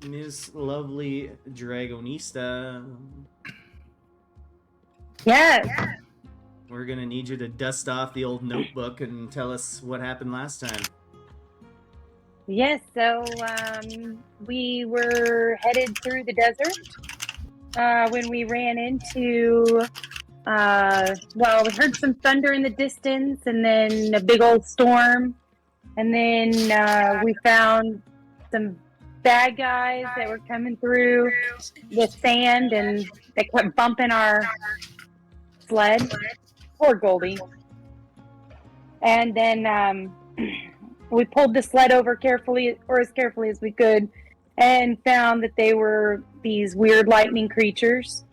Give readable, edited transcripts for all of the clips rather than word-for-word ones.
Miss Lovely Dragonista. Yes. We're gonna need you to dust off the old notebook and tell us what happened last time. Yes, so we were headed through the desert when we ran into, well, we heard some thunder in the distance and then a big old storm. And then we found some bad guys that were coming through the sand and they kept bumping our sled. Poor Goldie. And then we pulled the sled over carefully, or as carefully as we could, and found that they were these weird lightning creatures.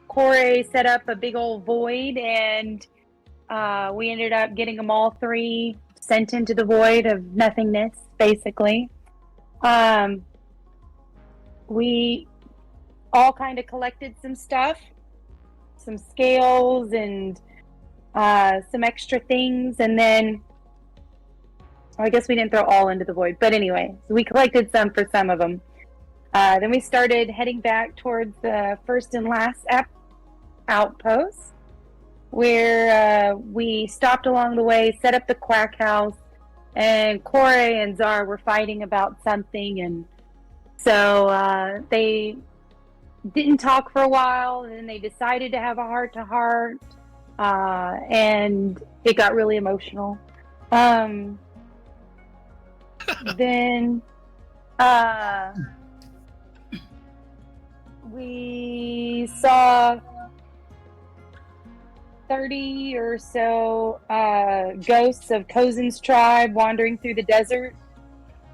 Corey set up a big old void, and we ended up getting them all three sent into the void of nothingness, basically. We all kind of collected some stuff, some scales and some extra things, and then I guess we didn't throw all into the void, but anyway, so we collected some for some of them. Then we started heading back towards the first and last outpost, where we stopped along the way, set up the quack house, and Corey and Zar were fighting about something, and so they didn't talk for a while, and then they decided to have a heart-to-heart, and it got really emotional. Then we saw 30 or so ghosts of Kozin's tribe wandering through the desert.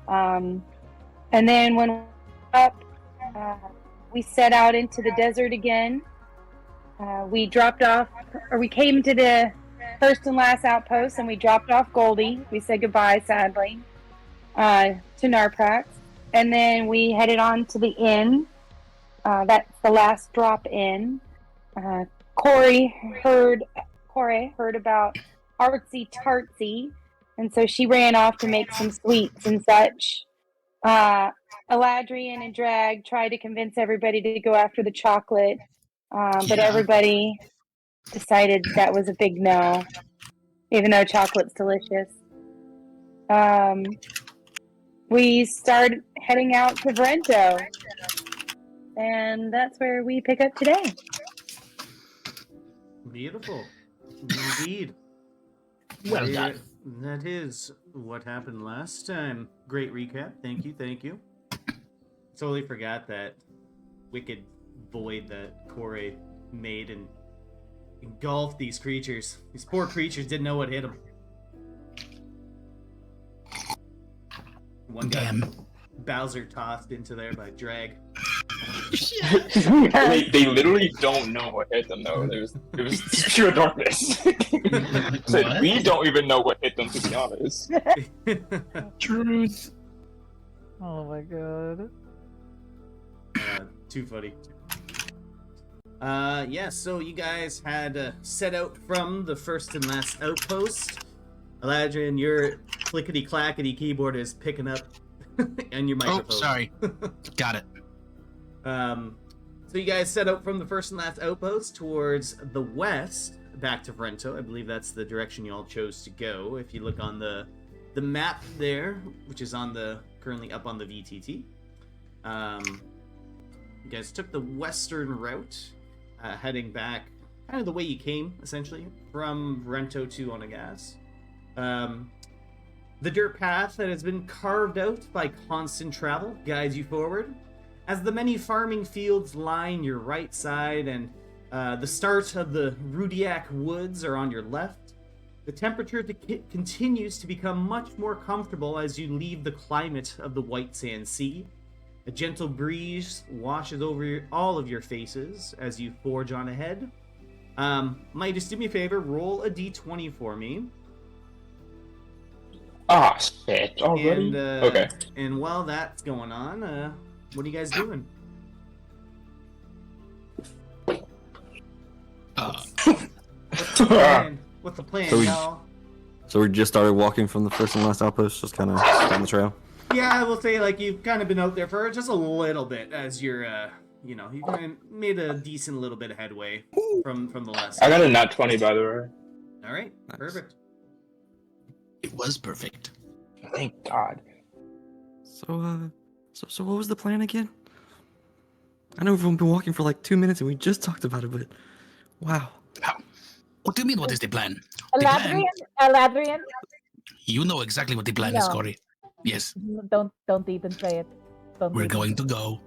And then when we went up, we set out into the desert again. We dropped off, or we came to the first and last outpost, and we dropped off Goldie. We said goodbye, sadly, to Narprax. And then we headed on to the inn. That's the last drop in. Corey heard about Artsy Tartsy, and so she ran off to make some sweets and such. Eladrian and Drag tried to convince everybody to go after the chocolate, but everybody decided that was a big no, even though chocolate's delicious. We started heading out to Vrento, and that's where we pick up today. Beautiful. Indeed. Well done. That is what happened last time. Great recap. Thank you. Totally forgot that wicked void that Corey made and engulfed these creatures. These poor creatures didn't know what hit them. One guy, Bowser, tossed into there by Drag. They literally don't know what hit them though. It was pure darkness. Said, we don't even know what hit them, to be honest. Truth. Oh my god. Too funny. Yeah, so you guys had set out from the first and last outpost. Eladrin, your clickety-clackety keyboard is picking up on your microphone. Oh, sorry. Got it. So you guys set out from the first and last outpost towards the west, back to Vrento. I believe that's the direction you all chose to go. If you look on the map there, which is currently up on the VTT. You guys took the western route, heading back kind of the way you came, essentially, from Vrento to Onagas. The dirt path that has been carved out by constant travel guides you forward, as the many farming fields line your right side and the start of the Rudiak Woods are on your left. The temperature continues to become much more comfortable as you leave the climate of the White Sand Sea. A gentle breeze washes over all of your faces as you forge on ahead. Might just do me a favor, roll a d20 for me. Ah, shit, already? And, okay. And while that's going on, what are you guys doing? What's the plan, y'all? So we just started walking from the first and last outpost, just kind of down the trail. Yeah, I will say, like, you've kind of been out there for just a little bit as you're, you know, you kind of made a decent little bit of headway from the last. I got a nat 20, by the way. All right, Nice. perfect. It was perfect. Thank God. So what was the plan again? I know we've only been walking for like 2 minutes and we just talked about it, but wow. How? What do you mean, what is the plan? The plan, Eladrian, you know exactly what the plan is, No. Cory. Yes, don't even say it. Don't we're even- going to go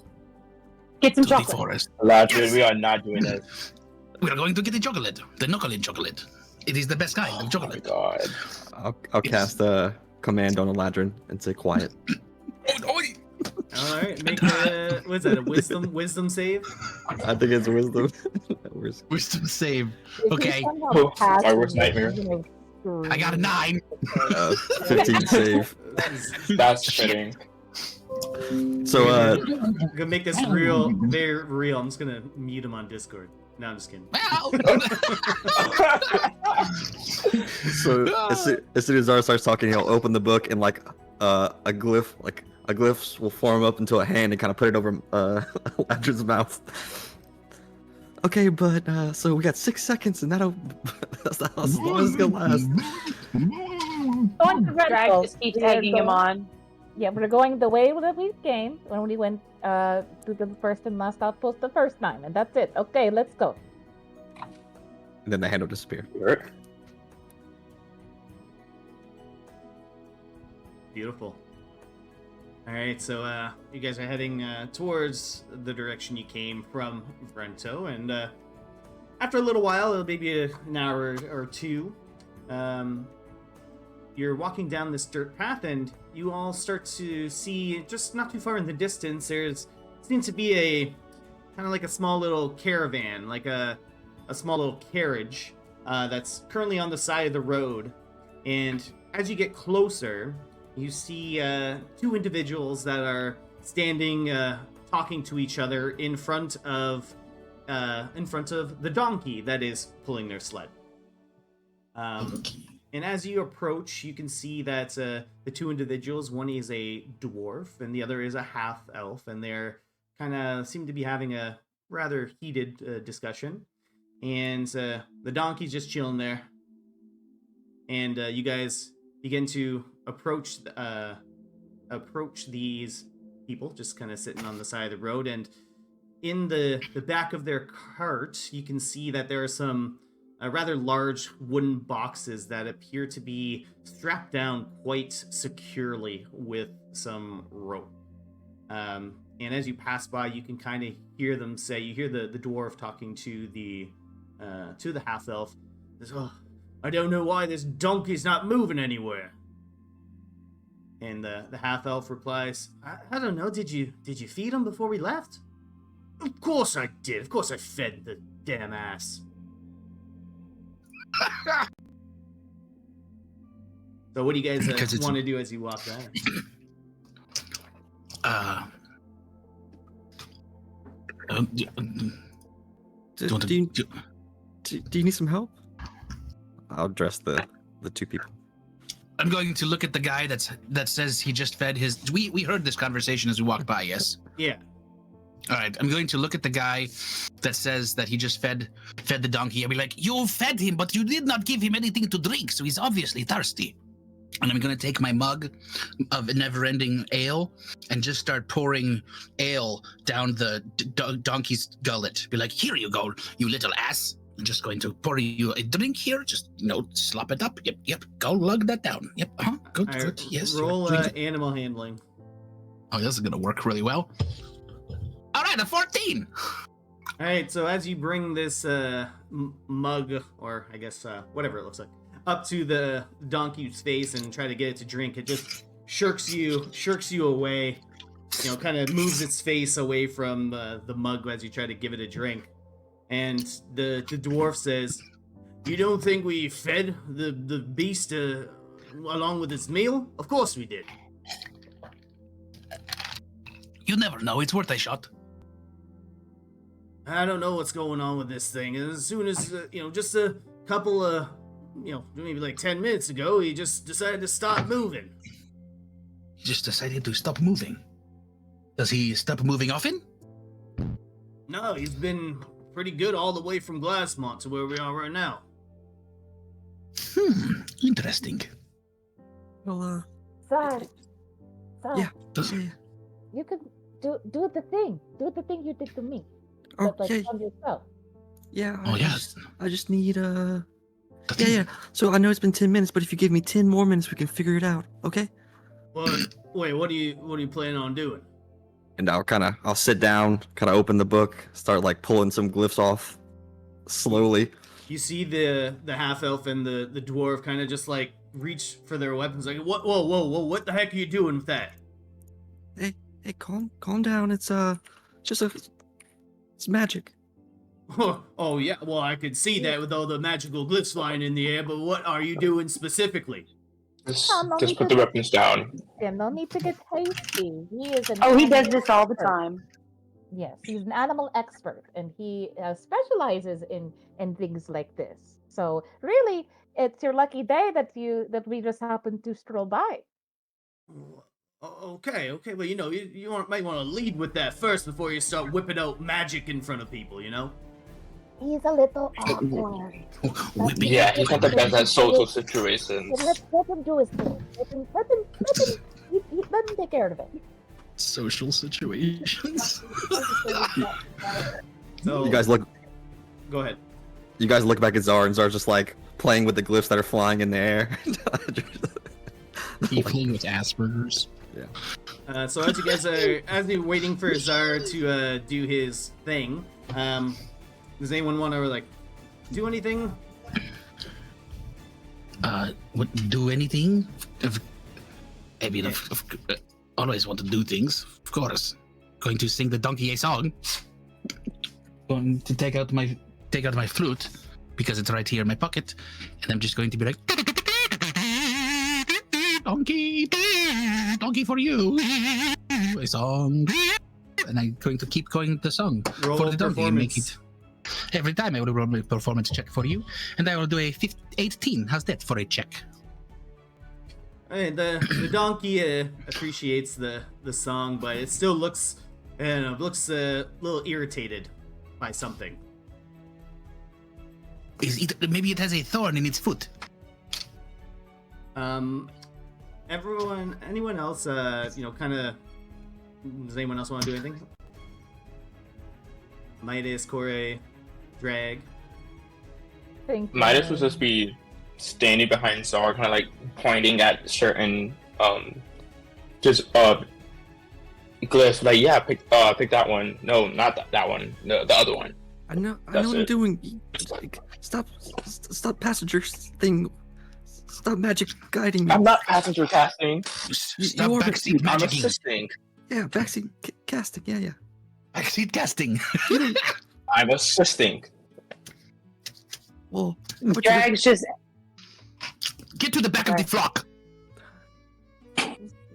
Get some to the chocolate. forest. Lad, Yes. we are not doing this. We're going to get the chocolate, the knuckle-in chocolate. It is the best kind of Oh my chocolate. God. I'll cast a command on Eladrin and say quiet. Oi! All right, make a what's that? A wisdom save? I think it's wisdom. Where's- Wisdom save. If you Okay. somehow Oh, pass my worst it, nightmare. you know, I got a 9. 15 save. That's fitting. So I'm gonna make this very real. I'm just gonna mute him on Discord. No, I'm just kidding. Well, as soon as Zara starts talking, he'll open the book and like a glyph will form up into a hand and kind of put it over Eladrin's mouth. Okay, but so we got 6 seconds and that's as long as it's gonna last. Going to Drag Vrento. just keeps We are egging him going- on. Yeah, we're going the way that we came when we went to the first and last outpost the first time, and that's it. Okay, let's go. And then the hand will disappear. Beautiful. All right, so you guys are heading towards the direction you came from, Vrento, and after a little while, maybe an hour or two, you're walking down this dirt path, and you all start to see, just not too far in the distance, seems to be a kind of like a small little caravan, like a small little carriage that's currently on the side of the road. And as you get closer, you see two individuals that are standing, talking to each other in front of the donkey that is pulling their sled. And as you approach, you can see that the two individuals, one is a dwarf and the other is a half-elf, and they're kind of seem to be having a rather heated discussion. And the donkey's just chilling there. And you guys begin to approach these people, just kind of sitting on the side of the road. And in the back of their cart, you can see that there are some rather large wooden boxes that appear to be strapped down quite securely with some rope. And as you pass by, you can kind of hear them say, you hear the dwarf talking to the half-elf. Says, "Oh, I don't know why this donkey's not moving anywhere." And the half-elf replies, I don't know, did you feed him before we left?" "Of course I did. Of course I fed the damn ass." So what do you guys Because it's- want to do as you walk by? Do Do, you want to- do, you, do- do you need some help? I'll address the two people. I'm going to look at the guy that says he just fed his. We heard this conversation as we walked by. Yes. Yeah. All right. I'm going to look at the guy that says that he just fed the donkey. I'll be like, "You fed him, but you did not give him anything to drink, so he's obviously thirsty." And I'm going to take my mug of never-ending ale and just start pouring ale down the donkey's gullet. Be like, "Here you go, you little ass. I'm just going to pour you a drink here. Just, slop it up. Yep. Go lug that down. Yep. Good, All right, good. Yes. roll you're doing good. animal handling. Oh, this is going to work really well. All right, a 14. All right, so as you bring this mug, or I guess whatever it looks like, up to the donkey's face and try to get it to drink, it just shirks you away. Kind of moves its face away from the mug as you try to give it a drink. And the dwarf says, "You don't think we fed the beast along with its meal? Of course we did." You never know. It's worth a shot. "I don't know what's going on with this thing. As soon as, just a couple of, maybe like 10 minutes ago, he just decided to stop moving." He just decided to stop moving. Does he stop moving often? No, he's been pretty good all the way from Glassmont to where we are right now. Interesting. Well, Sir, yeah. Does, Yeah. you could do the thing. Do the thing you did to me. But like Okay. on yourself. Yeah. Oh, yes. I just need the Yeah, thing- yeah. So I know it's been 10 minutes, but if you give me 10 more minutes, we can figure it out. Okay? What? Wait, what are you planning on doing? And I'll sit down, kind of open the book, start like pulling some glyphs off slowly. You see the half elf and the dwarf kind of just like reach for their weapons. Like, what? Whoa! What the heck are you doing with that? Hey, calm down. It's it's magic. Oh yeah. Well, I could see that with all the magical glyphs flying in the air. But what are you doing specifically? Just put the weapons down. Yeah, no need to get hasty. He is an Oh, he does animal this all the expert. time. Yes, he's an animal expert, and he specializes in things like this. So really, it's your lucky day that we just happened to stroll by. Okay. Well, you might want to lead with that first before you start whipping out magic in front of people. He's a little awkward. Whipping Yeah, out he's not the my- best at social situations. Let him do his thing. Let him let him take care of it. social situations. So You guys look go ahead. back at Zar, and Zar's just like playing with the glyphs that are flying in the air. He playing with Asperger's. So as you guys as you're waiting for Zar to do his thing, does anyone want to like do anything? What do anything? I mean, always want to do things, of course. Going to sing the donkey a song. Going to take out my flute because it's right here in my pocket, and I'm just going to be like, donkey for you, a song, and I'm going to keep going the song Roll for the donkey and make performance. it. Every time I will roll a performance check for you, and I will do a 18. How's that for a check? Hey, the donkey appreciates the song, but it still looks a little irritated by something. Maybe it has a thorn in its foot. Anyone else, kind of, does anyone else want to do anything? Midas, Kore, Drag. Midas would just be standing behind Zar, kind of like pointing at certain glyphs. Like, yeah, pick that one. No, not that one. No, the other one. I know That's what I'm it. doing. Like, stop passenger thing. Stop magic guiding me. I'm not passenger casting. Stop you are- backseat I'm magicking. assisting. Yeah, backseat casting. Yeah. Backseat casting. I'm assisting. Well, how about you Drag's just Get to the back of the flock.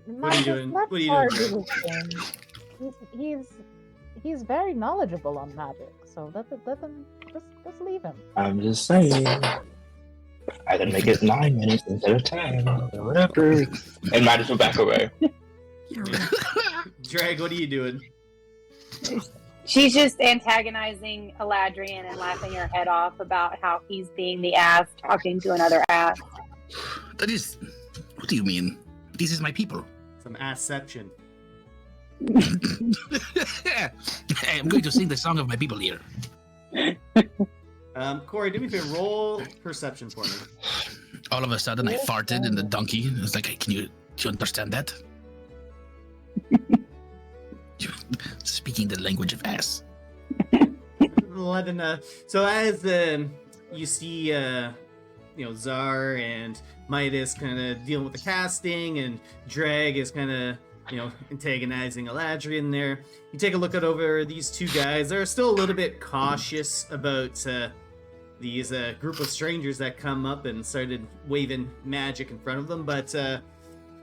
What are you doing? Let What are you Zar doing, do his thing. He's very knowledgeable on magic, so let him just leave him. I'm just saying. I can make it 9 minutes instead of 10. Or whatever. And Midas will back away. Yeah, right. Drag, what are you doing? she's just antagonizing Eladrian and laughing her head off about how he's being the ass talking to another ass. That is. What do you mean? This is my people. Some assception. Hey, I'm going to sing the song of my people here. Corey, do me a favor, roll perception for me. All of a sudden, I farted in the donkey. It's like, do you understand that? Speaking the language of ass. 11. So as you see, Zar and Midas kind of dealing with the casting, and Drag is kind of, antagonizing Eladrian there. You take a look at over these two guys. They're still a little bit cautious about these group of strangers that come up and started waving magic in front of them. But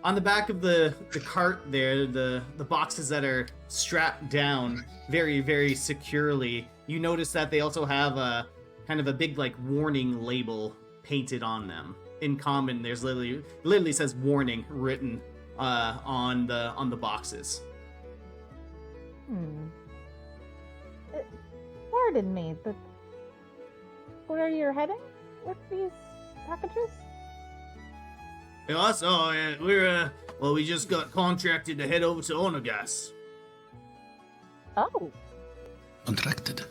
on the back of the cart there, the boxes that are strapped down very, very securely, you notice that they also have a kind of a big warning label painted on them. In common, there's literally says warning written on the boxes. Pardon me, but where you're heading with these packages? Yeah, so we're we just got contracted to head over to Onagas. Oh. Contracted.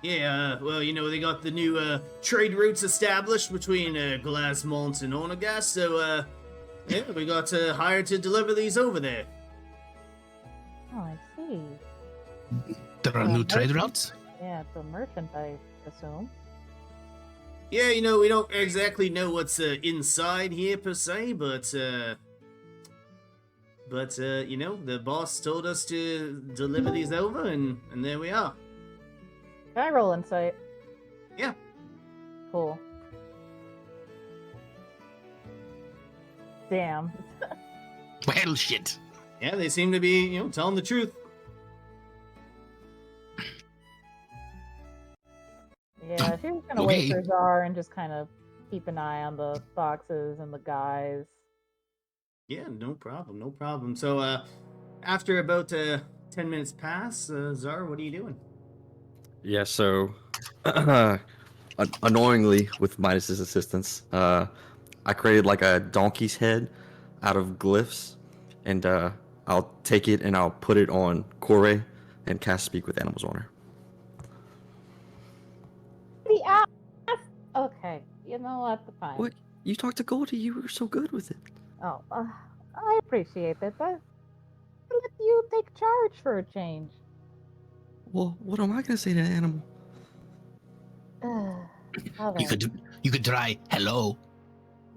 Yeah, well, they got the new trade routes established between Glassmont and Onagas, so yeah, we got hired to deliver these over there. Oh, I see. There are new trade routes? Yeah, it's a merchant, I assume. Yeah, we don't exactly know what's inside here per se, but the boss told us to deliver these over, and there we are. Can I roll insight? Yeah. Cool. Damn. Well, shit. Yeah, they seem to be, telling the truth. Yeah, she was gonna wait for Zar and just kind of keep an eye on the boxes and the guys. Yeah, no problem. So, after about 10 minutes pass, Zar, what are you doing? Yeah, so annoyingly, with Midas's assistance, I created like a donkey's head out of glyphs, and I'll take it and I'll put it on Kore and cast Speak with Animals on her. The ass. Okay, you know what? Fine. What? You talked to Goldie. You were so good with it. Oh, I appreciate it. I'll let you take charge for a change. Well, what am I gonna say to an animal? You could try hello.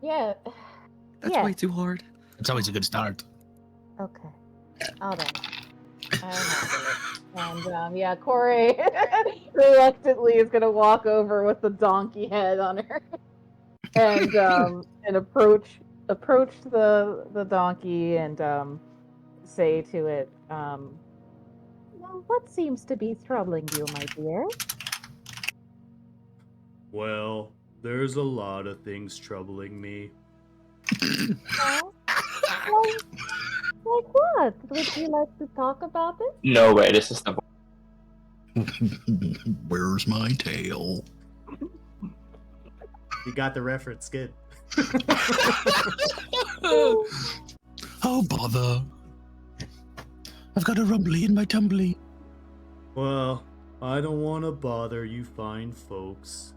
Yeah. That's way too hard. It's always a good start. Okay. All right. And yeah, Corey reluctantly is gonna walk over with the donkey head on her, and approach the donkey and say to it, well, what seems to be troubling you, my dear? Well, there's a lot of things troubling me. Like what? Would you like to talk about it? No way, this is the. Where's my tail? You got the reference, good. Oh, bother. I've got a rumbly in my tumbly. Well, I don't want to bother you fine folks.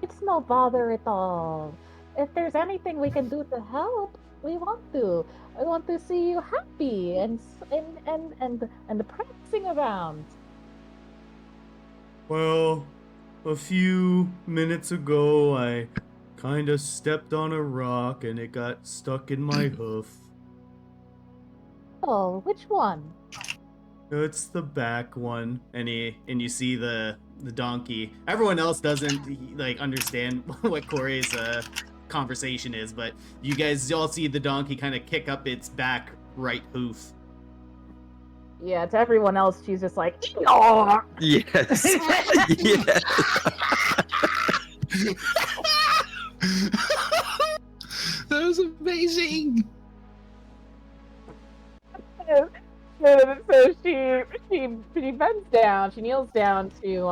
It's no bother at all. If there's anything we can do to help, we want to. I want to see you happy and prancing around. Well, a few minutes ago, I kind of stepped on a rock and it got stuck in my hoof. Oh, which one? It's the back one, and you see the donkey. Everyone else doesn't understand what Corey's conversation is, but you guys all see the donkey kind of kick up its back right hoof. Yeah, to everyone else, she's just like, oh! Yes. Yes. That was amazing. So she bends down, she kneels down to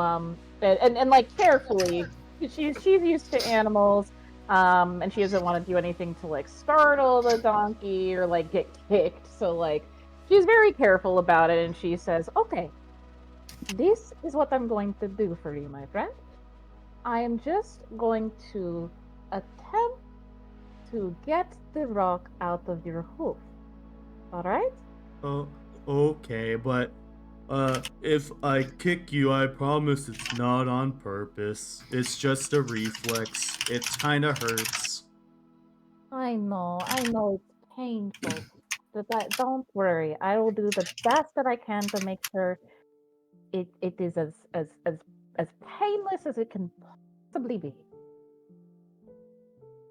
and like carefully, she's used to animals, and she doesn't want to do anything to like startle the donkey or like get kicked. So like she's very careful about it, and she says, "Okay, this is what I'm going to do for you, my friend. I am just going to attempt to get the rock out of your hoof. All right?" Okay, but if I kick you, I promise it's not on purpose. It's just a reflex. It kind of hurts. I know it's painful, but don't worry. I will do the best that I can to make sure it is as painless as it can possibly be.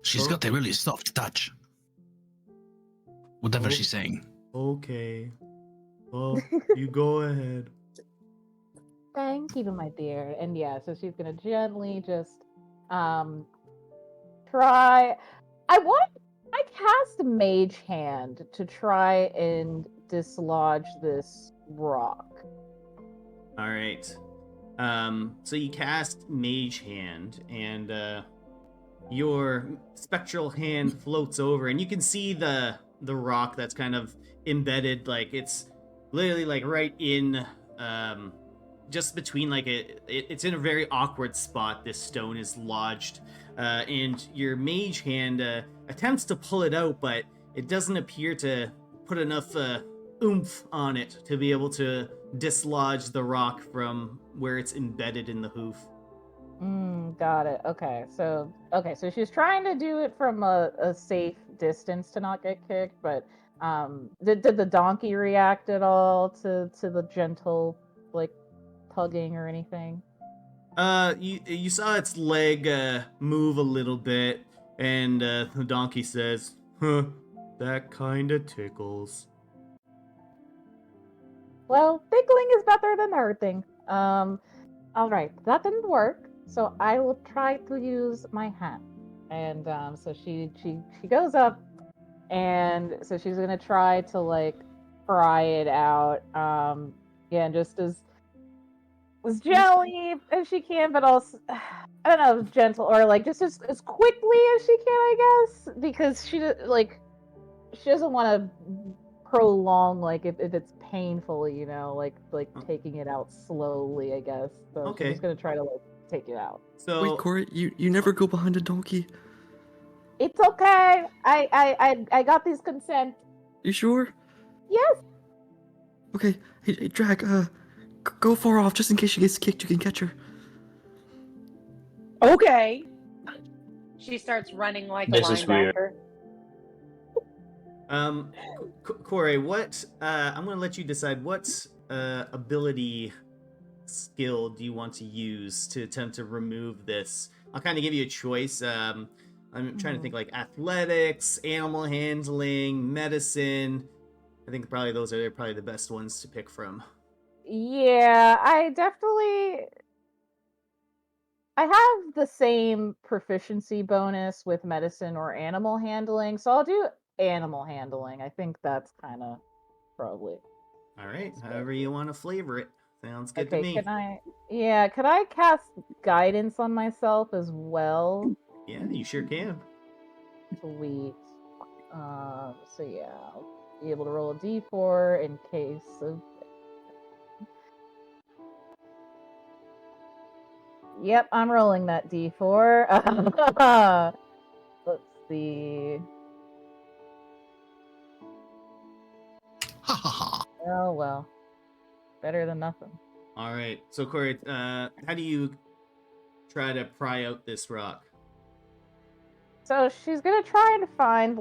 She's got a really soft touch. Whatever she's saying. Okay. Well, you go ahead. Thank you, my dear. And yeah, so she's gonna gently just try. I cast Mage Hand to try and dislodge this rock. All right. So you cast Mage Hand, and your spectral hand floats over, and you can see the rock that's kind of embedded, like it's literally like right in, just between like it's in a very awkward spot. This stone is lodged, and your Mage Hand attempts to pull it out, but it doesn't appear to put enough oomph on it to be able to dislodge the rock from where it's embedded in the hoof. Got it. Okay, so she's trying to do it from a safe distance to not get kicked, but did the donkey react at all to the gentle like tugging or anything? You saw its leg move a little bit, and the donkey says, "Huh, that kinda tickles." Well, tickling is better than hurting. All right, that didn't work, so I will try to use my hand. And so she goes up, and so she's gonna try to like pry it out. Yeah, and just as gently as she can, but also I don't know, gentle or like just as quickly as she can, I guess, because she doesn't want to prolong like if it's painful, you know, like taking it out slowly, I guess. So Okay. she's just gonna try to like take it out. So Wait, Corey, you never go behind a donkey. It's okay. I got this consent. You sure? Yes. Okay, hey, Drag, go far off just in case she gets kicked. You can catch her. Okay. She starts running like This a is weird. linebacker. Corey, what? I'm gonna let you decide what ability skill do you want to use to attempt to remove this. I'll kind of give you a choice. I'm trying to think like athletics, animal handling, medicine. I think probably those are probably the best ones to pick from. Yeah, I have the same proficiency bonus with medicine or animal handling, so I'll do animal handling. I think that's kind of probably. All right, however you want to flavor it. Sounds good to Okay, me. could I cast guidance on myself as well? Yeah, you sure can. Sweet. So yeah, I'll be able to roll a d4 in case of. Yep, I'm rolling that d4. Let's see. Ha ha ha. Oh well, better than nothing. All right, so Corey, how do you try to pry out this rock? So she's gonna try and find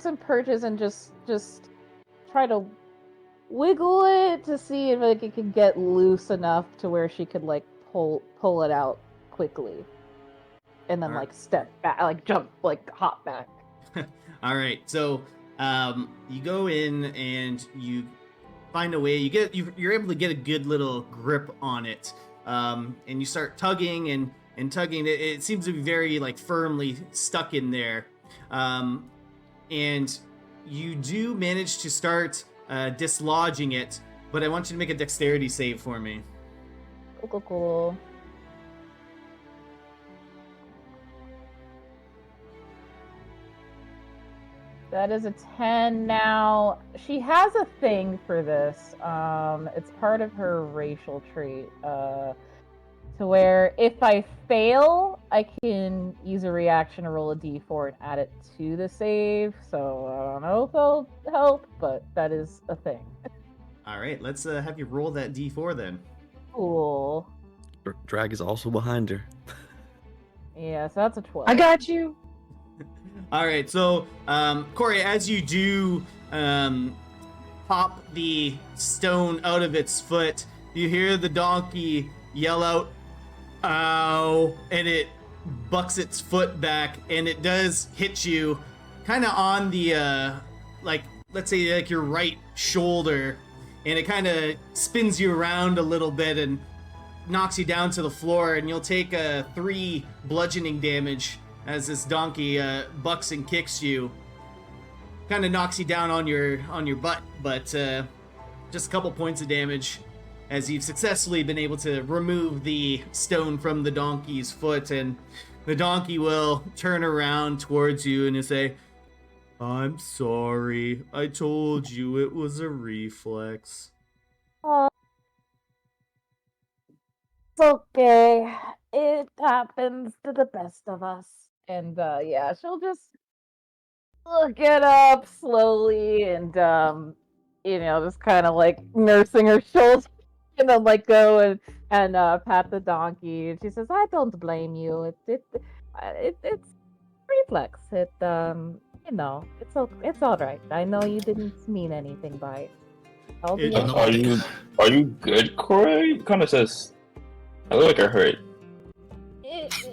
some perches and just try to wiggle it to see if like it could get loose enough to where she could like pull it out quickly, and then like step back, like jump, like hop back. All right, so you go in and you find a way. You're able to get a good little grip on it, and you start tugging and tugging. It seems to be very like firmly stuck in there, and you do manage to start dislodging it. But I want you to make a dexterity save for me. Cool. That is a 10. Now, she has a thing for this. It's part of her racial trait. To where if I fail, I can use a reaction to roll a d4 and add it to the save. So I don't know if it'll help, but that is a thing. All right, let's have you roll that d4 then. Cool. Drag is also behind her. Yeah, so that's a 12. I got you. All right, so Corey, as you do pop the stone out of its foot, you hear the donkey yell out, "Ow!" and it bucks its foot back, and it does hit you kind of on the like, let's say like your right shoulder, and it kind of spins you around a little bit, and knocks you down to the floor, and you'll take 3 bludgeoning damage as this donkey bucks and kicks you. Kind of knocks you down on your butt, but just a couple points of damage as you've successfully been able to remove the stone from the donkey's foot, and the donkey will turn around towards you and say, "I'm sorry. I told you it was a reflex." It's okay. It happens to the best of us. And yeah, she'll just get up slowly and just kind of like nursing her shoulder and then like go and pat the donkey. And she says, "I don't blame you. It's reflex. It's all right. I know you didn't mean anything by it. I'll be okay." Are you good, Corey? It kind of says, "I look like I hurt." Just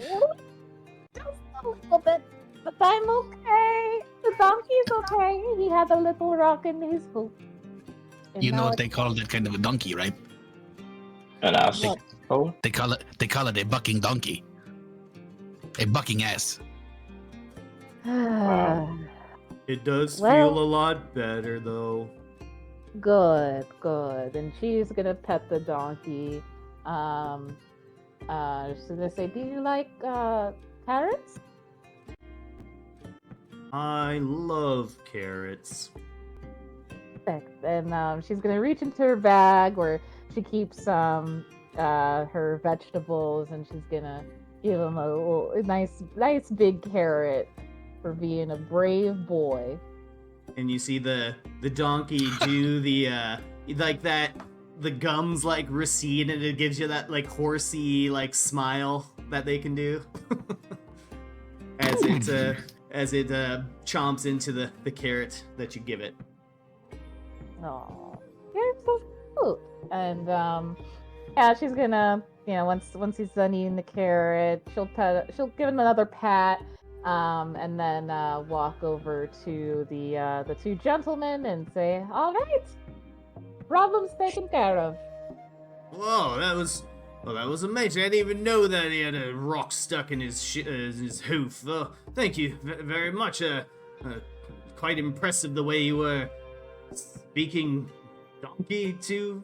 a little bit, but I'm okay. The donkey's okay. He had a little rock in his foot. And You know now what they call that kind of a donkey, right? An ass. What? Oh, They call it a bucking donkey. A bucking ass. Wow. It does Well- feel a lot better, though. Good. And she's gonna pet the donkey. She's gonna say, "Do you like carrots?" I love carrots. Perfect. And she's gonna reach into her bag where she keeps her vegetables, and she's gonna give him a nice big carrot for being a brave boy. And you see the donkey do the like that, the gums like recede, and it gives you that like horsey like smile that they can do as it chomps into the carrot that you give it. Oh, you're so cute. And yeah, she's gonna, once he's done eating the carrot, she'll give him another pat, and then walk over to the 2 gentlemen and say, "All right, problem's taken care of." Whoa, that was amazing. I didn't even know that he had a rock stuck in his hoof. Thank you very much. Quite impressive the way you were speaking donkey to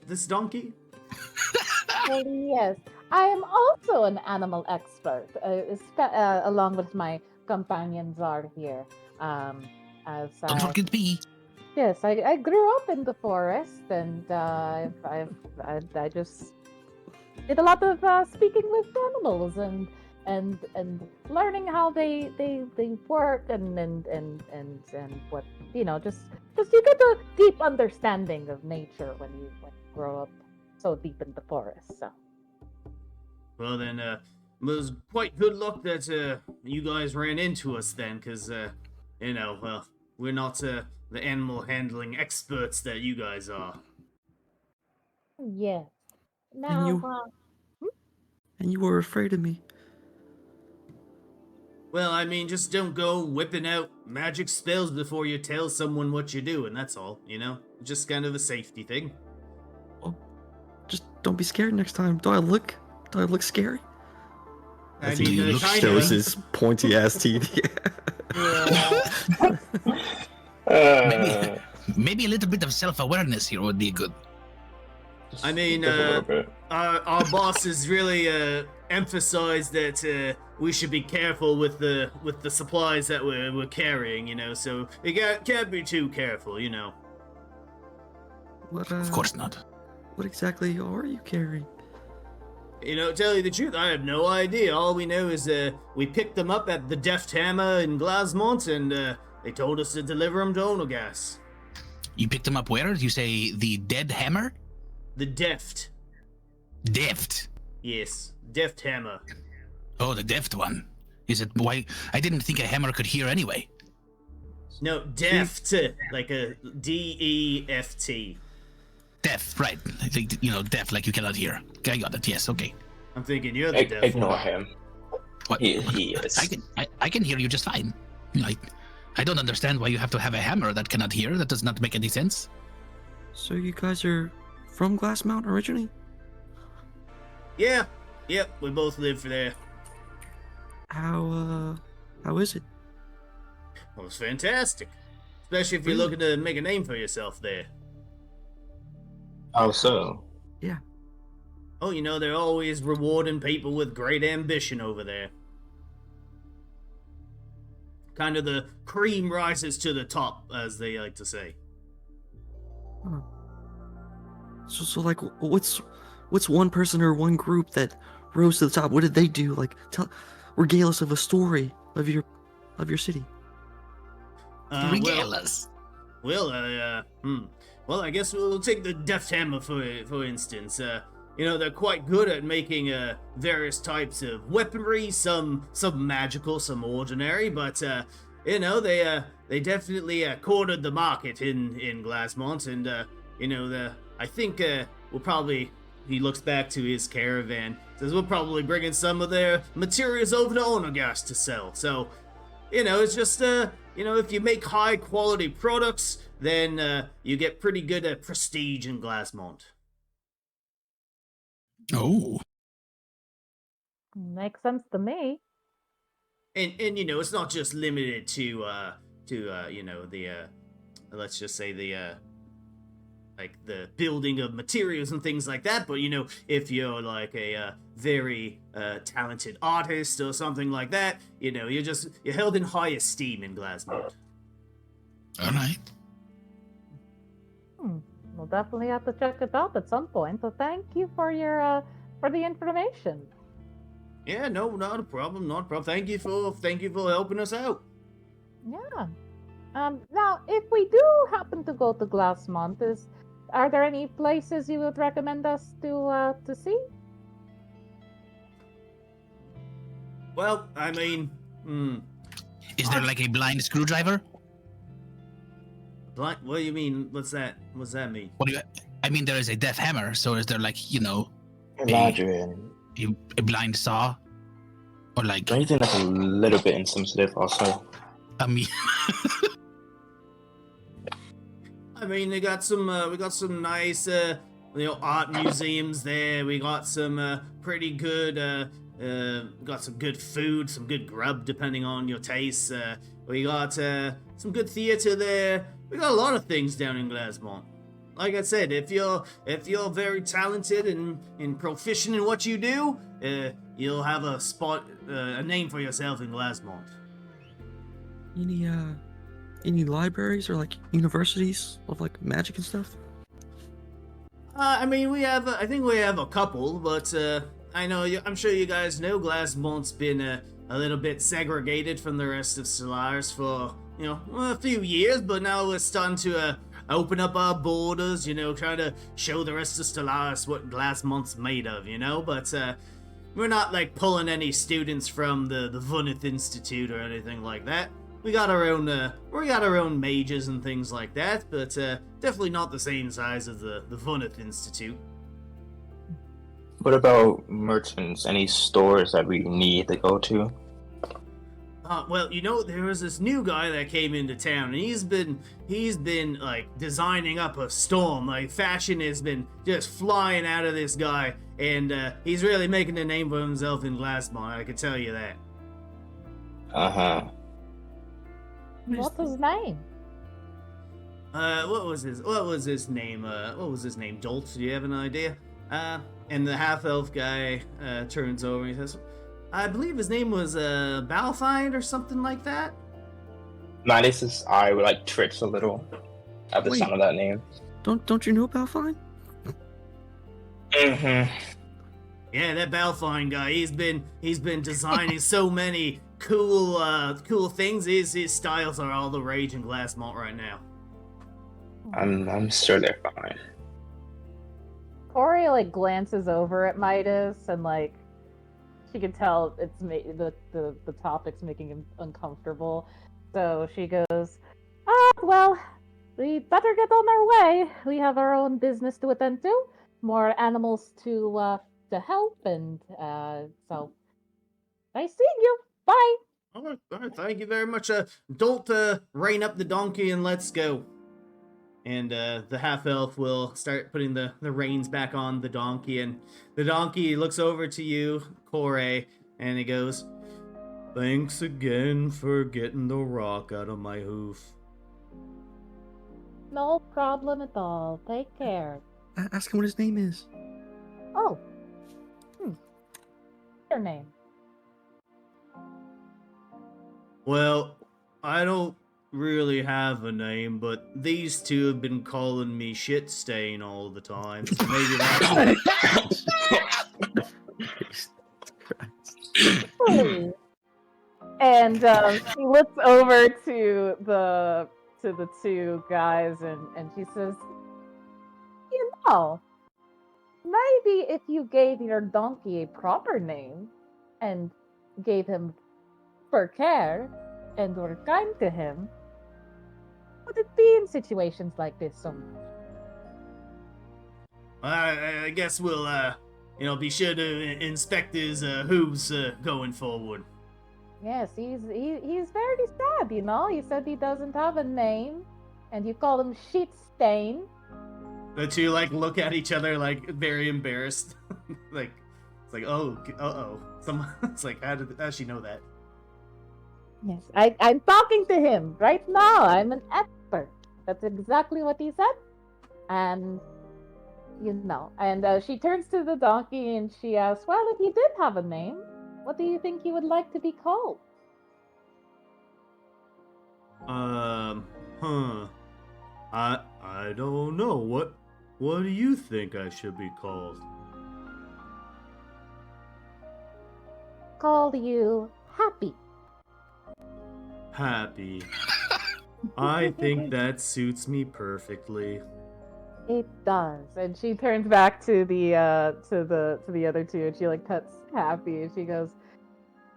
this donkey. Well, yes, I am also an animal expert, along with my companions are here. Don't forget me. Yes, I grew up in the forest, and I just did a lot of speaking with animals and learning how they work and what just you get a deep understanding of nature when you grow up so deep in the forest. So. Well then, it was quite good luck that you guys ran into us then, because we're not the animal handling experts that you guys are. Yes. Now, And you were afraid of me. Well, I mean, just don't go whipping out magic spells before you tell someone what you're doing, that's all, Just kind of a safety thing. Well, just don't be scared next time. Do I look scary? I As mean, he kind shows of. his pointy ass teeth. Maybe a little bit of self-awareness here would be good. I mean, Just a little bit. our boss has really emphasized that we should be careful with the supplies that we're carrying, So you can't be too careful, What, Of course not. What exactly are you carrying? Tell you the truth, I have no idea. All we know is we picked them up at the Deft Hammer in Glasmont, and they told us to deliver them to Onagas. You picked him up where? You say the dead hammer? The Deft. Deft. Yes, Deft Hammer. Oh, the deft one. Is it why? I didn't think a hammer could hear anyway. No, Deft, like a D-E-F-T. Deaf, right? I think deaf, like you cannot hear. I got it. Yes, okay. I'm thinking you're the deaf Ignore one. him. What? He is. I can hear you just fine. I don't understand why you have to have a hammer that cannot hear. That does not make any sense. So you guys are from Glass Mountain originally? Yeah, yep, we both live there. How is it? Well, it's fantastic. Especially if you're Really? looking to make a name for yourself there. How so? Yeah. Oh, you know, they're always rewarding people with great ambition over there. Kind of the cream rises to the top, as they like to say. Huh. So like, what's one person or one group that rose to the top? What did they do? Like, regale us of a story of your city. Regale us. Well, Well, I guess we'll take the Deft Hammer for instance. You know, they're quite good at making various types of weaponry, some magical, some ordinary, but you know, they definitely cornered the market in Glassmont, and you know, I think we'll probably. He looks back to his caravan. Says we'll probably bring in some of their materials over to Onagas to sell. So, you know, it's just you know, if you make high quality products, then you get pretty good prestige in Glassmont. Oh. Makes sense to me. And you know, it's not just limited to you know, the let's just say the like the building of materials and things like that, but you know, if you're like a very talented artist or something like that, you know, you're held in high esteem in Glassmont. All right. We'll definitely have to check it out at some point. So thank you for your for the information. Yeah, no, not a problem, not a problem. Thank you for helping us out. Yeah. Now, if we do happen to go to Glassmont, are there any places you would recommend us to see? Well, I mean, Is there like a blind screwdriver? what do you mean? What's that mean? What do you? I mean, there is a death hammer. So is there like, you know, Imagine. a blind saw, or like Anything that's a little bit insensitive also. I mean, I mean, we got some nice, you know, art museums there. We got some pretty good, got some good food, some good grub, depending on your tastes. We got some good theater there. We got a lot of things down in Glassmont. Like I said, if you're very talented and proficient in what you do, you'll have a spot, a name for yourself in Glassmont. Any libraries or like universities of like magic and stuff? I mean, I think we have a couple, but I'm sure you guys know Glassmont's been a little bit segregated from the rest of Stellaris for, you know, a few years, but now we're starting to open up our borders, you know, trying to show the rest of Stellaris what Glassmont's made of, you know, but we're not like pulling any students from the Vunith Institute or anything like that. We got our own mages and things like that, but definitely not the same size as the Vunith Institute. What about merchants? Any stores that we need to go to? Well, you know, there was this new guy that came into town, and he's been like designing up a storm. Like fashion has been just flying out of this guy, and he's really making a name for himself in Glassmont. I can tell you that. What's his name? What was his name? Dolt, do you have an idea? And the half-elf guy turns over and he says, I believe his name was Balfind or something like that. Manus's eye would like twitch a little at the Wait. sound of that name. Don't you know about Fine? Mm-hmm. Yeah, that Balfind guy, he's been designing so many cool things. His styles are all the rage in Glassmont right now. I'm sure they're fine. Corey like glances over at Midas and like she can tell the topic's making him uncomfortable. So she goes, well, we better get on our way. We have our own business to attend to, more animals to help, and so nice seeing you. Bye. All right, thank you very much. Don't rein up the donkey and let's go. And the half-elf will start putting the reins back on the donkey, and the donkey looks over to you, Kore, and he goes, "Thanks again for getting the rock out of my hoof." No problem at all. Take care. Ask him what his name is. Oh. Your name? Well, I don't really have a name, but these two have been calling me Shit Stain all the time, so maybe that's... And she looks over to the two guys and she says, "You know, maybe if you gave your donkey a proper name and gave him for care and were kind to him, would it be in situations like this so much?" I guess we'll, be sure to inspect his hooves going forward. Yes, he's very sad, you know. He said he doesn't have a name, and you call him Shit Stain. The two, look at each other, very embarrassed. It's like, oh, uh-oh. It's like, how does she know that? Yes, I'm talking to him right now. I'm an expert. That's exactly what he said. And, she turns to the donkey and she asks, "Well, if you did have a name, what do you think you would like to be called?" I don't know. What do you think I should be called? Call you Happy. Happy. I think that suits me perfectly. It does. And she turns back to the other two and she pets Happy and she goes,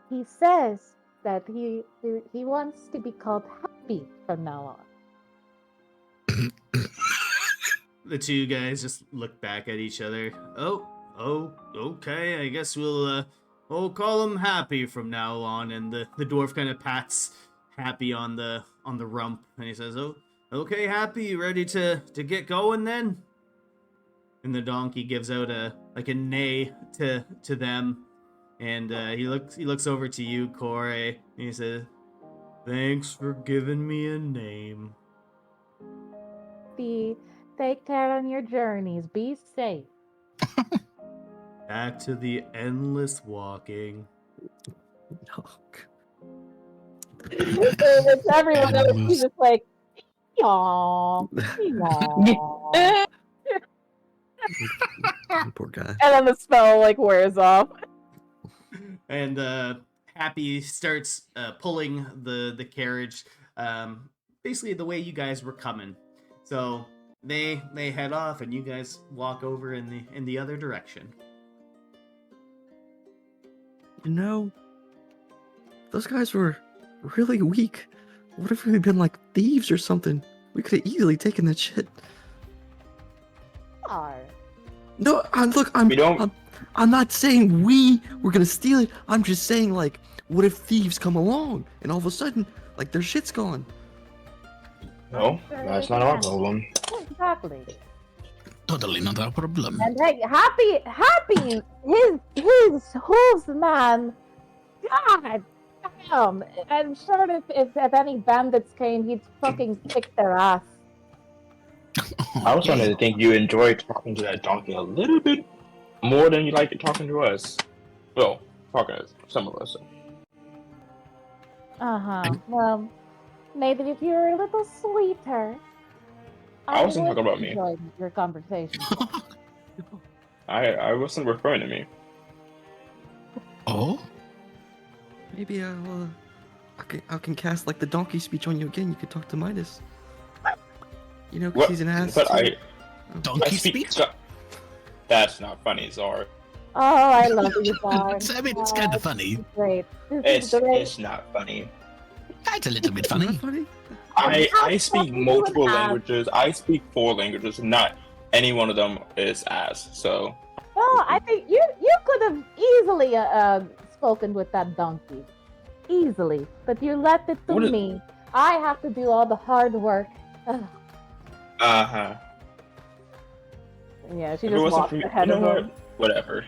"He says that he wants to be called Happy from now on." The two guys just look back at each other. Oh, okay. I guess we'll call him Happy from now on. And the dwarf kind of pats Happy on the rump, and he says, "Oh, okay, Happy, you ready to get going then?" And the donkey gives out a neigh to them, and he looks over to you, Kore, and he says, "Thanks for giving me a name." Take care on your journeys. Be safe. Back to the endless walking. No. It's everyone else. He's just like, "Yaw, yaw." Poor guy. And then the spell wears off. And Happy starts pulling the carriage, basically the way you guys were coming. So they head off, and you guys walk over in the other direction. Those guys were really weak. What if we had been like thieves or something? We could have easily taken that shit. No, I'm not saying we were gonna steal it. I'm just saying, what if thieves come along and all of a sudden, their shit's gone? No, that's not our problem. Exactly. Totally not our problem. And hey, Happy, his hooves, man. God damn. I'm sure if any bandits came, he'd fucking kick their ass. I was starting to think you enjoyed talking to that donkey a little bit more than you like it talking to us. Well, talking to some of us. Well, maybe if you were a little sweeter. I wasn't talking about me. Enjoyed your conversation. I wasn't referring to me. Oh? Maybe I can cast the donkey speech on you again. You could talk to Midas. Because he's an ass. But Donkey speech? That's not funny, Zara. Oh, I love you, Zara. It's kind of funny. Great. It's not funny. It's a little bit funny. Not funny? I speak multiple languages. I speak 4 languages. Not any one of them is ass. So. Well, I think you could have easily spoken with that donkey, easily. But you left it to me. I have to do all the hard work. Ugh. Uh-huh. Yeah, she If it just wasn't walks for me, ahead you of know him. what? Whatever.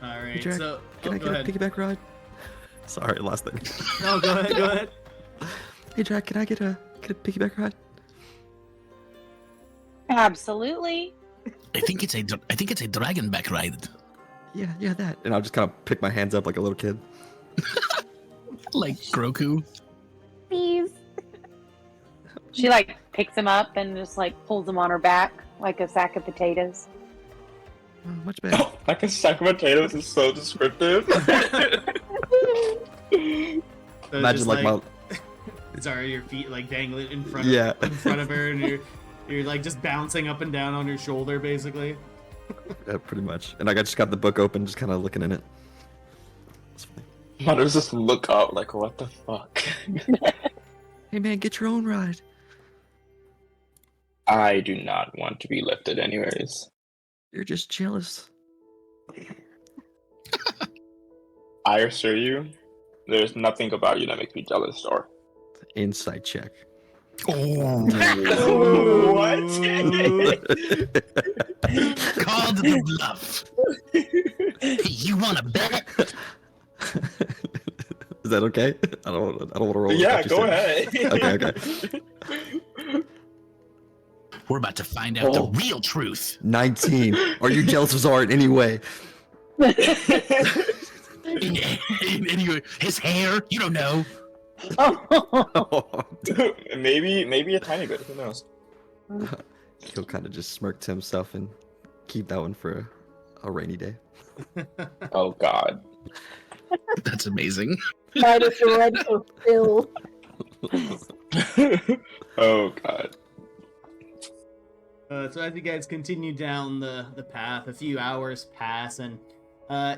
All Hey, right, Jack, so can I go get ahead. a piggyback ride? Sorry, last thing. No, go ahead. Go ahead. Hey, Jack, can I get a piggyback ride? Absolutely. I think it's a dragon back ride. Yeah, that. And I'll just kind of pick my hands up like a little kid. Like Groku. Please. She like picks him up and just like pulls him on her back like a sack of potatoes. Oh, much better. Oh, like a sack of potatoes is so descriptive. So Imagine just like my sorry, your feet like dangling in front of her, and you're like just bouncing up and down on her shoulder, basically. yeah, pretty much. And I just got the book open, just kind of looking in it. It's funny. Mothers just look up like, what the fuck? Hey man, get your own ride. I do not want to be lifted anyways. You're just jealous. I assure you, there's nothing about you that makes me jealous, or Insight check. Oh, what? called the bluff. You want to bet? Is that okay? I don't want to roll. Yeah, what you go said. ahead. Okay. We're about to find out the real truth. 19. Are you jealous of Zara in any way? Anyway, his hair, you don't know. maybe a tiny bit. Who knows? He'll kind of just smirk to himself and keep that one for a rainy day. Oh God. That's amazing. Might as well to Phil. Oh God. So as you guys continue down the path, a few hours pass, and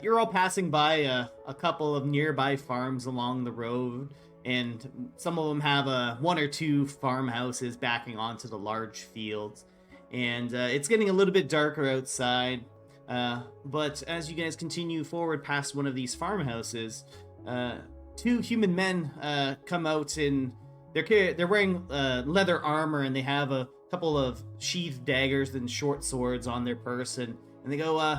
you're all passing by a couple of nearby farms along the road, and some of them have one or two farmhouses backing onto the large fields. And it's getting a little bit darker outside, but as you guys continue forward past one of these farmhouses, two human men come out in they're wearing leather armor, and they have a couple of sheathed daggers and short swords on their person, and they go,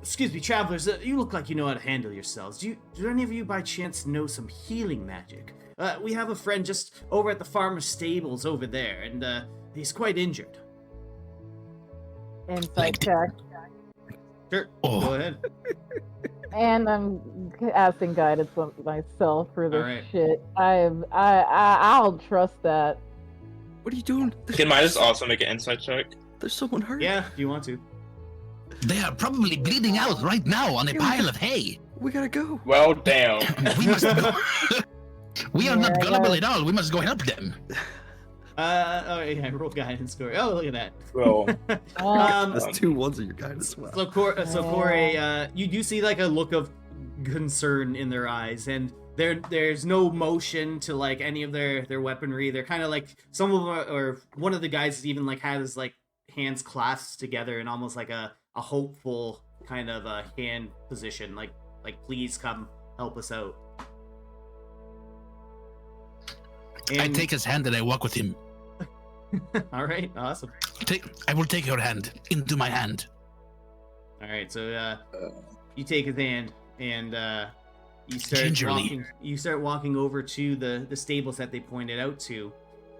excuse me, travelers, you look like you know how to handle yourselves. Do any of you by chance know some healing magic? We have a friend just over at the farmer's stables over there, and he's quite injured. Insight check. Sure, Oh. go ahead. And I'm asking guidance myself for this All right. shit. I'll trust that. What are you doing? Can Midas also make an insight check? There's someone hurt. Yeah, do you want to? They are probably bleeding out right now on a pile of hay. We gotta go. Well, damn. We must go. We are not Yeah, gullible yeah. at all. We must go help them. Oh yeah, roll guidance score. Oh, look at that. Well, There's 2 ones of your guidance as well. So, Corey, you do see like a look of concern in their eyes, and there's no motion to like any of their weaponry. They're kind of like some of them, or one of the guys even like has like hands clasped together in almost like a hopeful kind of a hand position, like please come help us out. I take his hand and I walk with him. All right, awesome. I will take your hand into my hand. All right, so you take his hand and you start Gingerly. walking. You start walking over to the stables that they pointed out to,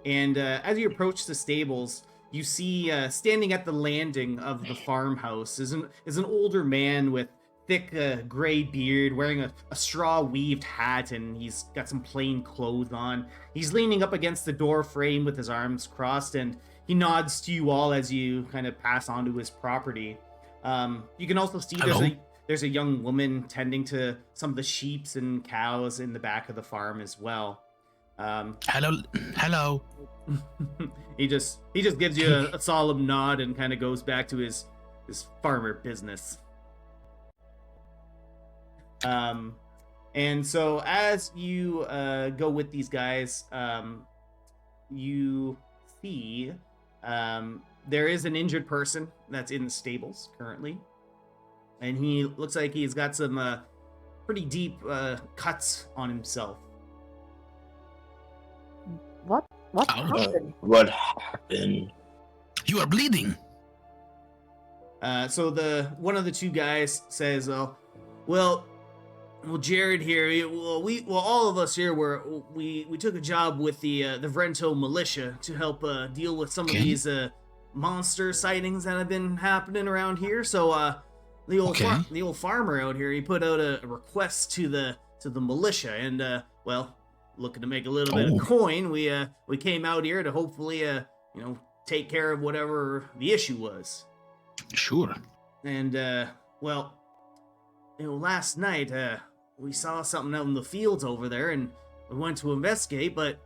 and as you approach the stables, you see standing at the landing of the farmhouse is an older man with thick gray beard, wearing a straw weaved hat, and he's got some plain clothes on. He's leaning up against the door frame with his arms crossed, and he nods to you all as you kind of pass onto his property. You can also see Hello? there's a young woman tending to some of the sheeps and cows in the back of the farm as well. Hello. He just gives you a solemn nod and kind of goes back to his farmer business. And so as you go with these guys, you see there is an injured person that's in the stables currently, and he looks like he's got some pretty deep cuts on himself. What Oh. happened? What happened? You are bleeding. So one of the two guys says, well, Jared here. All of us here we took a job with the Vrento militia to help deal with some of these monster sightings that have been happening around here. So the old farmer out here, he put out a request to the militia, and looking to make a little bit of coin, we came out here to hopefully take care of whatever the issue was. Sure. And last night we saw something out in the fields over there, and we went to investigate, but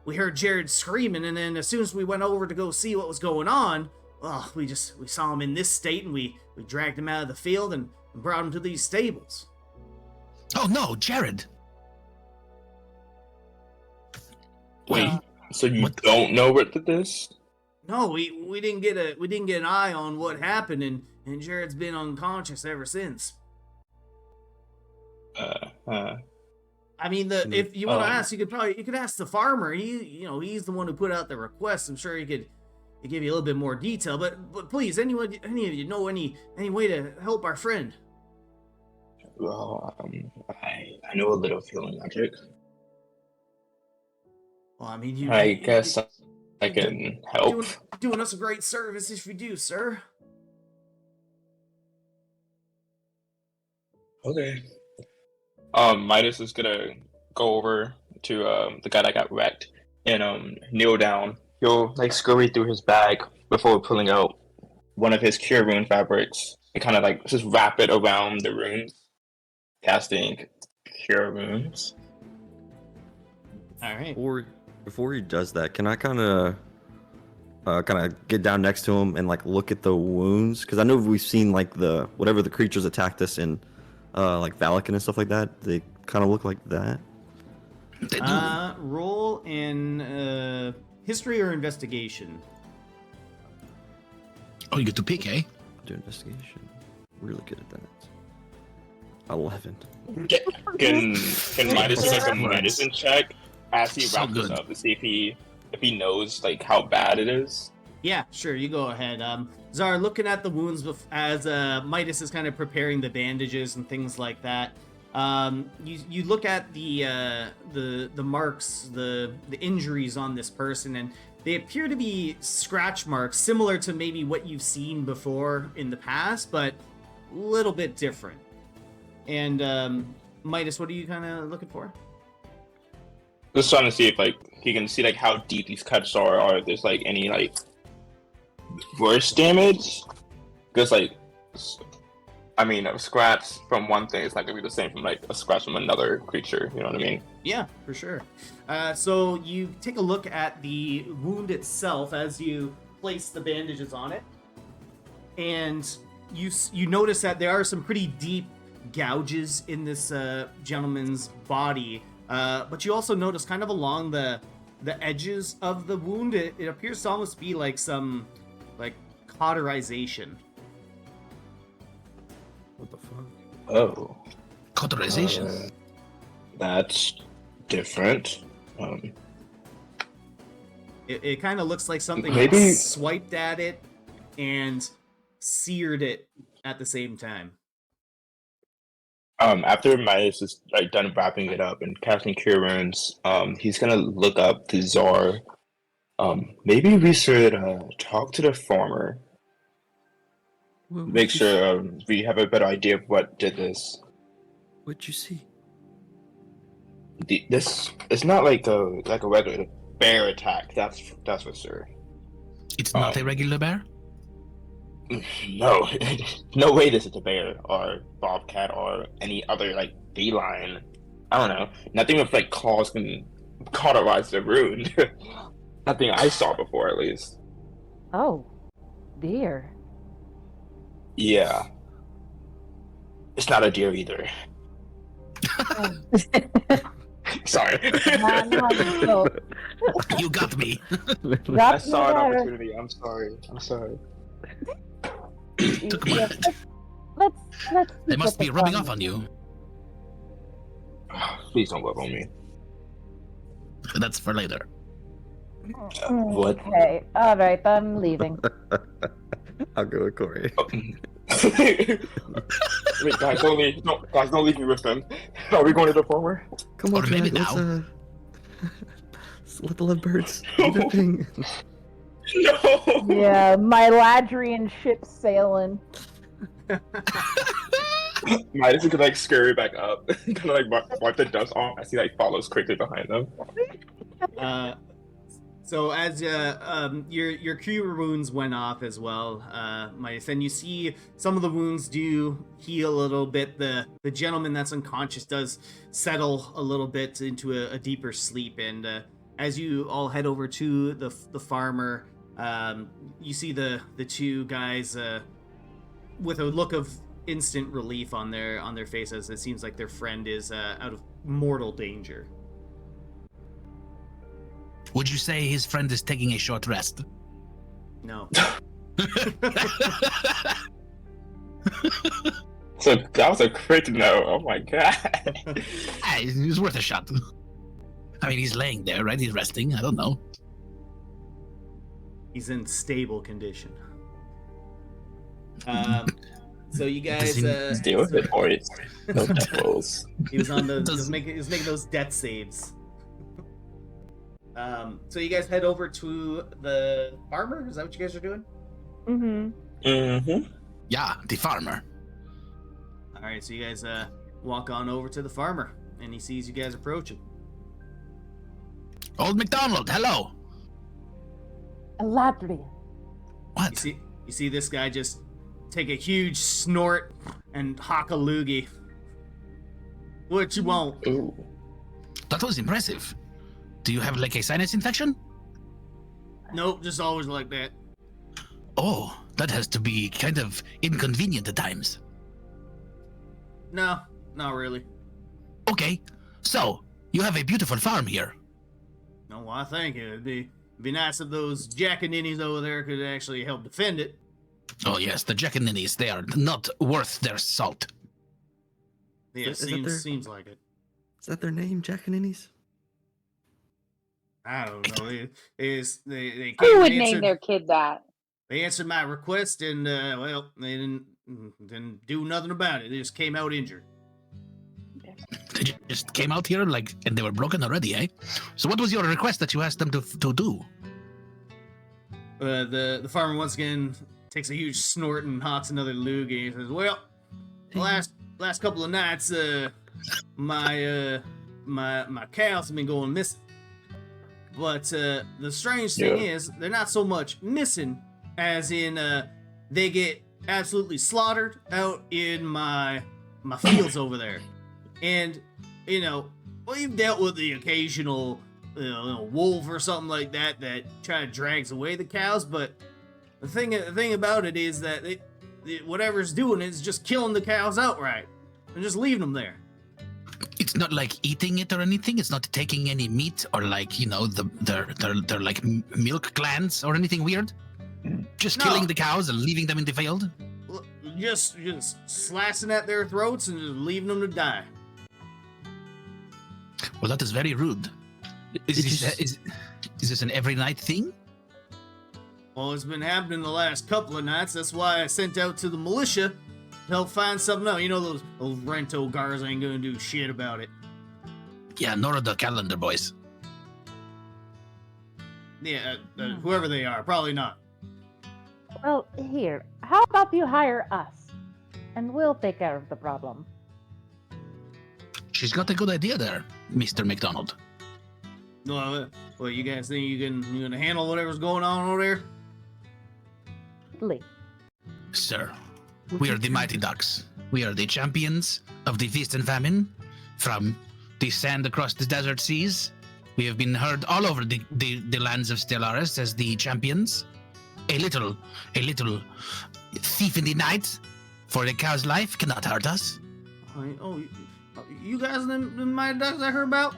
we heard Jared screaming, and then as soon as we went over to go see what was going on, we saw him in this state, and we dragged him out of the field and brought him to these stables. Oh no, Jared. Wait, so you don't know what did this? No, we didn't get an eye on what happened, and Jared's been unconscious ever since. I mean, if you want to ask, you could ask the farmer. He's the one who put out the request. I'm sure he could give you a little bit more detail. But please, any of you know any way to help our friend? Well, I know a little of healing magic. Well, I mean, I guess I can help. Doing us a great service if you do, sir. Okay. Midas is gonna go over to the guy that got wrecked and kneel down. He'll scurry through his bag before pulling out one of his cure rune fabrics and kind of just wrap it around the runes, casting cure runes. All right. Before he does that, can I kind of get down next to him and look at the wounds? Because I know we've seen whatever the creatures attacked us in, Valakin and stuff like that. They kind of look like that. They do. Roll in history or investigation. Oh, you get to pick, eh? Do investigation. Really good at that. 11. Can Midas do a medicine check as he wraps this up to see if he knows how bad it is? Yeah, sure. You go ahead. Zara, looking at the wounds as Midas is kind of preparing the bandages and things like that. You look at the marks, the injuries on this person, and they appear to be scratch marks, similar to maybe what you've seen before in the past, but a little bit different. And Midas, what are you kind of looking for? Just trying to see if he can see how deep these cuts are, or if there's any worse damage. Because a scratch from one thing is not gonna be the same from a scratch from another creature. You know what I mean? Yeah, for sure. So you take a look at the wound itself as you place the bandages on it, and you notice that there are some pretty deep gouges in this gentleman's body. But you also notice kind of along the edges of the wound, it appears to almost be some cauterization. What the fuck? Oh. Cauterization. That's different. It kind of looks like something Maybe swiped at it and seared it at the same time. After Midas is done wrapping it up and casting cure runes, he's gonna look up to Zar. Maybe we should talk to the farmer. Make sure we have a better idea of what did this. What'd you see? This it's not like a regular bear attack. That's for sure. It's not a regular bear? No, no way this is a bear or bobcat or any other feline. I don't know. Nothing with claws can cauterize the rune. Nothing I saw before, at least. Oh, deer. Yeah. It's not a deer either. Sorry. No. You got me. I saw an opportunity. I'm sorry. Took a moment. Let's They must be rubbing off on you. Please don't rub on me. That's for later. What? Okay. All right. I'm leaving. I'll go with Corey. Wait, guys, don't leave. No, guys, don't leave me with them. Are we going to the farmer? Come on, Or maybe Jack, let's now. let's let the lovebirds do their thing. No. Yeah, my Ladrian ship sailing. Midas could like scurry back up, kind of like wipe the dust off as he like follows quickly behind them. So as your cure wounds went off as well, Midas, and you see some of the wounds do heal a little bit. The gentleman that's unconscious does settle a little bit into a deeper sleep, and as you all head over to the farmer, you see the two guys with a look of instant relief on their faces. It seems like their friend is out of mortal danger. Would you say his friend is taking a short rest? No. So that was a crit no. Oh my god. Hey, it was worth a shot. I mean, he's laying there, right? He's resting. I don't know. He's in stable condition. So you guys, Deal with it, boys. No devils. he was on the he was making those death saves. So you guys head over to the farmer. Is that what you guys are doing? Mm-hmm. Mm-hmm. Yeah, the farmer. All right. So you guys walk on over to the farmer, and he sees you guys approaching. Old MacDonald, hello. Ladrian. What? You see this guy just take a huge snort and hock a loogie. What you want? Ooh. That was impressive. Do you have like a sinus infection? Nope, just always like that. Oh, that has to be kind of inconvenient at times. No, not really. Okay, so you have a beautiful farm here. No, I think it'd be nice if those jackaninnies over there could actually help defend it. Oh yes, the jackaninnies, they are not worth their salt. Yeah, Is that their- seems like it. Is that their name, Jack and Innies? I don't know. They Who came, would they name answered, their kid that? they answered my request, and well, they didn't do nothing about it. They just came out injured. They just came out here like, and they were broken already, eh? So what was your request that you asked them to do? The farmer once again takes a huge snort and hawks another loogie. He says, "Well, the last couple of nights, my cows have been going missing. But the strange thing is, they're not so much missing as in they get absolutely slaughtered out in my fields over there. And you know, we've dealt with the occasional wolf or something like that try to drags away the cows, but the thing about it is that whatever's doing it is just killing the cows outright and just leaving them there. It's not like eating it or anything. It's not taking any meat or like, you know, they're like milk glands or anything weird. Just No. killing the cows and leaving them in the field. Just slashing at their throats and just leaving them to die. Well, that is very rude. Is this an every night thing? Well, it's been happening the last couple of nights. That's why I sent out to the militia to help find something out. You know, those Vrento guards ain't gonna do shit about it. Yeah, nor are the calendar boys. Yeah, whoever they are, probably not. Well, here, how about you hire us, and we'll take care of the problem. She's got a good idea there, Mr. McDonald. Well, you guys think you can handle whatever's going on over there? Lee. Sir, we are the Mighty Ducks. We are the champions of the feast and famine. From the sand across the desert seas, we have been heard all over the lands of Stellaris as the champions. A little thief in the night for the cow's life cannot hurt us. You guys are the Mighty Ducks I heard about?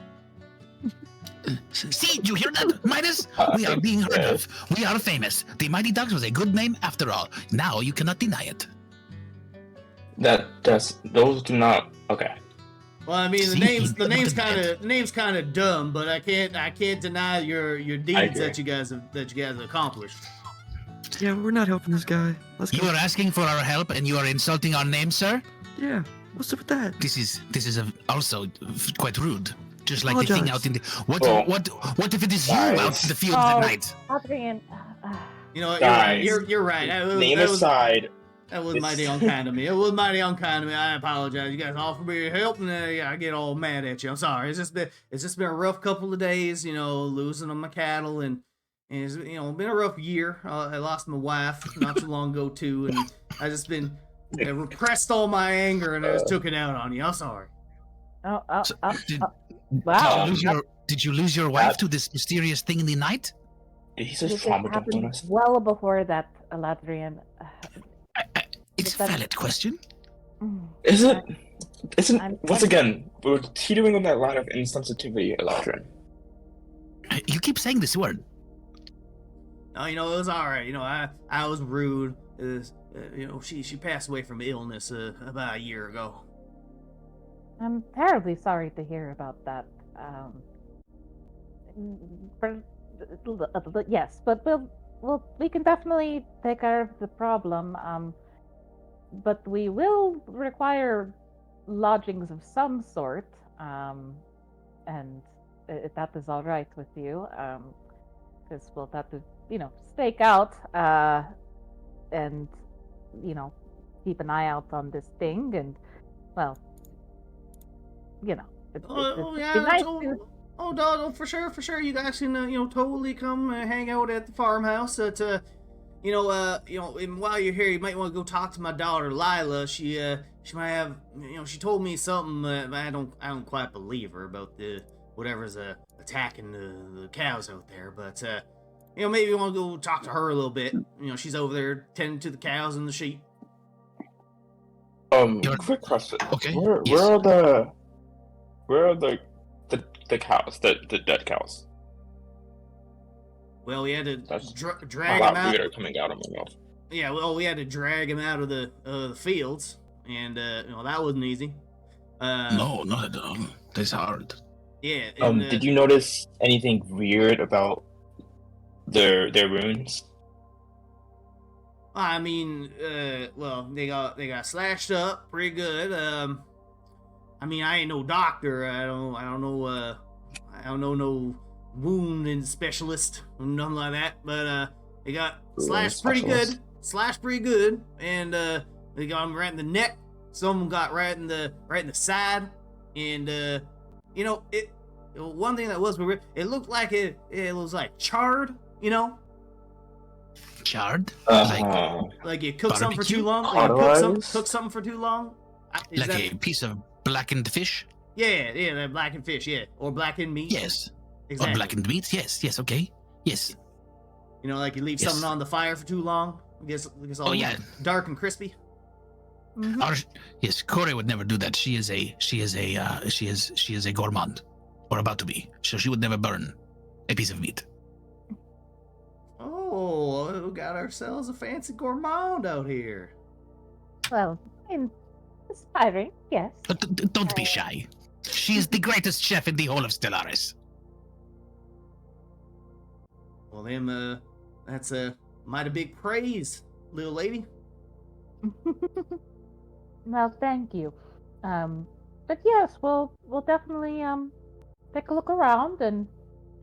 See, you hear that, Midas? We are being heard of. We are famous. The Mighty Ducks was a good name after all. Now you cannot deny it. Those do not. Okay. Well, I mean, the name's kind of dumb, but I can't deny your deeds that you guys have accomplished. Yeah, we're not helping this guy. Let's You go. are asking for our help, and you are insulting our name, sir. Yeah, what's up with that? This is also quite rude. Just like the thing Apologize. out in the what if it is you Guys. out in the field at night? Adrian, You know, Guys, you're right. Name aside. That was It's- mighty unkind of me. It was mighty unkind of me. I apologize. You guys offered me help, and I get all mad at you. I'm sorry. It's just been a rough couple of days. You know, losing on my cattle, and it's been a rough year. I lost my wife not too long ago too, and I just been repressed all my anger, and I just took it out on you. I'm sorry. wow. Did you lose your wife to this mysterious thing in the night? Did he just This trauma dump on happened us? well before that, Adrian. It's a valid question. Isn't I'm- once again we're teetering on that line of insensitivity, Eladrin. You keep saying this word. No, it was all right. I was rude. She passed away from illness about a year ago. I'm terribly sorry to hear about that. Yes, but we can definitely take care of the problem. But we will require lodgings of some sort. And if that is all right with you, because we'll have to, stake out and keep an eye out on this thing, and well. Dog, for sure. You guys can, totally come hang out at the farmhouse. And while you're here, you might want to go talk to my daughter Lila. She might have, she told me something. But I don't quite believe her about the whatever's attacking the cows out there. But maybe you want to go talk to her a little bit. She's over there tending to the cows and the sheep. Quick question. Okay. Where are the cows? The dead cows. Well, we had to That's drag a lot them out. weirder coming out of my mouth. Yeah, well, we had to drag him out of the fields, and that wasn't easy. No, not at all. That's hard. Yeah. And, Did you notice anything weird about their runes? I mean, they got slashed up pretty good. I mean, I ain't no doctor. I don't know no wound specialist or nothing like that. But they got slashed pretty good. And they got them right in the neck. Some got right in the side. And one thing that was weird, it looked like it was like charred. Charred? Like you cooked something for Barbecue? too long. Cauterized? Cooked something for too long. Like a piece of blackened fish? Yeah, that blackened fish, yeah, or blackened meat. Yes. Exactly. Or blackened meat? Yes, okay. Yes. Like you leave Yes. something on the fire for too long. I guess all yeah. dark and crispy. Yes, Corey would never do that. She is a gourmand, or about to be. So she would never burn a piece of meat. Oh, we got ourselves a fancy gourmand out here. Well, inspiring, yes. But don't be shy. She is the greatest chef in the whole of Stellaris. Well, that's a mighty big praise, little lady. Well, thank you. But yes, we'll definitely take a look around, and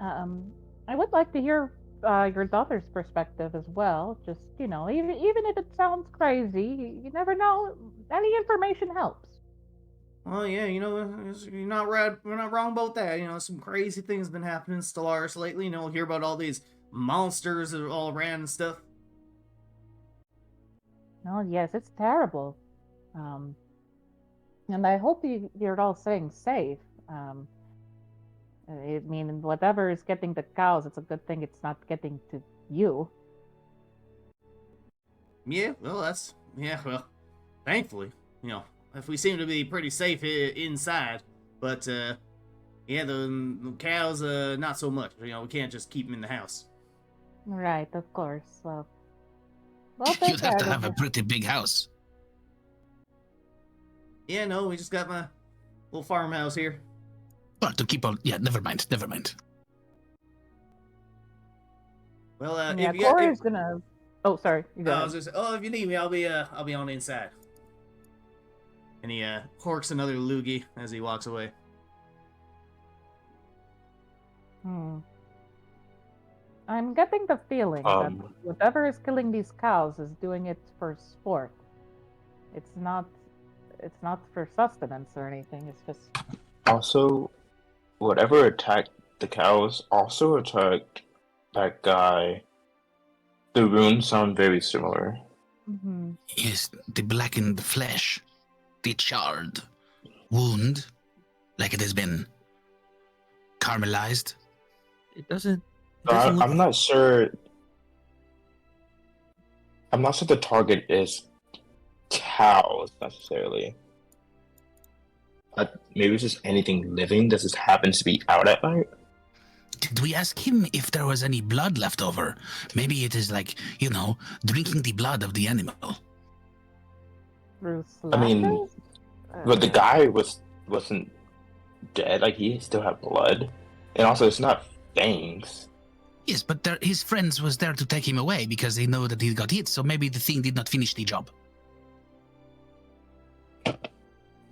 I would like to hear your daughter's perspective as well. Just even if it sounds crazy, you never know. Any information helps. Well, yeah, you're not right. We're not wrong about that. Some crazy things been happening in Stellaris lately. Hear about all these monsters that are all around and stuff. Oh yes, it's terrible. And I hope you're all staying safe. I mean, whatever is getting the cows, it's a good thing it's not getting to you. Yeah, well, thankfully, if we seem to be pretty safe inside, but yeah, the cows, not so much. We can't just keep them in the house. Right, of course. Well, You'd have to have a pretty big house. Yeah, no, we just got little farmhouse here. Well, to keep on. Yeah, never mind. Well, Yeah, if you got, Corey's gonna. Oh, sorry. You go I ahead. was just, if you need me, I'll be on the inside. And he horks another loogie as he walks away. I'm getting the feeling that whatever is killing these cows is doing it for sport. It's not for sustenance or anything. It's just Also, whatever attacked the cows also attacked that guy. The runes sound very similar. Yes, the blackened flesh, the charred wound, like it has been caramelized. It doesn't. I'm not sure. I'm not sure the target is cows necessarily. Maybe it's just anything living that just happens to be out at night. Did we ask him if there was any blood left over? Maybe it is like, drinking the blood of the animal. I mean, but the guy wasn't dead. Like, he still had blood, and also it's not fangs. Yes, but his friends was there to take him away because they know that he got hit. So maybe the thing did not finish the job.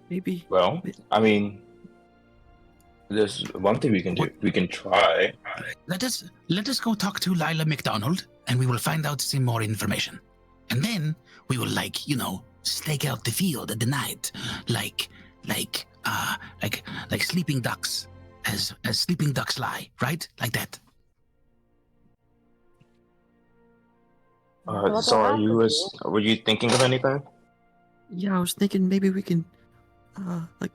Maybe. Well, I mean, there's one thing we can do. We can try. Let us go talk to Lila McDonald, and we will find out some more information. And then we will, stake out the field at the night, like sleeping ducks, as sleeping ducks lie, right? Like that. So were you thinking of anything? Yeah, I was thinking maybe we can,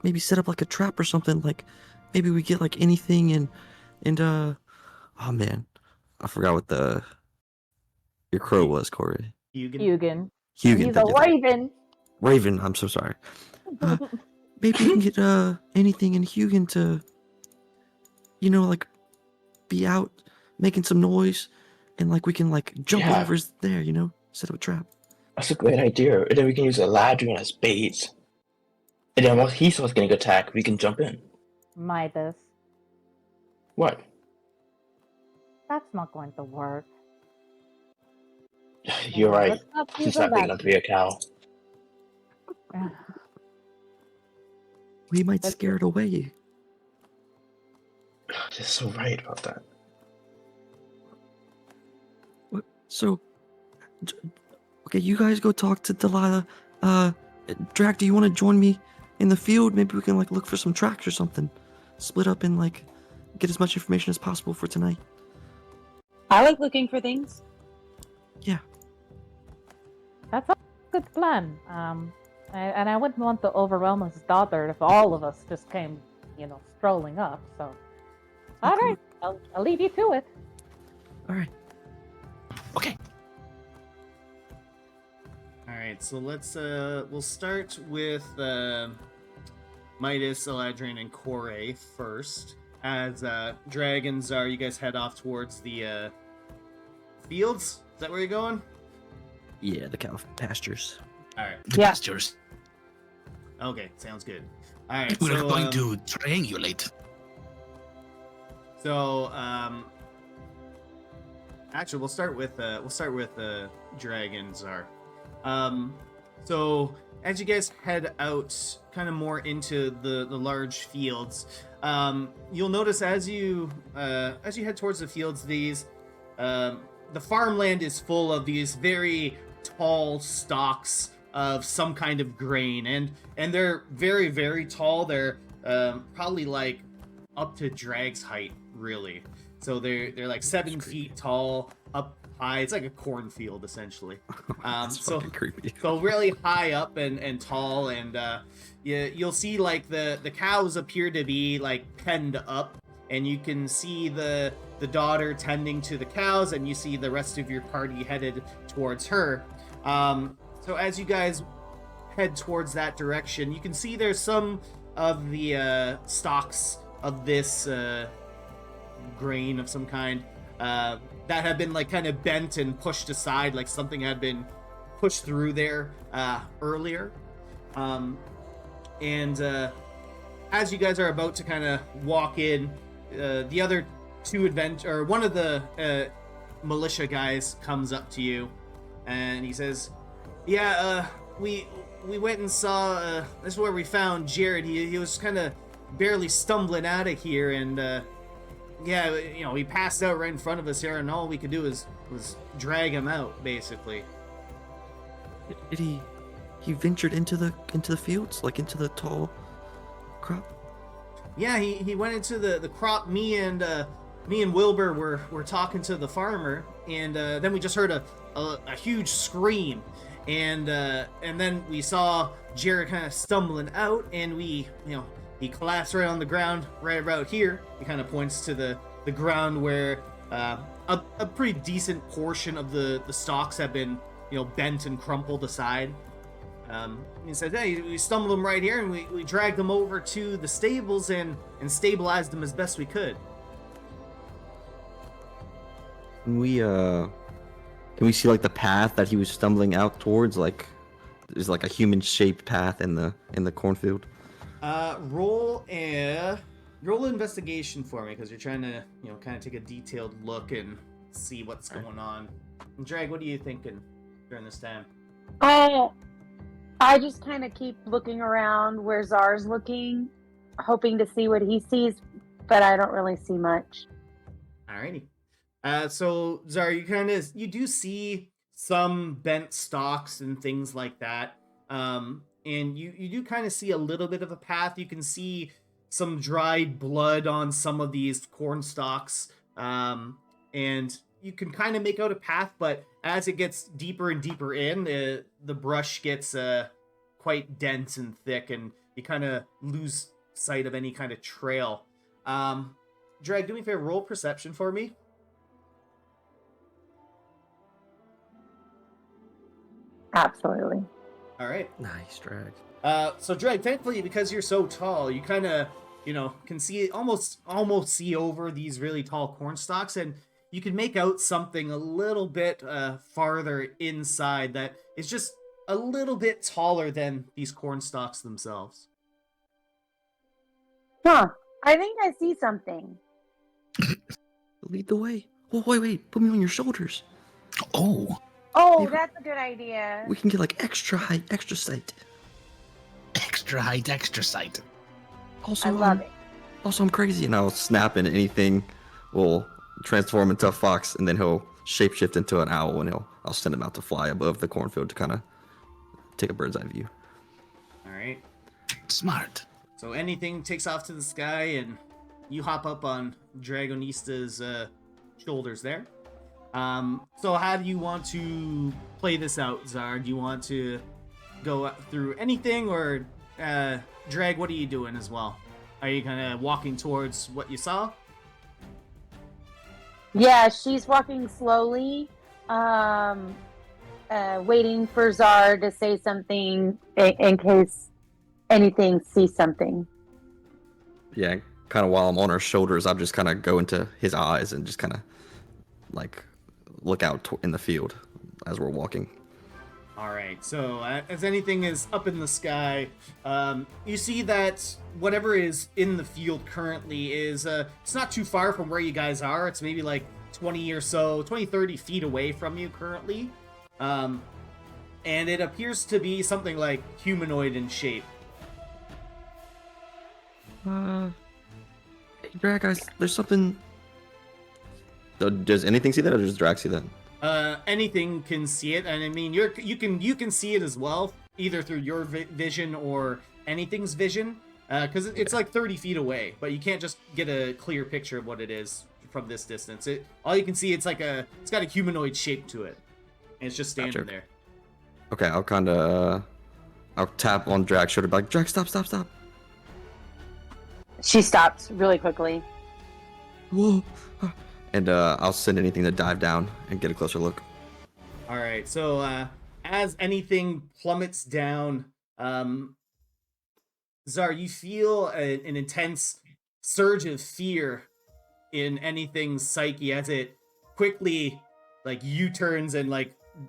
maybe set up like a trap or something. Like, maybe we get like anything and oh man, I forgot what your crow was, Corey. Hugin. He's a raven. Raven, I'm so sorry. Maybe we can get anything in Hugin to, be out making some noise, and we can jump whatever's there, set up a trap. That's a great idea. And then we can use Eladrin as bait. And then while he starts getting attacked, we can jump in. Midas. What? That's not going to work. You're right. He's not big enough to be a cow. We might scare it away. You're so right about that. What? So, okay, you guys go talk to Delilah. Drac, do you want to join me in the field? Maybe we can look for some tracks or something. Split up and get as much information as possible for tonight. I like looking for things. Yeah. That's a good plan. And I wouldn't want to overwhelm his daughter if all of us just came, strolling up. So, all right, I'll leave you to it. All right. Okay. All right, so we'll start with Midas, Eladrin, and Kore first. As dragons are, you guys head off towards the fields. Is that where you're going? Yeah, the cow pastures. All right. The pastures. Okay, sounds good. All right, We're going to triangulate. So, actually, we'll start with Dragonzar. So as you guys head out, kind of more into the large fields, you'll notice as you head towards the fields, the farmland is full of these very tall stalks of some kind of grain, and they're very, very tall. They're probably up to Drag's height, really. So they're 7 feet tall, up high. It's like a cornfield, essentially. So creepy. So really high up and tall, and you'll see the cows appear to be penned up, and you can see the daughter tending to the cows, and you see the rest of your party headed towards her. So as you guys head towards that direction, you can see there's some of the stalks of this grain of some kind that have been kind of bent and pushed aside, like something had been pushed through there earlier. And as you guys are about to kind of walk in, the other one of the militia guys comes up to you, and he says, "Yeah, we went and saw. This is where we found Jared. He was kind of barely stumbling out of here, and yeah, he passed out right in front of us here, and all we could do was drag him out, basically." Did he ventured into the fields, like into the tall crop? Yeah, he went into the crop. Me and Wilbur were talking to the farmer, and then we just heard a huge scream, and then we saw Jared kind of stumbling out, and he collapsed right on the ground right about here. He kind of points to the ground where a pretty decent portion of the stalks have been bent and crumpled aside. He said, "Hey, we stumbled him right here, and we dragged him over to the stables and stabilized him as best we could." Can we see like the path that he was stumbling out towards? Like, there's like a human-shaped path in the cornfield. Roll investigation for me, because you're trying to kind of take a detailed look and see what's going on. And Drag, what are you thinking during this time? I just kind of keep looking around where Zar's looking, hoping to see what he sees, but I don't really see much. Alrighty. So Zar, you do see some bent stalks and things like that. And you do kind of see a little bit of a path. You can see some dried blood on some of these corn stalks. And you can kind of make out a path, but as it gets deeper and deeper in, the brush gets quite dense and thick, and you kind of lose sight of any kind of trail. Drag, do me a favor, roll perception for me. Absolutely. All right. Nice, Drag. So Drag, thankfully, because you're so tall, you kind of, can see almost see over these really tall corn stalks, and you can make out something a little bit farther inside that is just a little bit taller than these corn stalks themselves. Huh. I think I see something. Lead the way. Oh, wait. Put me on your shoulders. Oh, Oh, that's a good idea. We can get like extra height, extra sight. extra height, extra sight. Also, I love it. Also, I'm crazy, and I'll snap, and anything will transform into a fox, and then he'll shapeshift into an owl, and I'll send him out to fly above the cornfield to kind of take a bird's eye view. All right. Smart. So anything takes off to the sky, and you hop up on Dragonista's shoulders there. So how do you want to play this out, Zar? Do you want to go through anything, or Drag, what are you doing as well? Are you kind of walking towards what you saw? Yeah, she's walking slowly, waiting for Zar to say something in case anything sees something. Yeah, kind of while I'm on her shoulders, I'll just kind of go into his eyes and just kind of like look out in the field as we're walking. All right, so as anything is up in the sky, you see that whatever is in the field currently is, it's not too far from where you guys are. It's maybe like 30 feet away from you currently. And it appears to be something like humanoid in shape. Hey, Drag, guys, there's something. Does anything see that, or does Drag see that? Anything can see it, and I mean you can see it as well, either through your vision or anything's vision, because it's like 30 feet away, but you can't just get a clear picture of what it is from this distance. All you can see, it's got a humanoid shape to it, and it's just standing there. Okay, I'll tap on Drag's shoulder, like, Drag, stop. She stops really quickly. Whoa. And I'll send anything to dive down and get a closer look. All right, so as anything plummets down, Zar, you feel an intense surge of fear in anything's psyche as it quickly U-turns and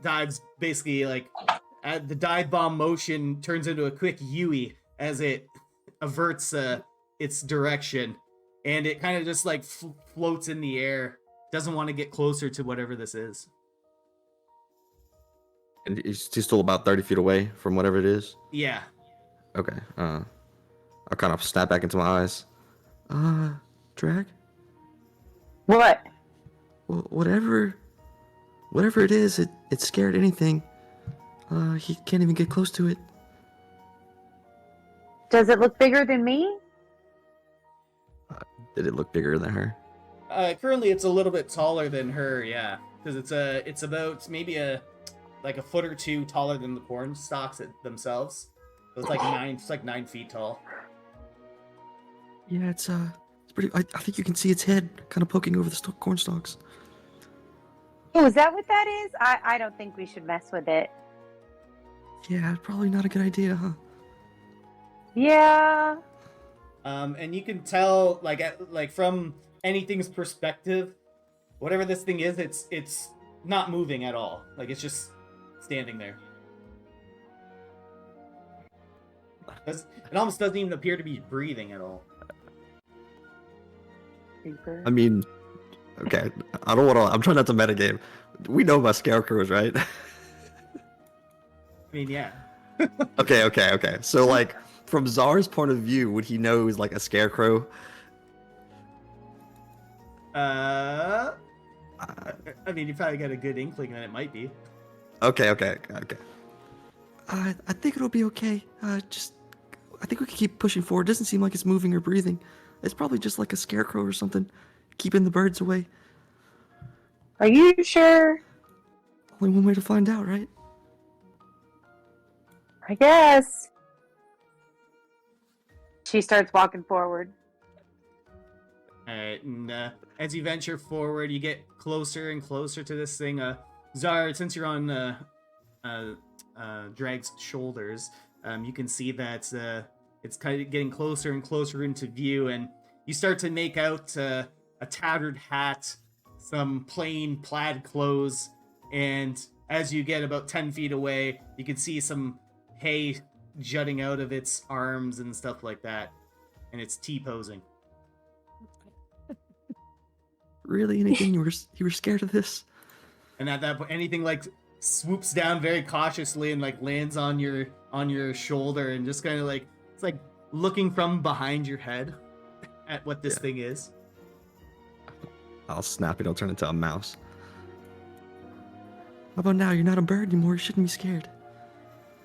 dives, basically the dive bomb motion turns into a quick Yui as it averts its direction, and it kind of just like floats in the air. Doesn't want to get closer to whatever this is. And he's still about 30 feet away from whatever it is. Yeah. Okay. I'll kind of snap back into my eyes. Drag? What? Whatever it is, it scared anything. He can't even get close to it. Does it look bigger than me? Did it look bigger than her? Currently, it's a little bit taller than her. Yeah, because it's about maybe a foot or two taller than the corn stalks themselves. So it's like 9 feet tall. Yeah, it's pretty. I think you can see its head kind of poking over the corn stalks. Oh, is that what that is? I don't think we should mess with it. Yeah, probably not a good idea, huh? Yeah. And you can tell, like from anything's perspective, whatever this thing is, it's not moving at all. Like it's just standing there. It almost doesn't even appear to be breathing at all. I mean, okay, I don't want to. I'm trying not to metagame. We know about scarecrows, right? I mean, yeah. Okay. So, like, from Czar's point of view, would he know he's like a scarecrow? I mean, you probably got a good inkling that it might be. Okay. I think it'll be okay. I think we can keep pushing forward. It doesn't seem like it's moving or breathing. It's probably just like a scarecrow or something, keeping the birds away. Are you sure? Only one way to find out, right? I guess. She starts walking forward. Alright, and as you venture forward, you get closer and closer to this thing. Zar, since you're on Drag's shoulders, you can see that it's kind of getting closer and closer into view, and you start to make out a tattered hat, some plain plaid clothes, and as you get about 10 feet away, you can see some hay jutting out of its arms and stuff like that, and it's T-posing. Really? Anything? You were scared of this? And at that point, anything like swoops down very cautiously and like lands on your shoulder and just kind of like it's like looking from behind your head at what this thing is. I'll snap it. I'll turn into a mouse. How about now? You're not a bird anymore. You shouldn't be scared.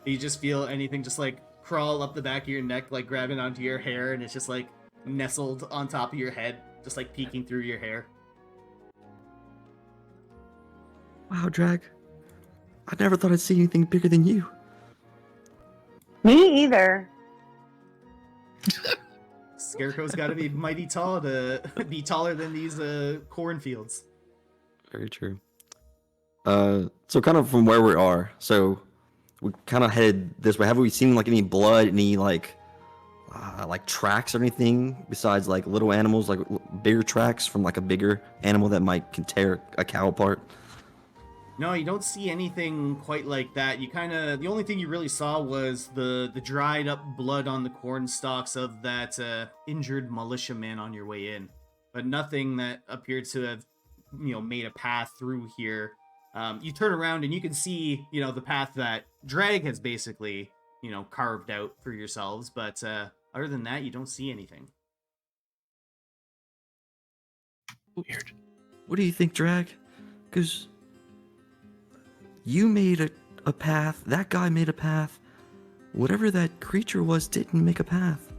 You just feel anything just like crawl up the back of your neck, like grabbing onto your hair, and it's just like nestled on top of your head, just like peeking through your hair. Wow, Drag. I never thought I'd see anything bigger than you. Me either. Scarecrow's got to be mighty tall to be taller than these cornfields. Very true. So kind of from where we are, so we kind of headed this way. Have we seen like any blood, any like tracks or anything besides like little animals, like bigger tracks from like a bigger animal that can tear a cow apart? No, you don't see anything quite like that. The only thing you really saw was the dried up blood on the corn stalks of that injured militiaman on your way in. But nothing that appeared to have, made a path through here. You turn around and you can see, the path that Drag has basically, carved out for yourselves. But other than that, you don't see anything. Weird. What do you think, Drag? Because you made a path, that guy made a path. Whatever that creature was didn't make a path.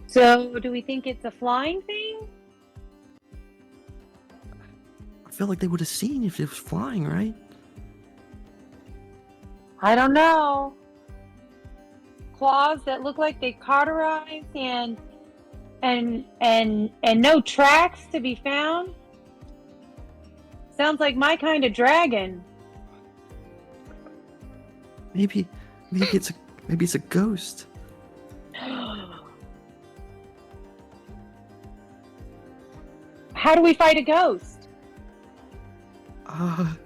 So, do we think it's a flying thing? I feel like they would have seen if it was flying, right? I don't know. Claws that look like they cauterize and no tracks to be found. Sounds like my kind of dragon. Maybe it's a ghost. How do we fight a ghost?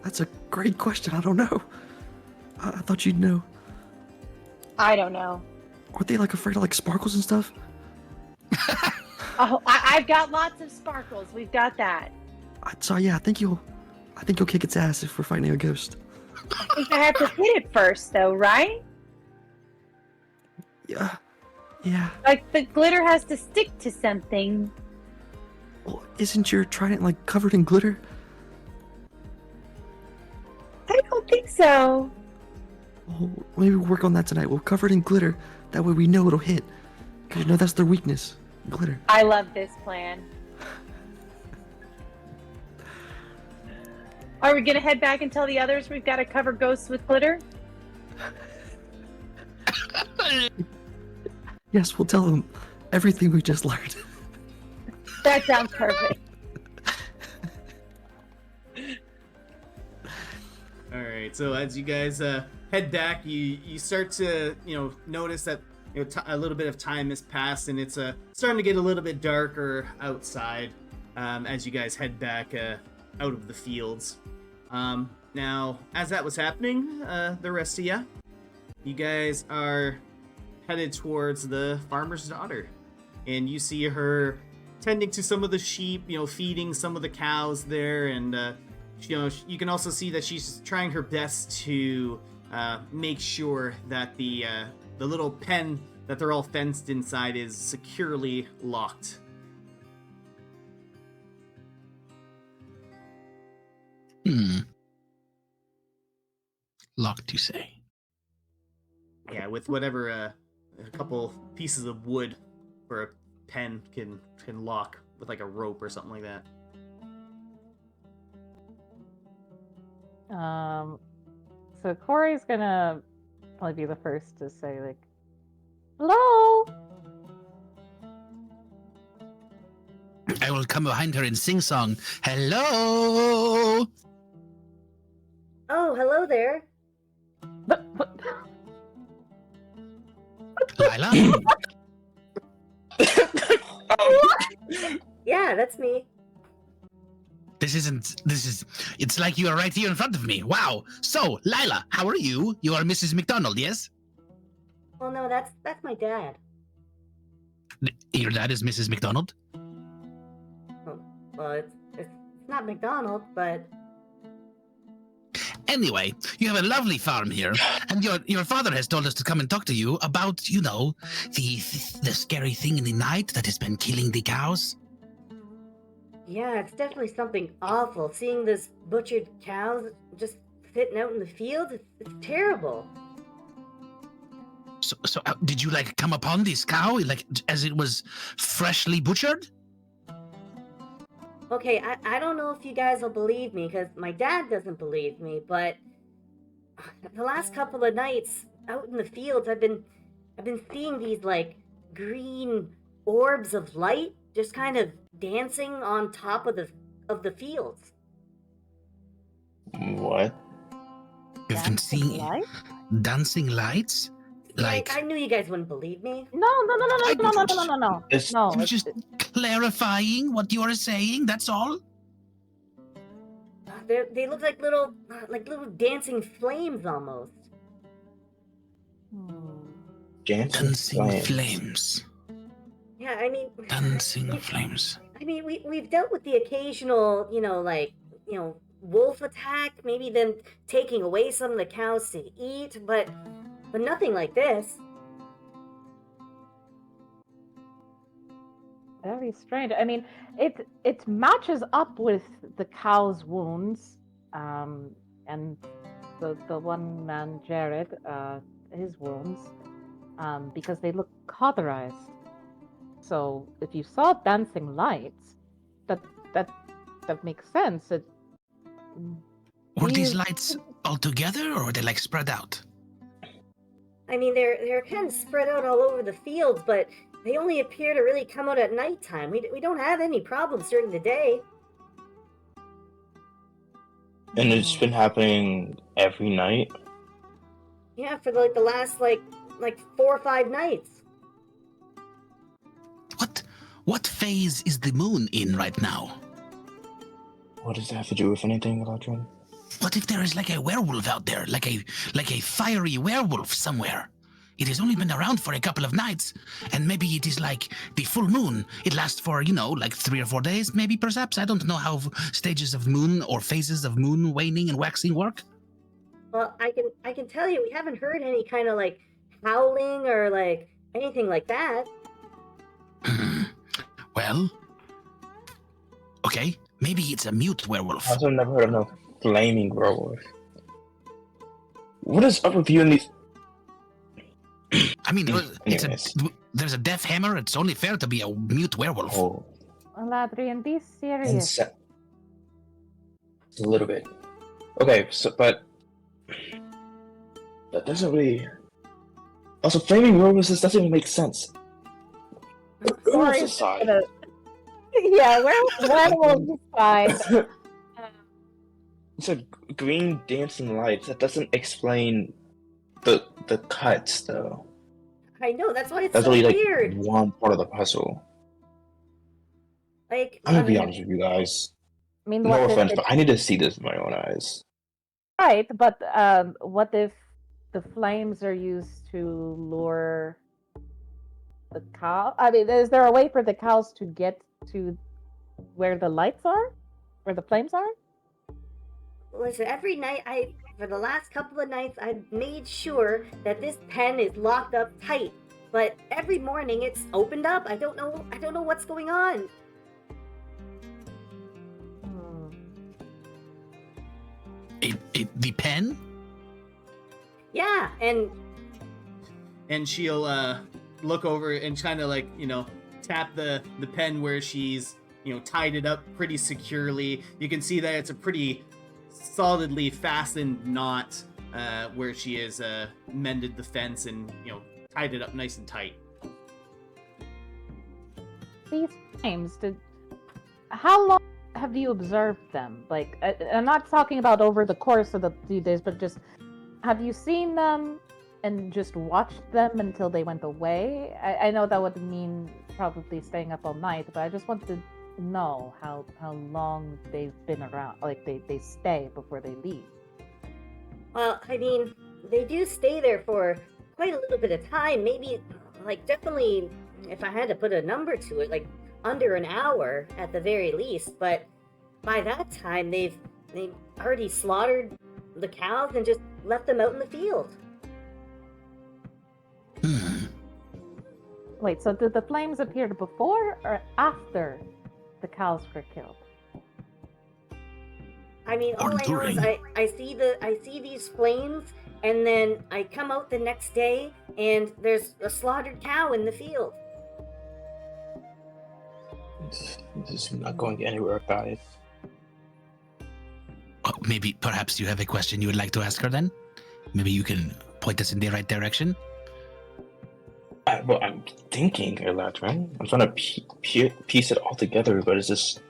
That's a great question. I don't know. I thought you'd know. I don't know. Aren't they like afraid of like sparkles and stuff? Oh, I've got lots of sparkles. We've got that. So yeah, I think you'll kick its ass if we're fighting a ghost. I think I have to hit it first, though, right? Yeah. Yeah. Like the glitter has to stick to something. Well, isn't your trident like covered in glitter? I don't think so. Well, maybe we'll work on that tonight. We'll cover it in glitter. That way we know it'll hit. Because you know that's their weakness. Glitter. I love this plan. Are we gonna head back and tell the others we've got to cover ghosts with glitter? Yes, we'll tell them everything we just learned. That sounds perfect. All right. So as you guys head back, you start to notice that a little bit of time has passed, and it's starting to get a little bit darker outside as you guys head back out of the fields. Now, as that was happening, the rest of you guys are headed towards the farmer's daughter, and you see her tending to some of the sheep, feeding some of the cows there, and you can also see that she's trying her best to make sure that the little pen that they're all fenced inside is securely locked. Locked, you say? Yeah, with whatever a couple pieces of wood for a pen can lock with like a rope or something like that. So Corey's gonna probably be the first to say, like, hello? I will come behind her and sing song. Hello! Oh, hello there. Lila? Yeah, that's me. It's like you are right here in front of me. Wow. So, Lila, how are you? You are Mrs. McDonald, yes? Well, no, that's my dad. Your dad is Mrs. McDonald? Well, it's not McDonald, but... Anyway, you have a lovely farm here, and your father has told us to come and talk to you about, the scary thing in the night that has been killing the cows. Yeah, it's definitely something awful. Seeing this butchered cows just sitting out in the fields, it's terrible. So did you, come upon this cow, as it was freshly butchered? Okay, I don't know if you guys will believe me, because my dad doesn't believe me, but the last couple of nights out in the fields, I've been seeing these, green orbs of light just kind of dancing on top of the fields. What? You've been seeing dancing lights? I knew you guys wouldn't believe me. No. I'm just clarifying what you are saying, that's all. They look like little dancing flames almost. Dancing flames. Yeah, I mean... Dancing flames. I mean, we've dealt with the occasional, wolf attack, maybe them taking away some of the cows to eat, but nothing like this. Very strange. I mean, it matches up with the cow's wounds, and the one man, Jared, his wounds, because they look cauterized. So if you saw dancing lights, that makes sense. Were these lights all together, or were they spread out? I mean, they're kind of spread out all over the fields, but they only appear to really come out at nighttime. We don't have any problems during the day. And it's been happening every night? Yeah, for the last 4 or 5 nights. What phase is the moon in right now? What does that have to do with anything, Electron? What if there is a werewolf out there, like a fiery werewolf somewhere? It has only been around for a couple of nights, and maybe it is like the full moon. It lasts for, like 3 or 4 days, maybe, perhaps. I don't know how stages of moon or phases of moon waning and waxing work. Well, I can tell you, we haven't heard any kind of like howling or like anything like that. Well, okay, maybe it's a mute werewolf. I've also never heard of no flaming werewolf. What is up with you and these? I mean, there's a death hammer. It's only fair to be a mute werewolf. Oh, Adrian, be serious. a little bit. Okay, so but that doesn't really. Also, flaming werewolves doesn't even make sense. Sorry, Aside. Yeah, werewolves is fine. It's a green dancing lights. That doesn't explain the cuts though. I know, that's why it's That's so only like weird. one part of the puzzle. Like, I'm gonna be honest with you guys. I mean, No what offense, if but I need to see this with my own eyes. right, but what if the flames are used to lure the cow? I mean, is there a way for the cows to get to where the lights are? Where the flames are? listen, every night for the last couple of nights, I've made sure that this pen is locked up tight. But every morning it's opened up. I don't know what's going on. The pen? Yeah, And she'll look over and kind of like, tap the pen where she's, tied it up pretty securely. You can see that it's a pretty solidly fastened knot where she has mended the fence and, tied it up nice and tight. These flames, how long have you observed them? Like, I'm not talking about over the course of the few days, but just, have you seen them and just watched them until they went away? I know that would mean probably staying up all night, but I just want to know how long they've been around, like they stay before they leave. well, I mean, they do stay there for quite a little bit of time. Maybe, like, definitely, if I had to put a number to it, like under an hour at the very least. But by that time, they've already slaughtered the cows and just left them out in the field. Wait, so did the flames appear before or after the cows were killed? I mean, all I know is I see these flames, and then I come out the next day, and there's a slaughtered cow in the field. This is not going anywhere, guys. Maybe, perhaps you have a question you would like to ask her then? Maybe you can point us in the right direction? Well, I'm thinking a lot, right? I'm trying to piece it all together, but it's just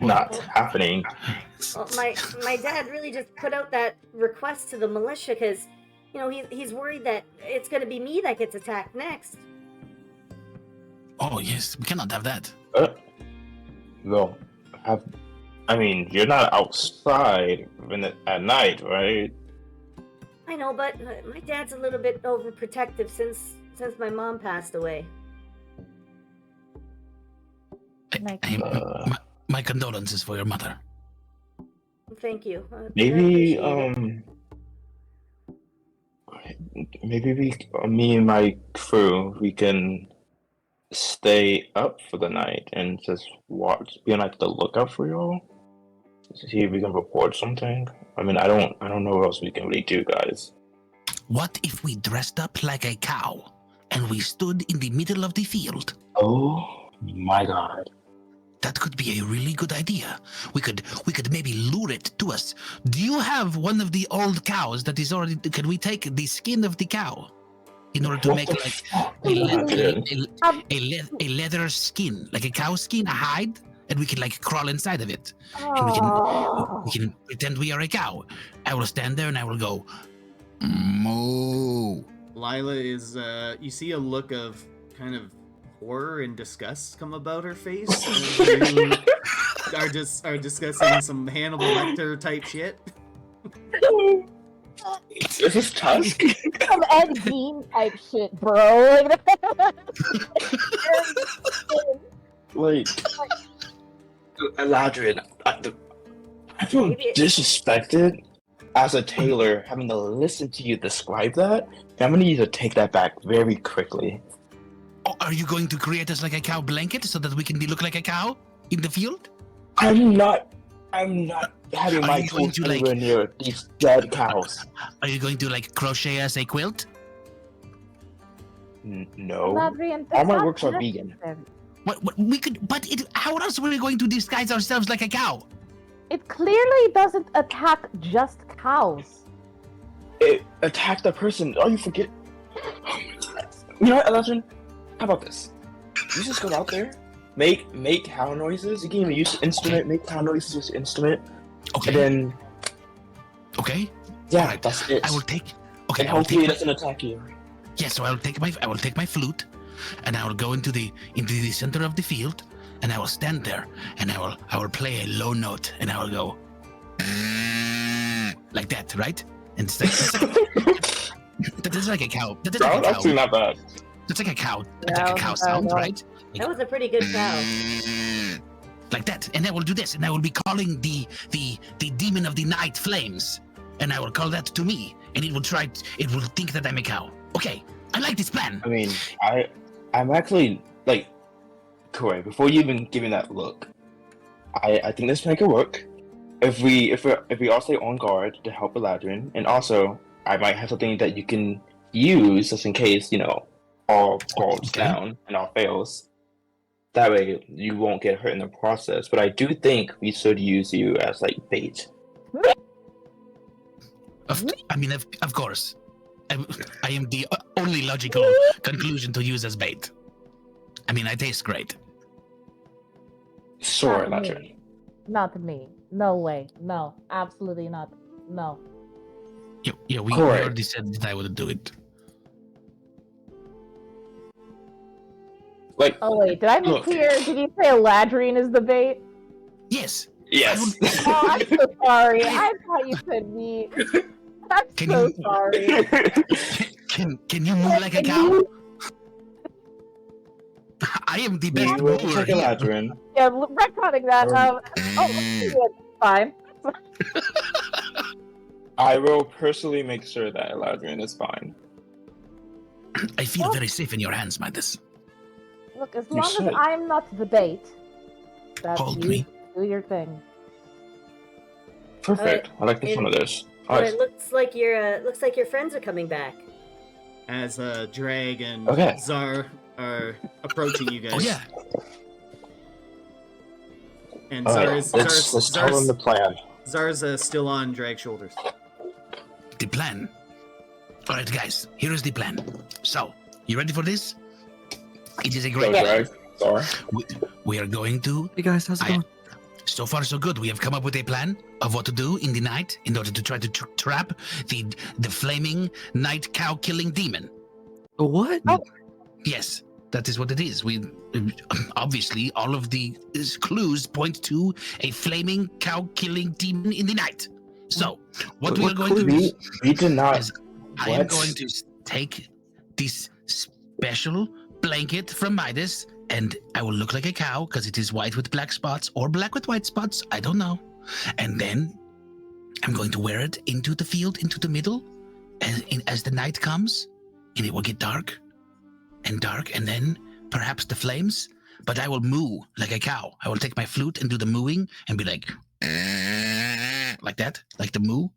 not happening. Well, my dad really just put out that request to the militia because, he's worried that it's going to be me that gets attacked next. Oh, yes, we cannot have that. Well, you're not outside at night, right? I know, but my dad's a little bit overprotective since my mom passed away. My condolences for your mother. Thank you. Maybe, me and my crew, we can stay up for the night and just be on like the lookout for y'all. See if we can report something. I don't know what else we can really do, guys. What if we dressed up like a cow and we stood in the middle of the field? Oh my god. That could be a really good idea. We could maybe lure it to us. Do you have one of the old cows that is already... Can we take the skin of the cow in order to make like a leather skin, like a cow skin, a hide, and we can like crawl inside of it. And we can pretend we are a cow. I will stand there and I will go, moo. Lila is, you see a look of kind of horror and disgust come about her face. You are discussing some Hannibal Lecter type shit. This is Tusk. Some Ed Gein type shit, bro. Like, Eladrin, I feel Maybe- disrespected as a tailor having to listen to you describe that. I'm gonna need to take that back very quickly. Oh, are you going to create us like a cow blanket so that we can look like a cow in the field? I'm not having Are my you going tools to, like- anywhere near these dead cows. Are you going to like crochet us a quilt? No. Adrian, All that's my not works are necessary. vegan. What we could, but how else were we going to disguise ourselves like a cow? It clearly doesn't attack just cows. It attacked the person. Oh, you forget. Oh my God. You know what, Eladrin? How about this? You just go out there, make cow noises. You can even use the instrument, make cow noises with the instrument, Okay. and then Okay. yeah, Alright, that's it. I will take. Okay. And I will hopefully it take. doesn't attack you. Yeah. So I will take my flute, and I will go into the center of the field, and I will stand there, and I will play a low note, and I will go like that, right? And it's like, that's like a cow. That's like a That's actually cow. not bad. That's like a cow. That's No, like a cow no, sound, no. right? That was a pretty good cow. Like that, and I will do this, and I will be calling the demon of the night flames, and I will call that to me, and it will think that I'm a cow. Okay, I like this plan. I mean, I'm actually like, Corey. Before you even give me that look, I think this plan could work. If we all stay on guard to help Eladrin, and also I might have something that you can use just in case all falls Okay. down and all fails. That way you won't get hurt in the process. But I do think we should use you as like bait. Of course, I am the only logical conclusion to use as bait. I mean, I taste great. Sure, Not Eladrin. me. Not me. No way. No. Absolutely not. No. Yeah, we Correct. already said that I would do it. Like, Oh wait, did I Look. mishear? Did you say Eladrin is the bait? Yes. yes. Oh, I'm so sorry. I thought you said me. I'm Can so you- sorry. Can you move like a cow? I am the we best will mover take here. Eladrin. Yeah, retconning that. Fine. I will personally make sure that Eladrin is fine. I feel very safe in your hands, Midas. Look, as You long as should. I'm not the bait, that's Hold you me. do your thing. Perfect. I like the fun of this. But Alright. it looks like your friends are coming back. As Drag and Okay. Zar are approaching you guys. Oh yeah. And Alright, Zar's let's tell them the plan. Zar's still on Drag's shoulders. The plan. All right, guys. Here is the plan. So, you ready for this? It is a Go, great. Drag. Sorry. We are going to. Hey guys, how's it I- going? So far, so good. We have come up with a plan of what to do in the night in order to try to trap the flaming night cow killing demon. What? Yes, that is what it is. We obviously all of the clues point to a flaming cow killing demon in the night. So what we are What going to clues? do We did not. is I am What? going to take this special blanket from Midas, and I will look like a cow because it is white with black spots or black with white spots. I don't know. And then I'm going to wear it into the field, into the middle, as the night comes, and it will get dark, and then perhaps the flames. But I will moo like a cow. I will take my flute and do the mooing and be like that, like the moo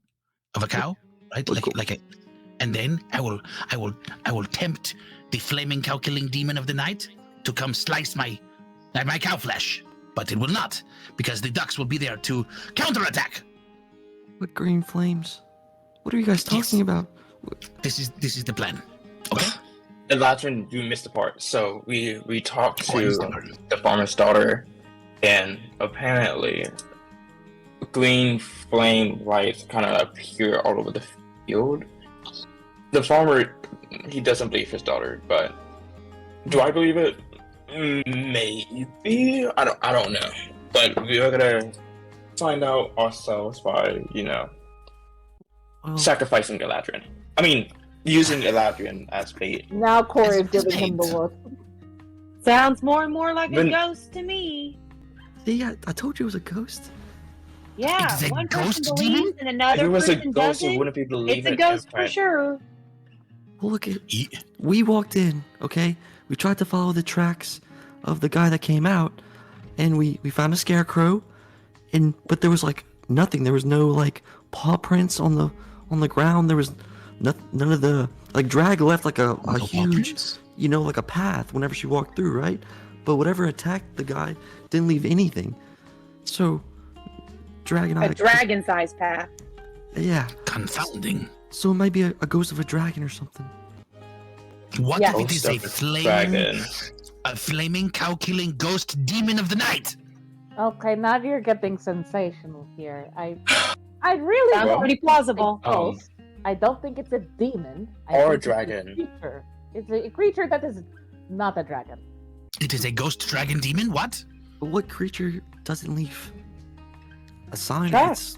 of a cow, right? And then I will tempt the flaming cow killing demon of the night to come slice my cow flesh. But it will not, because the ducks will be there to counterattack. What green flames? What are you guys talking about? This is the plan. Okay? Eladrin, you missed the part. So we talked Oh, I to missed the part. the farmer's daughter, and apparently green flame lights kind of appear all over the field. The farmer, he doesn't believe his daughter, but do I believe it? Maybe. I don't know. But we are gonna find out ourselves by Well, sacrificing Eladrin. I mean, using Eladrin as bait. Now Corey's As giving him the bait. look. Sounds more and more like a When- ghost to me. see, I told you it was a ghost. Yeah, It's a one person ghost believes demon? and If another it was a person ghost, you doesn't. wouldn't be believing It's a ghost for sure. Well, look at Ye- we walked in, okay? We tried to follow the tracks of the guy that came out, and we found a scarecrow, but there was like nothing. There was no like paw prints on the ground. There was none of the like drag left like a No huge, prints? like a path whenever she walked through, right? But whatever attacked the guy didn't leave anything. So, dragon A eye. dragon-sized path. Yeah. Confounding. So it might be a ghost of a dragon or something. What Yeah. if it is a Ghost of a dragon. flaming cow-killing ghost demon of the night? Okay, now you're getting sensational here. I really Sounds Well, pretty plausible. Ghost. I don't think it's a demon. I Or a think it's dragon. creature. It's a creature that is not a dragon. It is a ghost dragon demon? What? But what creature doesn't leave a sign? Tracks.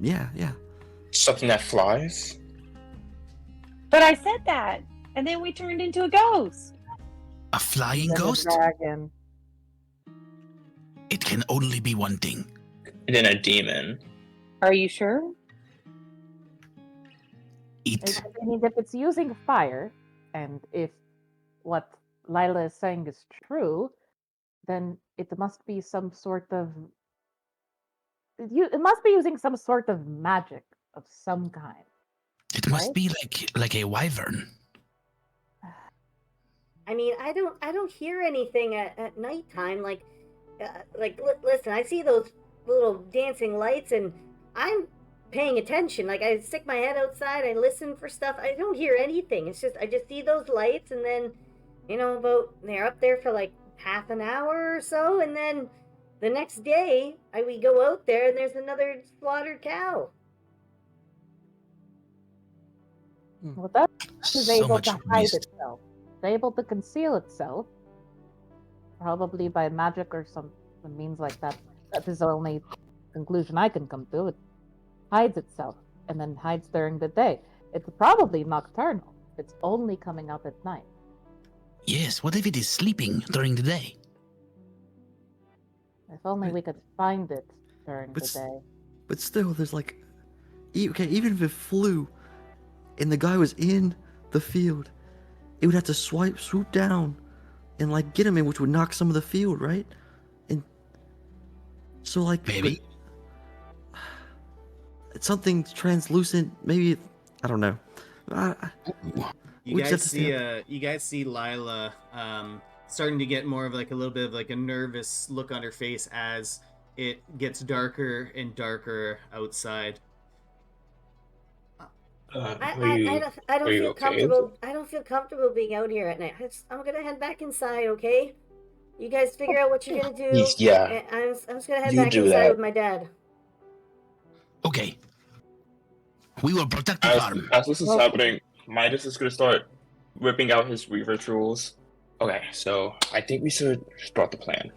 Yeah. Something that flies? But I said that, and then we turned into a ghost. A flying Than a ghost? dragon. It can only be one thing. And then a demon. Are you sure? It. I mean, if it's using fire, and if what Lila is saying is true, then it must be some sort of. It must be using some sort of magic of some kind. It must Right? be like a wyvern. I mean, I don't hear anything at nighttime. Listen, I see those little dancing lights, and I'm paying attention. Like, I stick my head outside, I listen for stuff. I don't hear anything. It's just I just see those lights, and then, they're up there for like half an hour or so, and then the next day we go out there, and there's another slaughtered cow. Well, that is So able much to hide waste. itself. It's able to conceal itself, probably by magic or some means like that. That is the only conclusion I can come to. It hides itself and then hides during the day. It's probably nocturnal. It's only coming out at night. Yes, what if it is sleeping during the day? If only we could find it during But the s- day. But still, there's like, okay, even if it flew, and the guy was in the field, it would have to swoop down, and like get him in, which would knock some of the field, right? And so like Maybe. but it's something translucent. Maybe I don't know. You We guys just see, Lila starting to get more of like a little bit of like a nervous look on her face as it gets darker and darker outside. I don't are you feel okay? comfortable. I don't feel comfortable being out here at night. I'm gonna head back inside, okay? You guys figure out what you're gonna do. Yeah. I'm just gonna head You back do inside that. with my dad. Okay. We will protect the farm. As this is happening, Midas is gonna start whipping out his Weaver tools. Okay, so I think we should start the plan.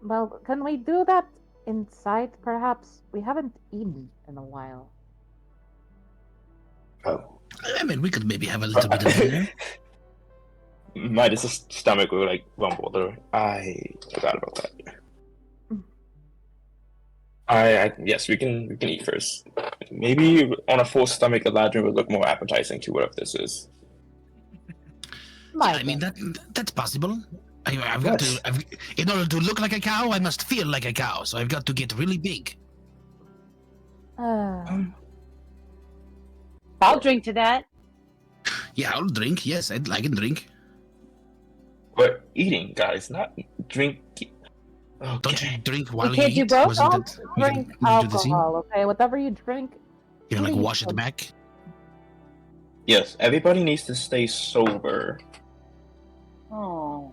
Well, can we do that inside, perhaps? We haven't eaten in a while. Oh. I mean, we could maybe have a little bit of dinner. Midas' stomach will like rumble. I forgot about that. Yes, we can eat first. Maybe on a full stomach, Eladrin would look more appetizing to whatever this is. I mean, that's possible. I've got Yes. to. In order to look like a cow, I must feel like a cow. So I've got to get really big. I'll drink to that. Yeah, I'll drink. Yes, I can drink. But eating, guys, not drink. Don't Okay. you drink We while you can't do eat? both. Wasn't Don't it? drink We can do the same. alcohol, okay? Whatever you drink. You know, like please wash it don't- back. Yes, everybody needs to stay sober. Oh.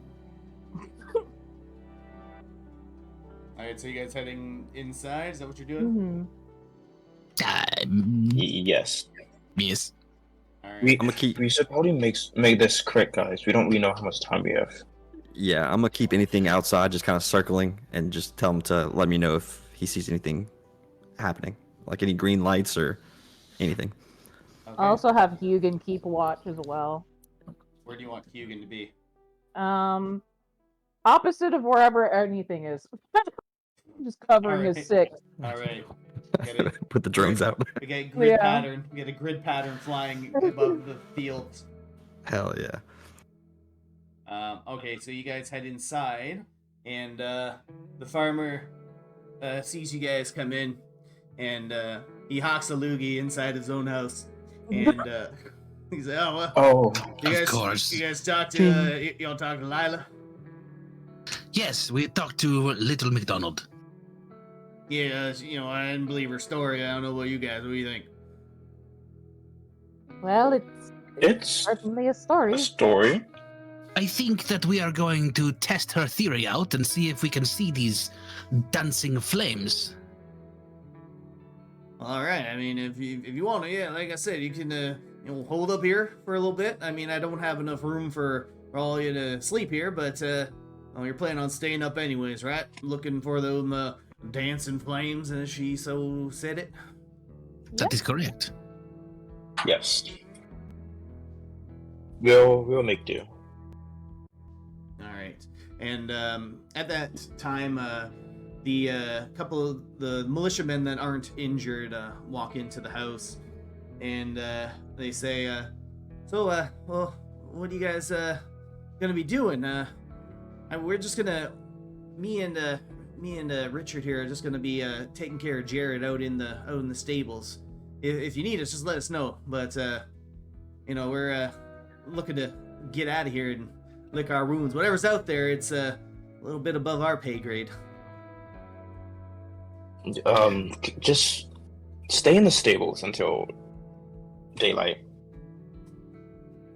Alright, so you guys heading inside? Is that what you're doing? Mhm. Yes. Yes. Alright. We, I'm gonna keep. we should probably make this quick, guys. We don't really know how much time we have. Yeah, I'm gonna keep anything outside, just kind of circling, and just tell him to let me know if he sees anything happening, like any green lights or anything. Okay. I also have Hugin keep watch as well. Where do you want Hugin to be? Opposite of wherever anything is. Just covering his Alright. 6. Alright. Put the drones out. We get grid Yeah. pattern. We get a grid pattern flying above the fields. Hell yeah. Okay, so you guys head inside, and the farmer sees you guys come in, and he hawks a loogie inside his own house, and he's like, "Oh, well, Oh, you guys, Of course. you guys talk to y'all talk to Lila? Yes, we talked to Little McDonald. Yeah, I didn't believe her story. I don't know about you guys. What do you think?" Well, it's certainly a story. a story. I think that we are going to test her theory out and see if we can see these dancing flames. All right. I mean, if you want to, yeah, like I said, you can hold up here for a little bit. I mean, I don't have enough room for all you to sleep here, but you're planning on staying up anyways, right? Looking for them dancing flames, as she so said it. That is correct. Yes. We'll make do. All right. And at that time, the couple of the militiamen that aren't injured walk into the house, and they say, well, what are you guys gonna be doing? We're just gonna, me and Richard here are just gonna be taking care of Jared out in the stables. If you need us, just let us know. But we're looking to get out of here and lick our wounds. Whatever's out there, it's a little bit above our pay grade. Just stay in the stables until daylight.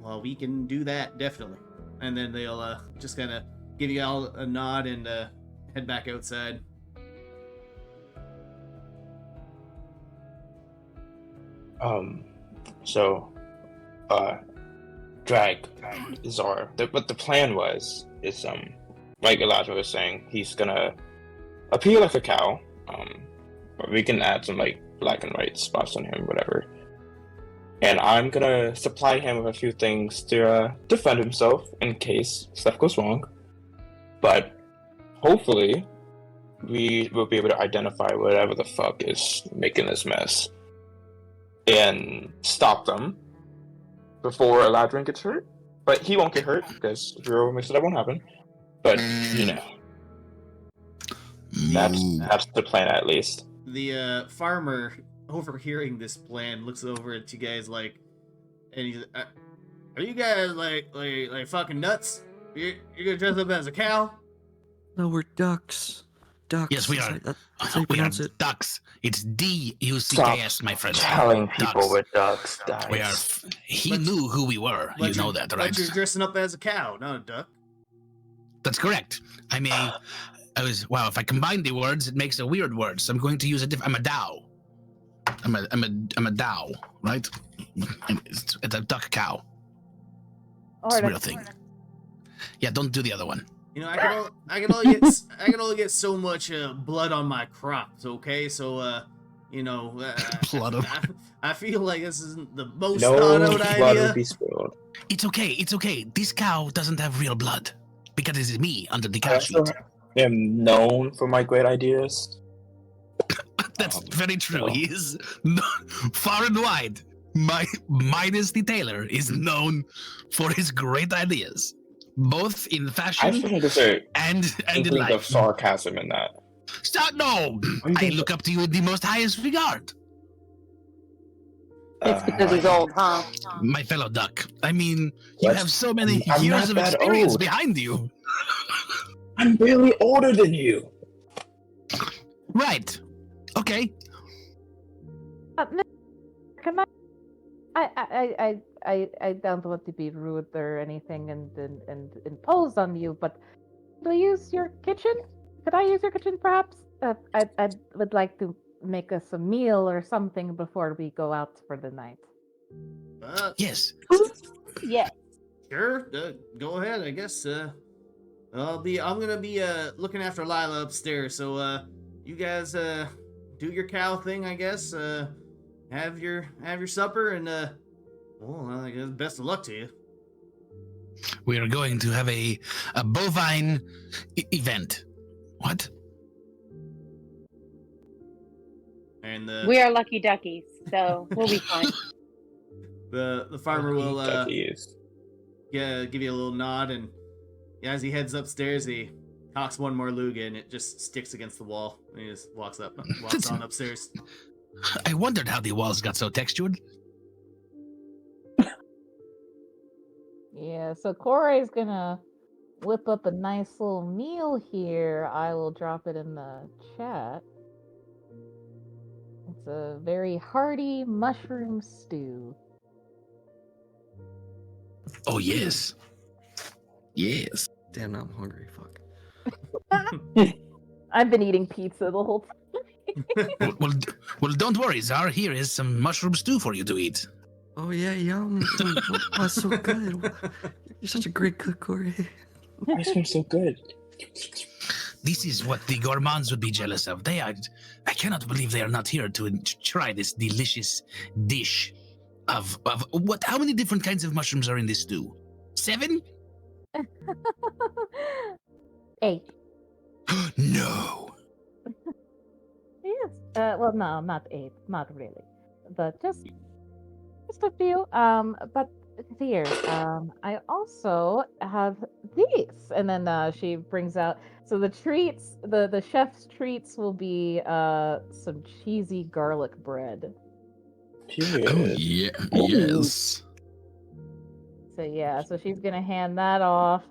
Well, we can do that, definitely. And then they'll just kind of give you all a nod and head back outside. Drag is what the plan was is like Elijah was saying, he's gonna appear like a cow. But we can add some like black and white spots on him, whatever. And I'm gonna supply him with a few things to defend himself in case stuff goes wrong. But hopefully, we will be able to identify whatever the fuck is making this mess and stop them before Eladrin gets hurt. But he won't get hurt because Zero makes it that won't happen. But that's the plan at least. The farmer, overhearing this plan, looks over at you guys and he's, "Are you guys like fucking nuts? You're gonna dress up as a cow?" No, we're ducks. Ducks. Yes, we are. That's how you We are pronounce it. ducks. It's D-U-C-K-S, my friend. Telling people Ducks. with ducks, guys. We are. He knew who we were. You know that, right? But you're dressing up as a cow, not a duck. That's correct. If I combine the words, it makes a weird word. So I'm going to use I'm a Dow. I'm a Dow, right? It's a duck cow. It's a real thing. Yeah, don't do the other one. I can only get so much blood on my crops. Okay, so Blood on- I feel like this isn't the most No thought out blood idea. will be spilled. It's okay. This cow doesn't have real blood because it's me under the I cow also sheet. am known for my great ideas. That's very true. He is far and wide. Midas the Tailor is known for his great ideas, both in I fashion think there's a and in inkling life. of sarcasm in that. Stop! No, you I think look up to you in the most highest regard, It's because he's old, huh? my fellow duck. I mean, you What? have so many I'm years not of that experience old. behind you. I'm barely older than you. Right. Okay. Can I don't want to be rude or anything and impose on you, but do you use your kitchen? Could I use your kitchen, perhaps? I would like to make us a meal or something before we go out for the night. Yes. Yeah. Sure, go ahead. I guess I'm gonna be looking after Lila upstairs. So you guys do your cow thing, I guess. have your supper, and well, I guess best of luck to you. We are going to have a bovine event. What? And We are lucky duckies, so we'll be fine. the farmer will Duckies. give you a little nod, and as he heads upstairs, he cocks one more luga, and it just sticks against the wall. And he just walks on upstairs. I wondered how the walls got so textured. Yeah, so Corey's gonna whip up a nice little meal here. I will drop it in the chat. It's a very hearty mushroom stew. Oh, yes. Yes. Damn, now I'm hungry. Fuck. I've been eating pizza the whole time. Well, don't worry, Czar. Here is some mushroom stew for you to eat. Oh yeah, yum. Oh, so good. You're such a great cook, Corey. Ice cream's so good. This is what the gourmands would be jealous of. I cannot believe they are not here to try this delicious dish of what? How many different kinds of mushrooms are in this stew? 7? 8. No. Yes. Well, no, not 8. Not really. But just a few. But here, I also have these. And then she brings out. So the treats, the chef's treats will be some cheesy garlic bread. Oh yeah. Yes. So yeah, so she's gonna hand that off.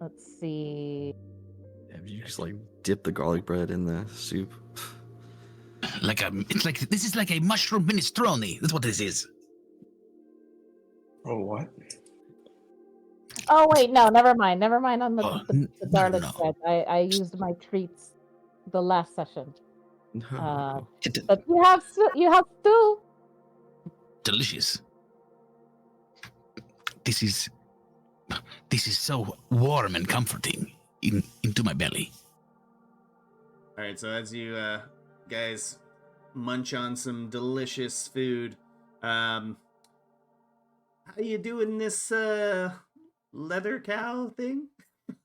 Let's see. Have you just like dip the garlic bread in the soup? This is like a mushroom minestrone. That's what this is. Oh, what? Oh wait, no, never mind on the garlic no. bread. I used my treats the last session. No. But you have stew. Delicious. This is so warm and comforting into my belly. All right, so as you guys munch on some delicious food, how you doing this leather cow thing?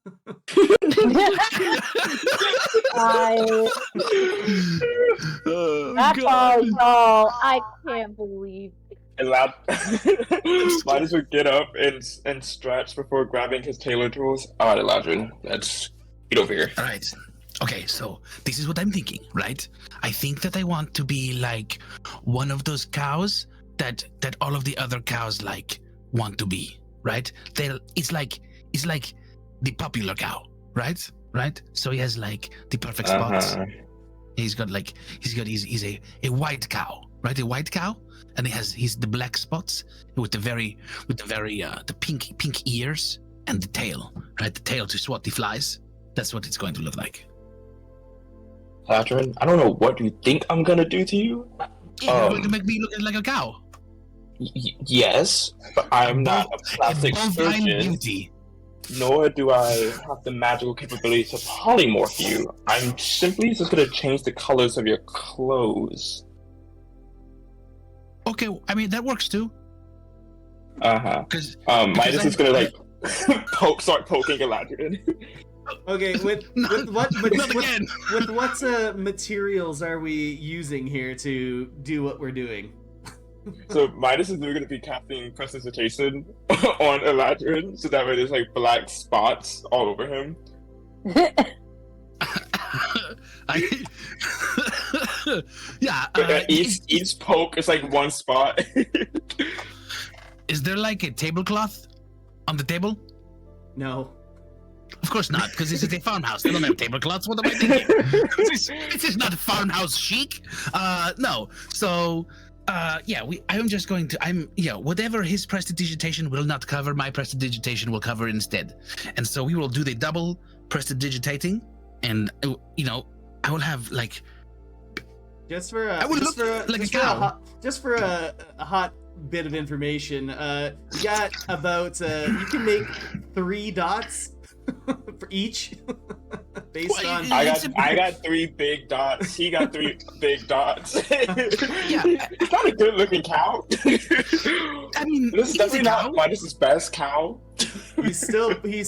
That's all, y'all. I can't believe. Midas would get up and stretch before grabbing his tailor tools. All right, Eladrin, let's get over here. All right. Okay, so this is what I'm thinking, right? I think that I want to be like one of those cows that all of the other cows like want to be, right? It's like the popular cow, right? Right? So he has like the perfect spots. He's a white cow, right? A white cow, and he's the black spots with the pink ears and the tail, right? The tail to swat the flies. That's what it's going to look like. Eladrin, I don't know what you think I'm gonna do to you. Yeah, you're going to make me look like a cow. Yes, but I'm not a plastic surgeon. Beauty. Nor do I have the magical capability to polymorph you. I'm simply just gonna change the colors of your clothes. Okay, I mean that works too. Midas is gonna like start poking Eladrin. Okay, with what materials are we using here to do what we're doing? So Midas is going to be casting prestidigitation on Eladrin, so that way there's like black spots all over him. Each poke is like one spot. Is there like a tablecloth on the table? No. Of course not, because this is a farmhouse. They don't have tablecloths. What am I thinking? This is not farmhouse chic. No. So, whatever his prestidigitation will not cover, my prestidigitation will cover instead. And so we will do the double prestidigitating, and I will have like. Just for a hot bit of information, you got about you can make 3 dots for each. based on I got 3 big dots. He got 3 big dots. Yeah. It's not a good looking cow. I mean, This is he's a definitely cow. not Midas's best cow. he's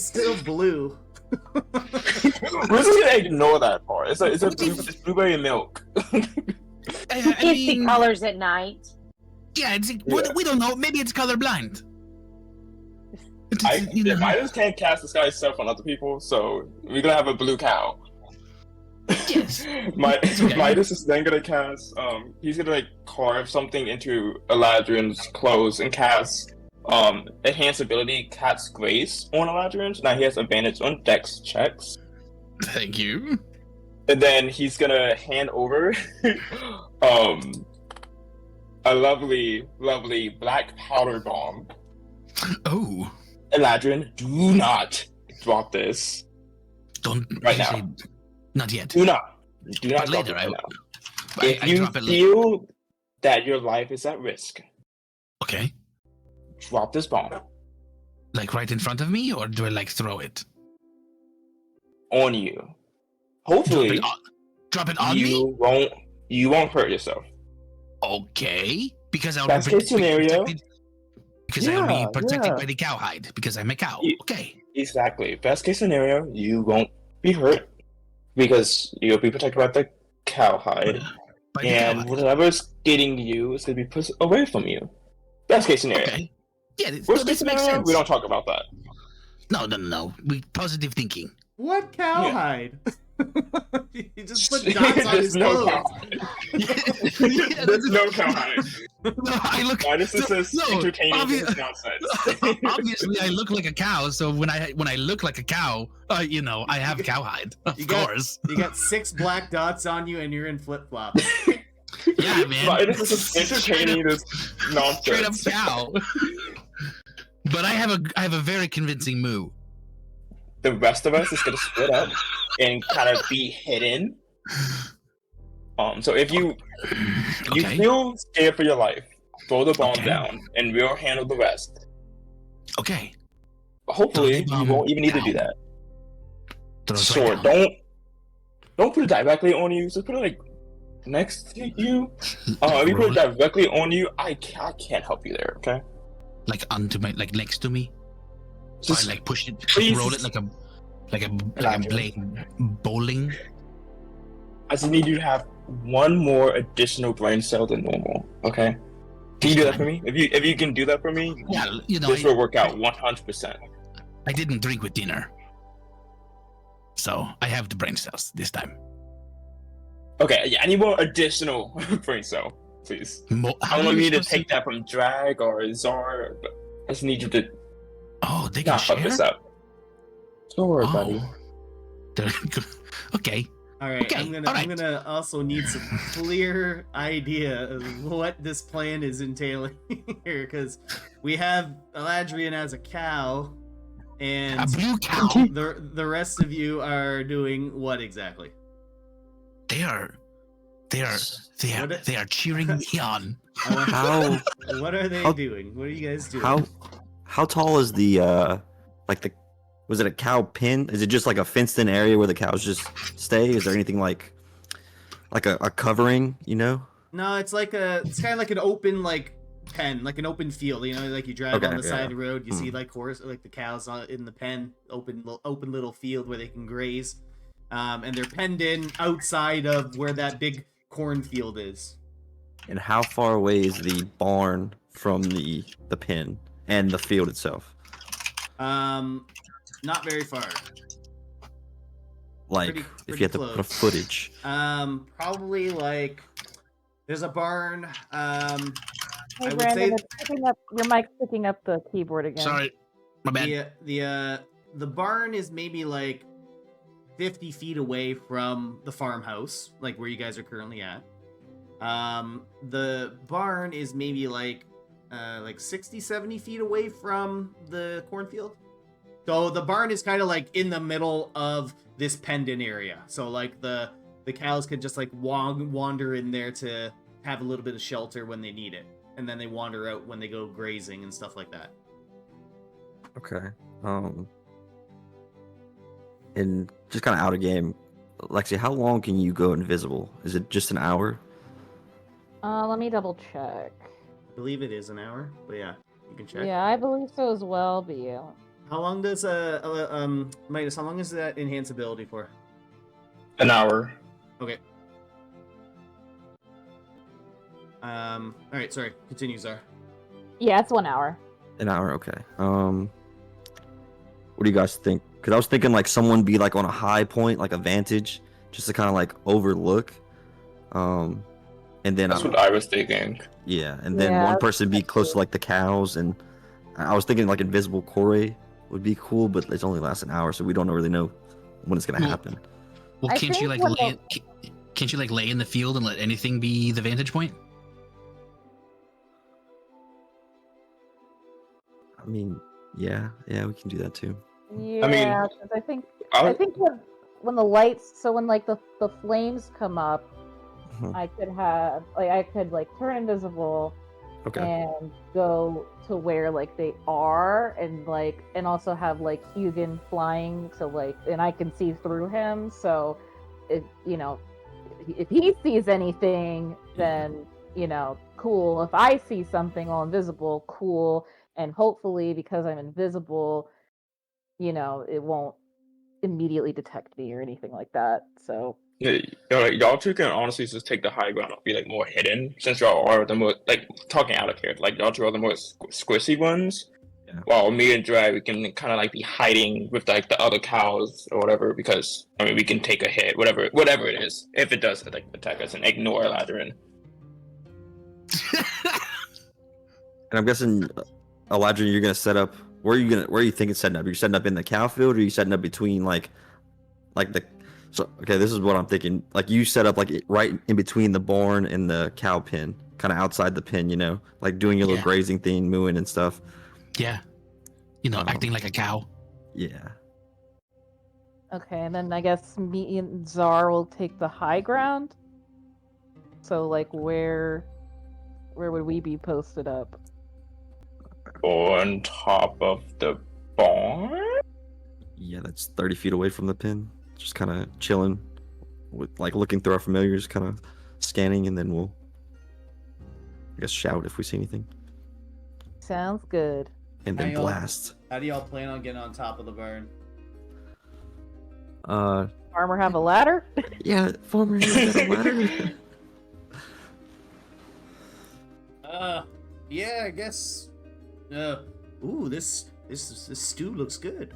still blue. We're just gonna ignore that part. It's blueberry milk. I You can't see mean, colors at night. yeah, Yeah. we don't know. Maybe it's colorblind. Midas can't cast disguise stuff on other people, so we're gonna have a blue cow. Yes. Okay. Midas is then gonna cast. He's gonna like carve something into Eladrin's clothes and cast enhanced ability Cat's Grace on Eladrin. Now he has advantage on Dex checks. Thank you. And then he's gonna hand over a lovely black powder bomb. Oh, Eladrin, do not drop this. don't Right say- now. Not yet. Do not But drop later, it right I now. I If you drop it later. feel that your life is at risk, Okay. drop this bomb Like right in front of me, or do I like throw it? on you. Hopefully, Drop it on me. you won't hurt yourself. Okay. Because I'll Best be case scenario. protected. Because I'll be Yeah, protected yeah. by the cowhide. Because I'm a cow. Yeah. Okay. Exactly. Best case scenario, you won't be hurt because you'll be protected by the cowhide, By the and cowhide. whatever's getting you is gonna be pushed away from you. Best case scenario. Okay. Yeah. No, Worst this case makes scenario, sense. we don't talk about that. No. We positive thinking. What cowhide? You just put dots on There's his no clothes. cowhide. There's no cowhide. No, I look. This is just no, entertaining obvi- nonsense. Obviously, I look like a cow. So when I look like a cow, I have cowhide. Of You got- course. You got 6 black dots on you, and you're in flip flops. Yeah, man. But this is just entertaining this Straight up nonsense. cow. But I have a very convincing moo. The rest of us is gonna split up and kind of be hidden. So if you Okay. feel scared for your life, throw the bomb Okay. down, and we'll handle the rest. Okay. Hopefully, Throw the you bomb won't even need to do down. that. Throw it Sure, right down. don't put it directly on you. Just put it like next to you. If you put it directly on you, I can't help you there. Okay. Like onto my next to me. Just Or like push it, please- roll it like a blade bowling. I just need you to have one more additional brain cell than normal. Okay. Can you do that for me? If you can do that for me, Yeah, this will work out 100%. I didn't drink with dinner, so I have the brain cells this time. Okay, yeah, I need more additional brain cell, please. I don't know if you need to take that from Drag or Zar, but I just need you to Oh, they can not fuck share. this up. Sure, buddy. They're good. Okay. All right, Okay, I'm all right. gonna also need some clear idea of what this plan is entailing here, because we have Eladrian as a cow, and A blue cow. the rest of you are doing what exactly? They are cheering me on. How What are they How- doing? What are you guys doing? how tall is the was it a cow pen? Is it just like a fenced in area where the cows just stay? Is there anything like a covering, you know? No, it's kind of like an open pen, like an open field. You know, like you drive Okay, on the side yeah. of the road, you see the cows in the pen, open little field where they can graze, and they're penned in outside of where that big cornfield is. And how far away is the barn from the pen and the field itself? Not very far. Like Pretty if you had to put a close. footage. Probably there's a barn. Hey, I would Brandon, say- it's picking up, your mic's picking up the keyboard again. Sorry, my bad. The barn is maybe 50 feet away from the farmhouse, like where you guys are currently at. The barn is maybe 60, 70 feet away from the cornfield. So the barn is kind of in the middle of this pendant area. So the cows could just wander in there to have a little bit of shelter when they need it. And then they wander out when they go grazing and stuff like that. Okay. And just kind of out of game, Lexi, how long can you go invisible? Is it just an hour? Let me double check. I believe it is an hour, but yeah, you can check. Yeah, I believe so as well, but yeah. How long does Midas? How long is that enhance ability for? An hour. Okay. All right. Sorry. Continue, Zar. Yeah, it's 1 hour. An hour, okay. What do you guys think? Because I was thinking like someone be like on a high point, like a vantage, just to kind of like overlook. And then That's what I was thinking. yeah, and then Yeah, one person be close to like the cows, and I was thinking like invisible Kore would be cool, but it only lasts an hour, so we don't really know when it's gonna Well, happen. Well, I can't you think like when lay, can't you like lay in the field and let anything be the vantage point? I mean, yeah, we can do that too. Yeah, 'cause I think when the lights, so when like the flames come up, Mhm. I could like turn invisible Okay. and go to where like they are, and also have like Hugin flying to like, and I can see through him. So if if he sees anything, then cool. If I see something all invisible, cool. And hopefully, because I'm invisible, it won't immediately detect me or anything like that. So Yeah, y'all two can honestly just take the high ground and be like more hidden, since y'all are the more like talking out of character. Like y'all two are the more squishy ones, Yeah. while me and Dry we can kind of like be hiding with like the other cows or whatever. Because I mean we can take a hit, whatever it is, if it does like attack us, and ignore Ladrin. And I'm guessing, Eladrin, you're gonna set up. Where are you thinking setting up? Are you setting up in the cow field, or are you setting up between like the? So okay, this is what I'm thinking. Like you set up like right in between the barn and the cow pen, kind of outside the pen, like doing your little Yeah. grazing thing, mooing and stuff. Yeah, acting like a cow. Yeah. okay, and then I guess me and Zar will take the high ground. So like where would we be posted up? On top of the barn. Yeah, that's 30 feet away from the pin. Just kind of chilling, with like looking through our familiars, kind of scanning, and then we'll, I guess, shout if we see anything, Sounds good. and then Hey, y'all. blast. How do y'all plan on getting on top of the barn? Farmer have a ladder? Yeah, farmer, you got a ladder. Yeah, I guess. Ooh, this stew looks good.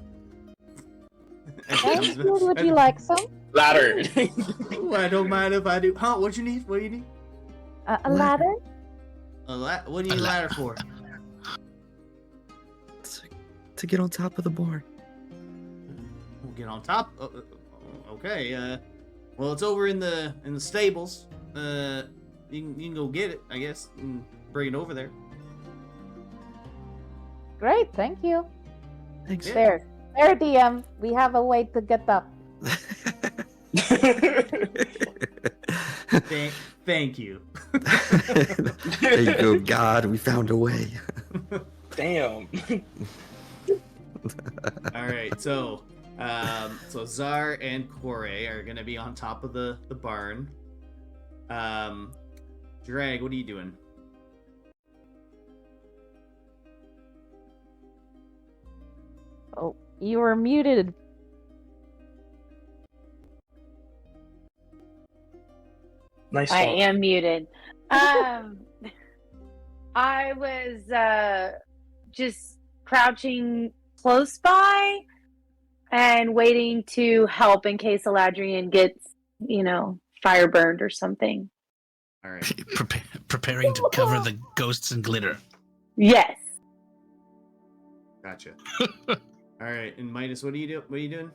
Thank you. Would you like some? Ladder. Ooh, I don't mind if I do. Huh? What you need? What do you need? A ladder? What do you need a ladder for? To get on top of the barn. We'll get on top. Okay. Well, it's over in the stables. You can go get it, I guess, and bring it over there. Great, thank you. Thanks. There, DM. We have a way to get up. Thank you. There you go, God. We found a way. Damn. All right, so Zar and Kore are gonna be on top of the barn. Drag, what are you doing? Oh, you were muted. Nice. I talk. am muted. I was just crouching close by and waiting to help in case Eladrian gets, fire burned or something. All right. Preparing to cover the ghosts in glitter. Yes. Gotcha. All right, and Midas, what are you doing?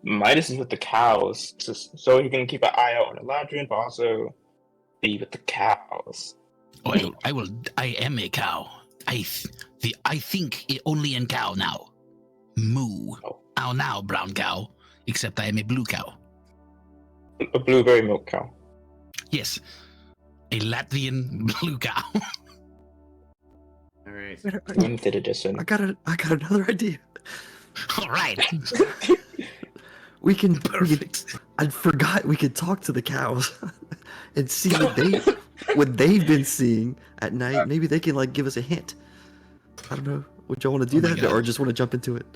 Midas is with the cows, just so he can keep an eye out on Eladrin, but also be with the cows. Oh, I am a cow. I think only in cow now. Moo. Oh. Ow now, brown cow. Except I am a blue cow. A blueberry milk cow. Yes. A Latvian blue cow. All right. Limited edition. I got another idea. All right. We can. Perfect. I forgot we could talk to the cows and see what they've been seeing at night. Maybe they can like give us a hint. I don't know. Would y'all want to do Oh my that, God. or just want to jump into it?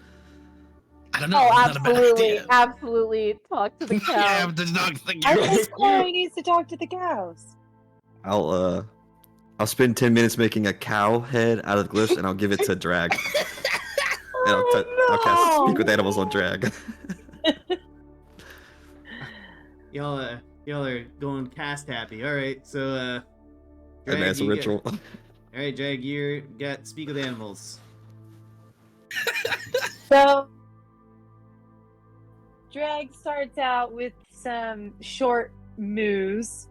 I don't know. Oh, It's not a bad absolutely, idea. absolutely. Talk to the cow. Yeah, the dog thing. I think Chloe needs to talk to the cows. I'll spend 10 minutes making a cow head out of glyphs, and I'll give it to Drag. And I'll cast Speak with Animals on Drag. Y'all are going cast happy. All right, so And Drag, that's a you ritual. All right, Drag, you got Speak with Animals. So, Drag starts out with some short moves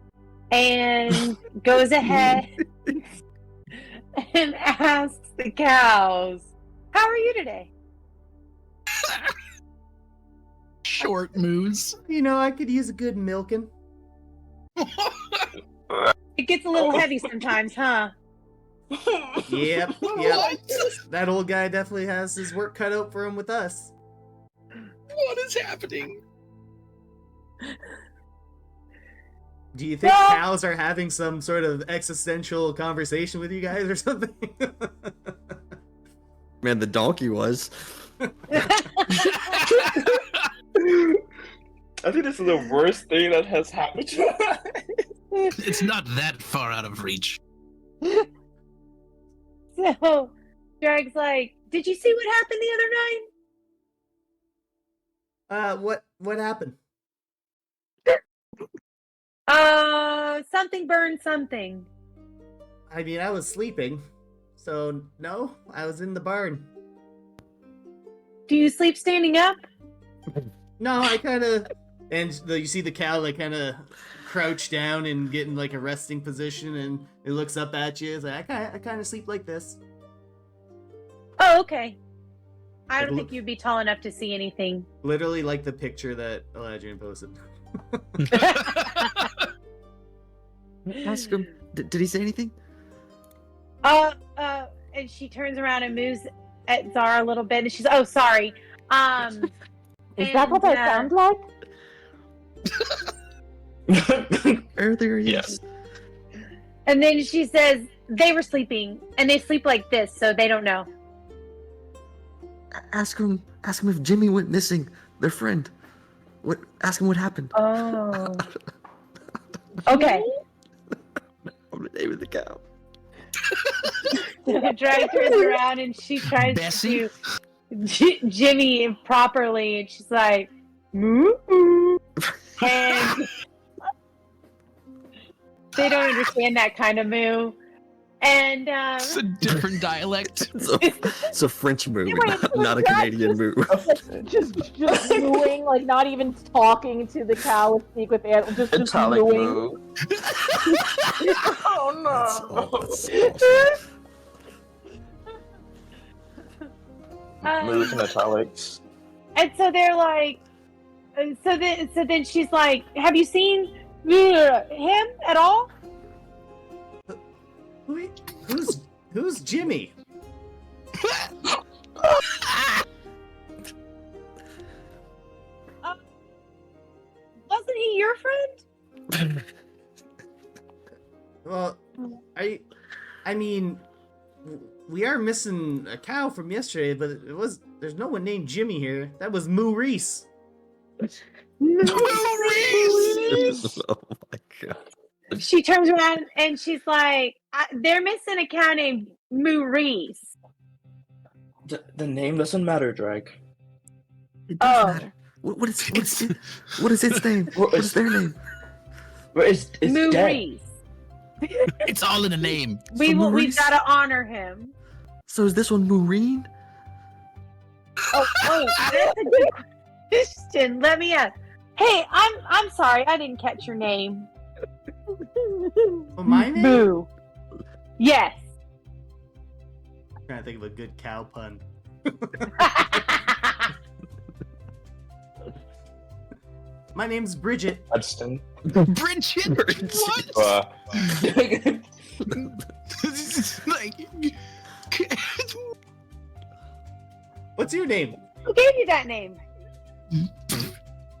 and goes ahead and asks the cows, "How are you today?" Short moves. You know, I could use a good milking. It gets a little heavy sometimes, huh? Yep. That old guy definitely has his work cut out for him with us. What is happening? Do you think No. cows are having some sort of existential conversation with you guys or something? Man, the donkey was. I think this is the worst thing that has happened to us. It's not that far out of reach. So, Drag's like, "Did you see what happened the other night?" What happened? Something burned something. I mean, I was sleeping, so no, I was in the barn. Do you sleep standing up? No, I kind of, and you see the cow like kind of crouch down and get in like a resting position, and it looks up at you. It's like I kind of sleep like this. Oh, okay. I Like, don't think you'd be tall enough to see anything. Literally like the picture that Eladrian posted. Ask him. Did he say anything? And she turns around and moves at Zara a little bit, and she's, "Oh, sorry. Is that what I sound like? Earlier, Yes. And then she says, "They were sleeping, and they sleep like this, so they don't know." Ask him if Jimmy went missing. Their friend. Ask him what happened. Oh. Okay. I'm the name of the cow. Drag turns around and she tries Bessie? to Jimmy properly, and she's like, "Moo." And they don't understand that kind of moo. And It's a different dialect. It's a French moo, Wait, not a that's Canadian moo. just mooing, like not even talking to the cow with Speak with Animals, just Italic mooing. move. Oh no! Moves in italics. and so they're like, so then she's like, "Have you seen him at all?" Who's Jimmy? Wasn't he your friend? Well, I mean, we are missing a cow from yesterday, but there's no one named Jimmy here. That was Moo Reese. Oh my god. She turns around and she's like, "They're missing a cow named Maurice." The name doesn't matter, Drake. It doesn't matter. What is its name? What is their name? But it's dead. Maurice. It's all in a name. We've Maurice? got to honor him. So is this one Maureen? Oh, that's a good question. Let me ask. Hey, I'm sorry, I didn't catch your name. Oh, my name? Boo. Yes. I'm trying to think of a good cow pun. My name's Bridget. Hudson. Bridget? What? This is like... What's your name? Who gave you that name?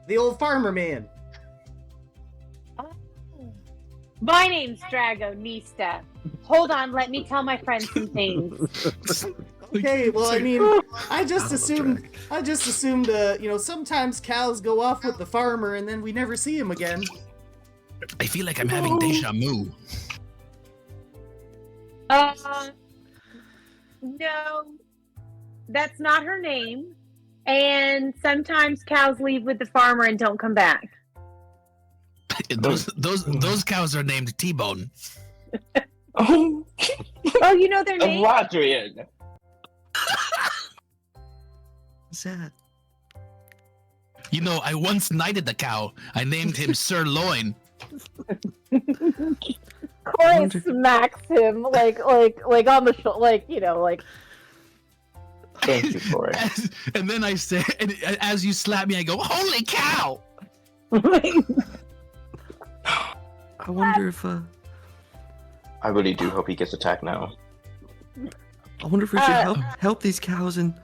the old farmer man. My name's Dragonista. Hold on, let me tell my friend some things. Okay, well, I mean, I just assumed, sometimes cows go off with the farmer and then we never see him again. I feel like I'm having deja vu. No, that's not her name. And sometimes cows leave with the farmer and don't come back. Those cows are named T-Bone. Oh, you know their name? Adrian. Sad. You know, I once knighted the cow. I named him Sirloin. Corey smacks him like on the shoulder, like. Thank you, Corey. And then I say, and as you slap me, I go, "Holy cow!" I wonder if I really do hope he gets attacked now. I wonder if we should help these cows and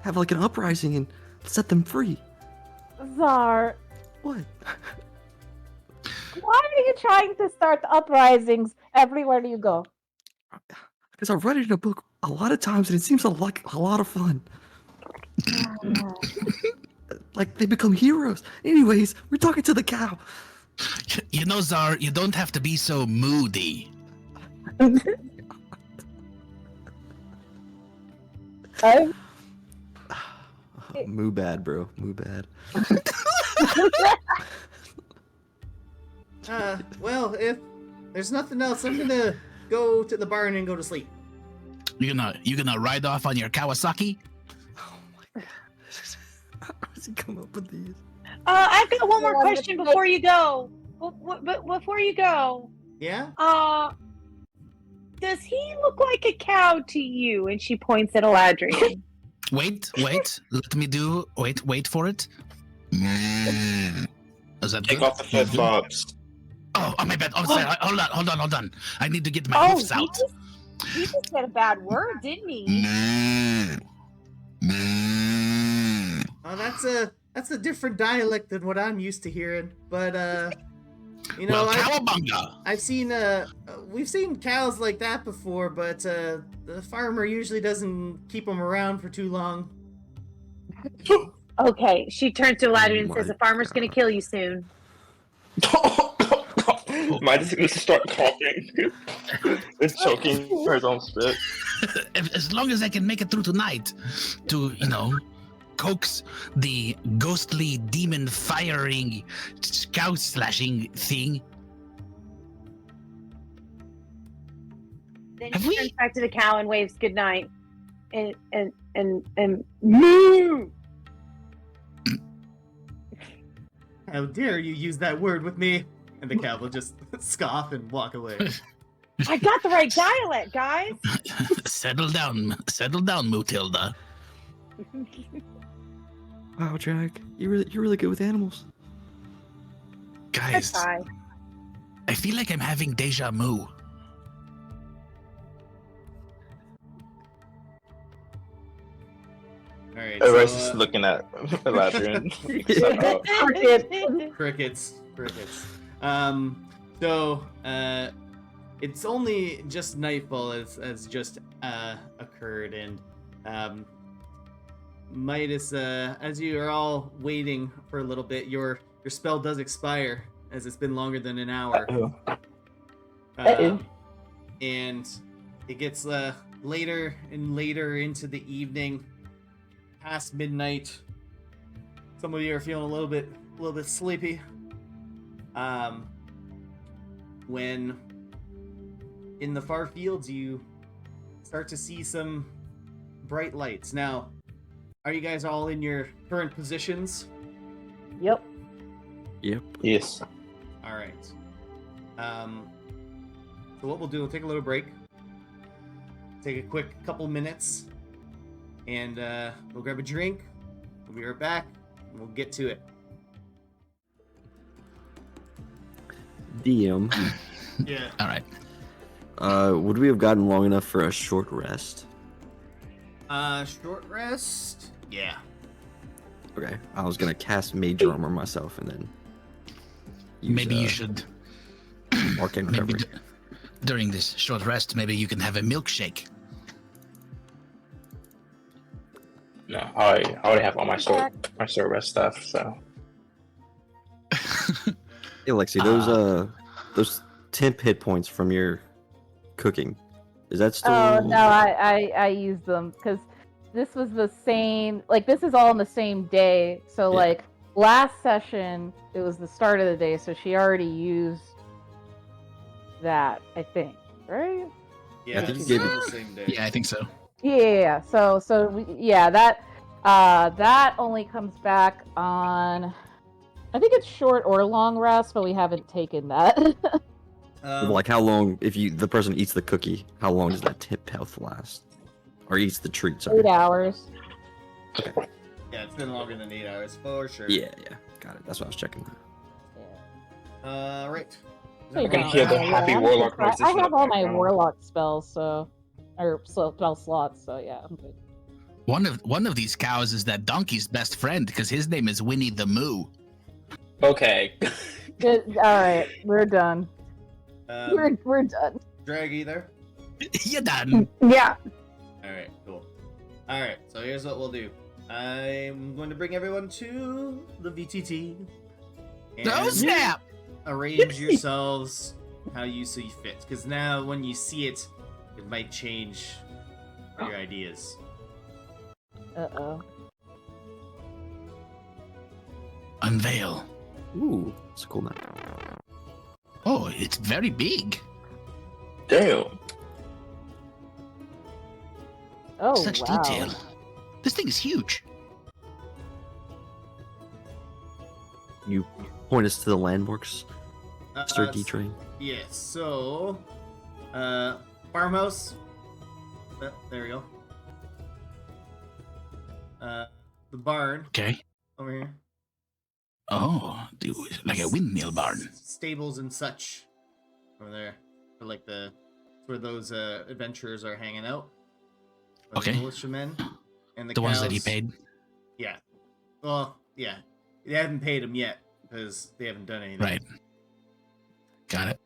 have like an uprising and set them free. Czar, What? why are you trying to start uprisings everywhere you go? Because I've read it in a book a lot of times and it seems like a lot of fun. Like they become heroes. Anyways, we're talking to the cow. You know, Czar, you don't have to be so moody. Moo bad, bro. Moo bad. Well, if there's nothing else, I'm gonna go to the barn and go to sleep. You gonna ride off on your Kawasaki? Oh my god. How does he come up with these? I've got one more question before you go. Before you go, Yeah? does he look like a cow to you? And she points at Eladrian. Wait. Let me do. Wait for it. Is that Take good? off the flip flops. Oh, my bad. Oh, sorry. Hold on. I need to get my hoofs out. He just said a bad word, didn't he? Well, that's a different dialect than what I'm used to hearing. But Cowabunga. I've seen we've seen cows like that before, but the farmer usually doesn't keep them around for too long. Okay, she turns to Eladrian and my says, "The farmer's gonna kill you soon." Midas needs to start coughing. It's choking her own spit. As long as I can make it through tonight, to coax the ghostly demon firing, cow slashing thing. Then Have he we- turns back to the cow and waves goodnight. And moo! How dare you use that word with me? And the cow will just scoff and walk away. I got the right dialect, guys. Settle down, Mutilda. Wow, Jack, you're really good with animals. Guys, Goodbye. I feel like I'm having deja vu. All right. Everybody's So, just looking at Eladrian. crickets. It's only just nightfall as just occurred, and Midas, as you are all waiting for a little bit, your spell does expire, as it's been longer than an hour. And it gets later and later into the evening, past midnight. Some of you are feeling a little bit sleepy. When in the far fields you start to see some bright lights. Now, are you guys all in your current positions? Yep. Yep. Yes. All right. So what we'll do, we'll take a little break. Take a quick couple minutes. And we'll grab a drink. We'll be right back. And we'll get to it. DM. Yeah. All right. Would we have gotten long enough for a short rest? Short rest? Yeah. Okay, I was gonna cast Mage Armor myself and then use, Maybe you should. Arcane Maybe Recovery. during this short rest, maybe you can have a milkshake. No, I already have all my short rest stuff. So Hey, Lexi, those temp hit points from your cooking, is that still? Oh no, I used them because this was the same. Like this is all on the same day. So Yeah. like last session, it was the start of the day, so she already used that. I think, right? Yeah, I think it's you gave on it- the same day. Yeah, I think so. Yeah. So that only comes back on. I think it's short or long rest, but we haven't taken that. Like how long, if the person eats the cookie, how long does that temp health last? Or eats the treat, sorry. 8 hours. Yeah, it's been longer than 8 hours for sure. Yeah, got it. That's what I was checking. Right. I can hear the happy warlock noises I in the have all my background. warlock spells, or spell slots, so yeah, I'm good. One of these cows is that donkey's best friend because his name is Winnie the Moo. okay. Good. All right, we're done. We're done. Drag either. You done? Yeah. Alright, cool. Alright, so here's what we'll do. I'm going to bring everyone to the VTT. No snap! Arrange yourselves how you see fit. Because now when you see it, it might change your ideas. Uh-oh. Unveil. Ooh, it's a cool map. Oh, it's very big. Damn. Oh, Such wow. detail. This thing is huge. You point us to the landmarks, Mr. D s- Train. Yes, so farmhouse. There we go. The barn Okay. over here. Oh, dude, like a windmill barn. Stables and such over there. For like where those adventurers are hanging out. Or Okay. The militiamen and The ones that he cows. paid. Yeah. Well, yeah. They haven't paid them yet because they haven't done anything. Right. Got it.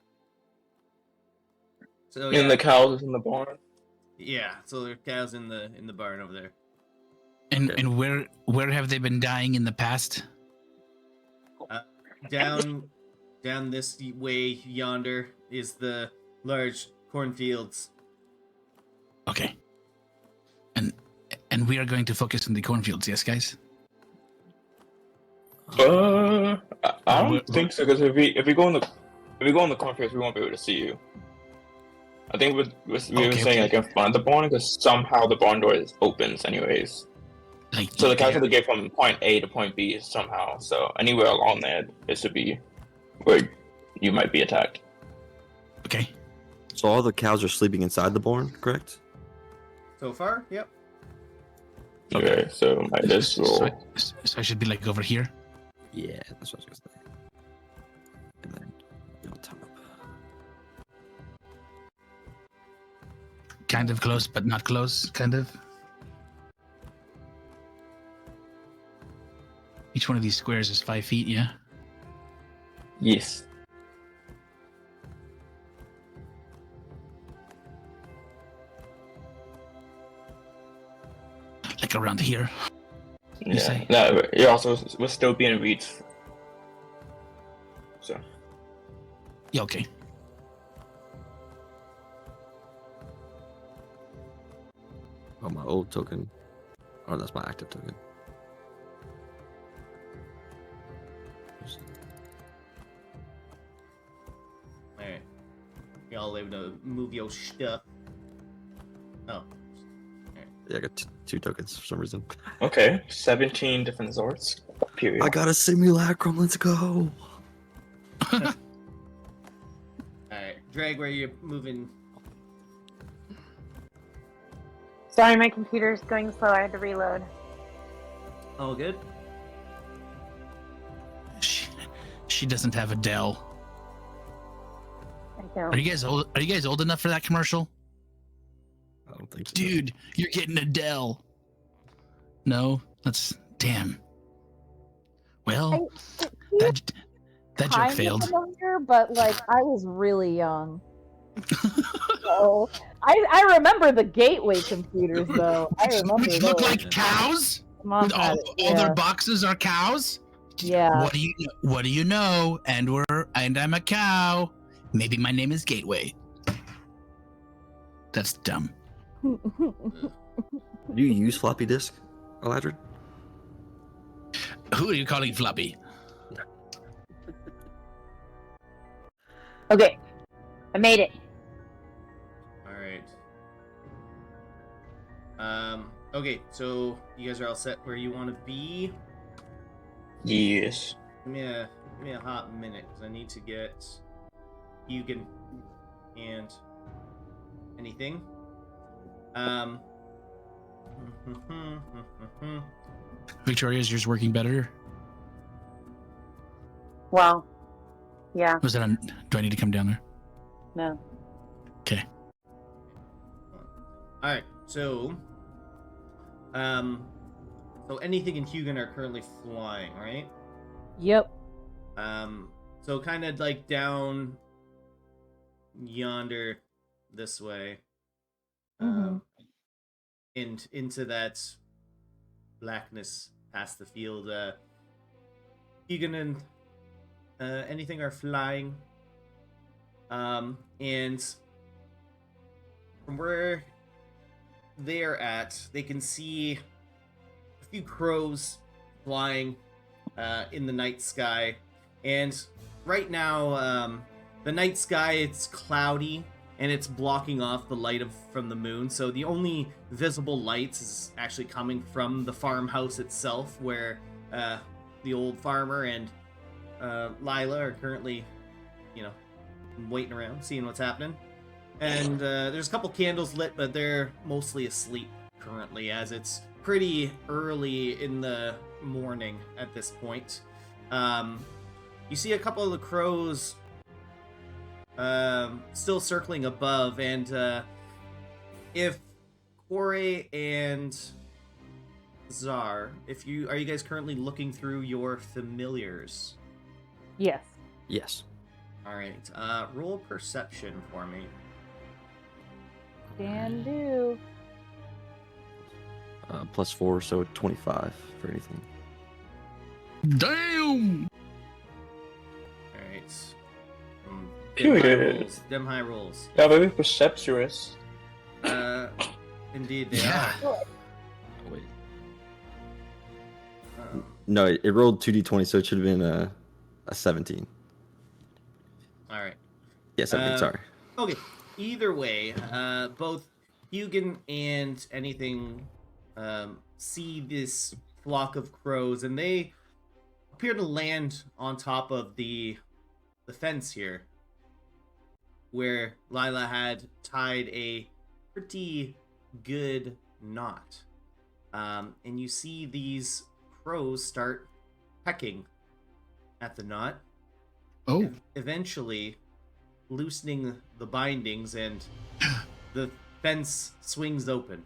So And the cows in the barn. yeah. So there are cows in the barn over there. And where have they been dying in the past? Down this way yonder is the large cornfields. Okay. And we are going to focus on the cornfields, yes, guys? I don't Where- think so because if we go in the cornfields, we won't be able to see you. I think we were saying like in front of the barn because somehow the barn door opens anyways. Like, So the cows have to get from point A to point B somehow. So anywhere along there, it should be where you might be attacked. Okay. So all the cows are sleeping inside the barn, correct? So far, yep. Okay, so I just roll. So I should be like over here. Yeah, that's what I was gonna say. And then on top. Kind of close, but not close, kind of. Each one of these squares is 5 feet, yeah? Yes. Like around here. You Yeah. say? No, you're also we're still being reached. So Yeah, okay. Oh, my old token. Oh, that's my active token. Alright. Y'all able to move your stuff. Oh. Yeah, I got two tokens for some reason. okay, 17 different sorts. Period. I got a simulacrum. Let's go. Alright. Drag where you're moving. Sorry, my computer's going slow. I had to reload. All good? She doesn't have a Dell. I don't. Are you guys old? Are you guys old enough for that commercial? I don't think so. Dude, you're getting a Dell. No, that's damn. That joke kind of failed. familiar, but like I was really young. So I remember the gateway computers though. I remember Which look those. like cows? Mom With all, had it, all their yeah. boxes are cows? Yeah. What do you know? And I'm a cow. Maybe my name is Gateway. That's dumb. Do you use floppy disk, Eladrin? Who are you calling floppy? Okay, I made it. All right. Okay, so you guys are all set where you want to be. Yes. Give me a hot minute because I need to get Hugin and anything. Victoria, is yours working better? Well, yeah, Was that on? Do I need to come down there? no. Okay. All right, so anything in Hugin are currently flying, right? Yep. So kind of like down yonder this way, and into that blackness past the field. Hugin and anything are flying, and from where they're at, they can see a few crows flying in the night sky. And right now, the night sky, it's cloudy and it's blocking off the light from the moon. So the only visible lights is actually coming from the farmhouse itself, where the old farmer and Lila are currently, waiting around, seeing what's happening. And there's a couple candles lit, but they're mostly asleep currently, as it's pretty early in the morning at this point. You see a couple of the crows still circling above, and if Kore and Zar, are you guys currently looking through your familiars? Yes. Yes. All right, roll perception for me. Can do. +4, so 25 for anything. Damn! All right. Period. Them high rolls. Yeah, very perceptuous. Indeed they Yeah. are. Wait. No, it rolled 2d20, so it should have been a 17. All right. Yeah, 17, sorry. Okay. Either way, both Hugin and anything see this flock of crows, and they appear to land on top of the fence here, where Lila had tied a pretty good knot. And you see these crows start pecking at the knot. Oh. Eventually loosening the bindings, and the fence swings open.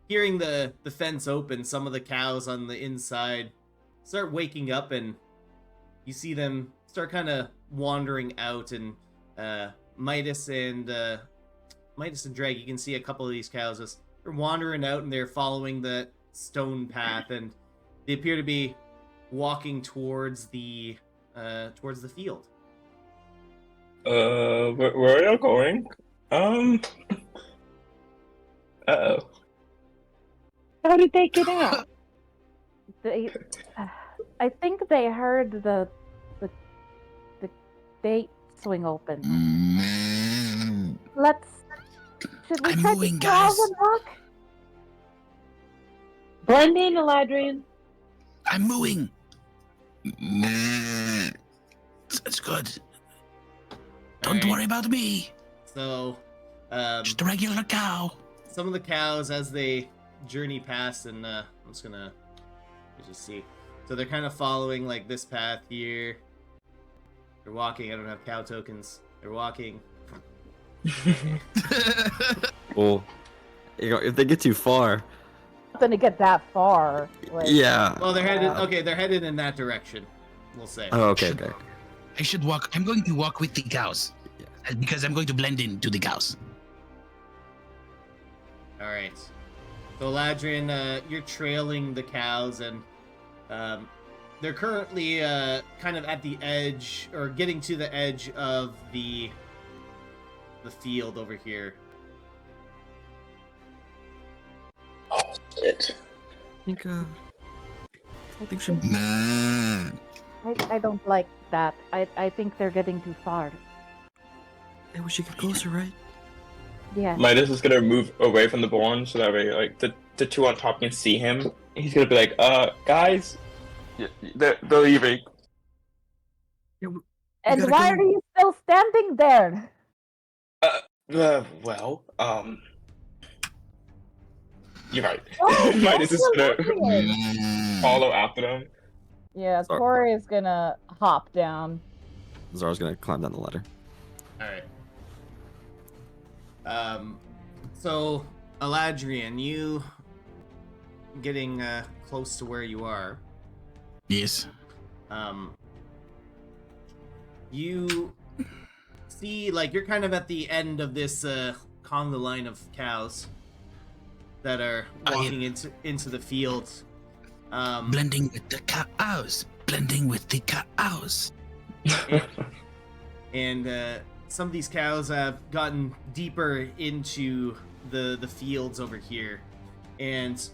Hearing the fence open, some of the cows on the inside start waking up, and you see them start kind of wandering out, and Midas and Drag, you can see a couple of these cows just they're wandering out, and they're following the stone path, and they appear to be walking towards the field. Where are you going? Uh-oh. How did they get out? I think they heard the gate swing open. Should we I'm try moving, to crawl guys. and look? Blend in, Eladrin. I'm mooing. It's good. Don't Alright. worry about me. So, Just a regular cow. some of the cows, as they journey past, and I'm just gonna just see. So they're kind of following like this path here. They're walking. I don't have cow tokens. They're walking. Well, if they get too far, gonna get that far. Like, Yeah. Well, they're headed. Okay, they're headed in that direction. We'll say. Oh, okay, okay. I should walk. I'm going to walk with the cows because I'm going to blend into the cows. All right. So, Ladrin, you're trailing the cows, and they're currently kind of at the edge, or getting to the edge of the field over here. Oh, shit. I think she. Nah. I don't like that. I think they're getting too far. Hey, we should get closer, right? Yeah. Midas is gonna move away from the Born so that way, like, the two on top can see him. He's gonna be like, guys, they're leaving. Yeah, we And gotta why go. are you still standing there? Well, you're right. Oh, Midas is gonna Mm. follow after them. Yeah, Sorry. Corey is gonna hop down. Zara's gonna climb down the ladder. All right. So, Eladrian, you getting close to where you are. Yes. You see, like, you're kind of at the end of this conga line of cows that are walking into the field. Blending with the cows. Blending with the cows. And some of these cows have gotten deeper into the fields over here, and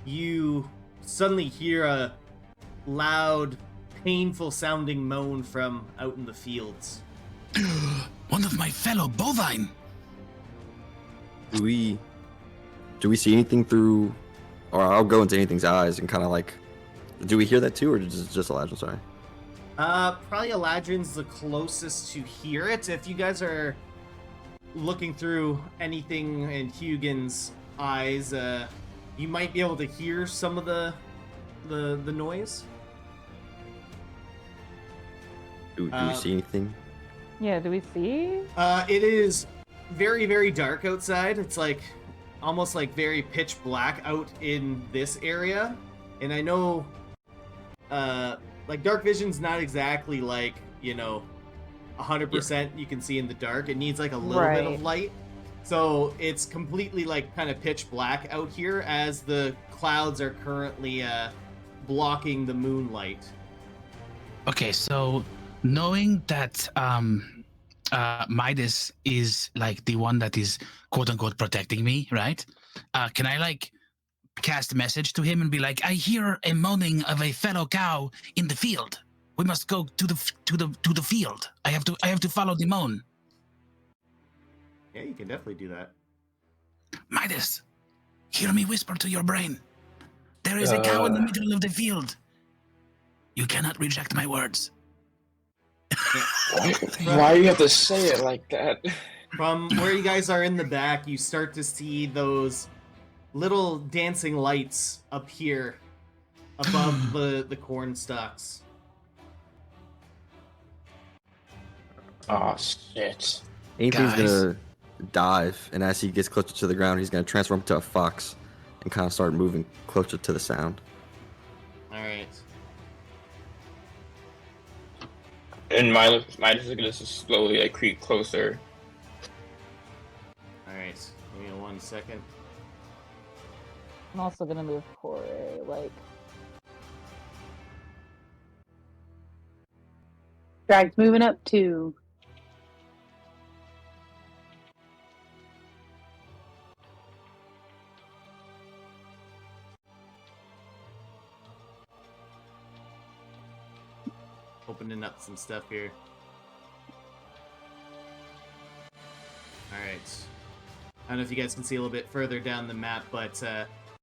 you suddenly hear a loud, painful sounding moan from out in the fields. One of my fellow bovine. Do we see anything through, or I'll go into anything's eyes and kind of like, do we hear that too, or just Elijah? Sorry. Probably Eladrin's the closest to hear it. If you guys are looking through anything in Hugin's eyes, you might be able to hear some of the noise. Do we see anything? Yeah, do we see? It is very, very dark outside. It's like almost like very pitch black out in this area. And I know like dark vision's not exactly like, 100% you can see in the dark. It needs like a little bit of Right. light. So it's completely like kind of pitch black out here as the clouds are currently blocking the moonlight. Okay, so knowing that Midas is like the one that is quote unquote protecting me, right? Can I like cast a message to him and be like, I hear a moaning of a fellow cow in the field. We must go to the field. I have to follow the moan. Yeah, you can definitely do that. Midas, hear me whisper to your brain. There is a cow in the middle of the field. You cannot reject my words. Why do you have to say it like that? From where you guys are in the back, you start to see those little dancing lights up here above the corn stalks. Oh shit. Anything's Guys. gonna dive, and as he gets closer to the ground, he's gonna transform into a fox and kind of start moving closer to the sound. All right. And Midas is gonna just slowly like creep closer. All right. Give me 1 second. I'm also gonna move Corey, like. Drag's moving up too. Opening up some stuff here. All right. I don't know if you guys can see a little bit further down the map, but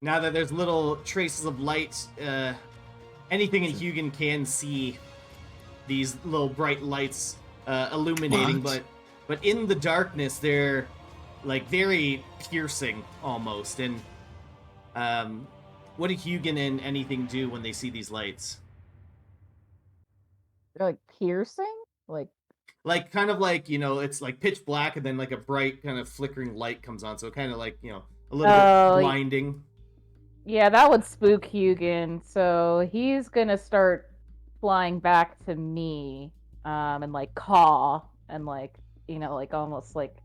now that there's little traces of light, anything in Hugin can see these little bright lights illuminating, What? but in the darkness they're like very piercing almost. And what do Hugin and anything do when they see these lights? They're like piercing? Like Kind of like, it's like pitch black and then like a bright kind of flickering light comes on. So kind of like, a little Oh, bit blinding. Yeah, that would spook Hugin. So he's gonna start flying back to me, and like caw and like like almost like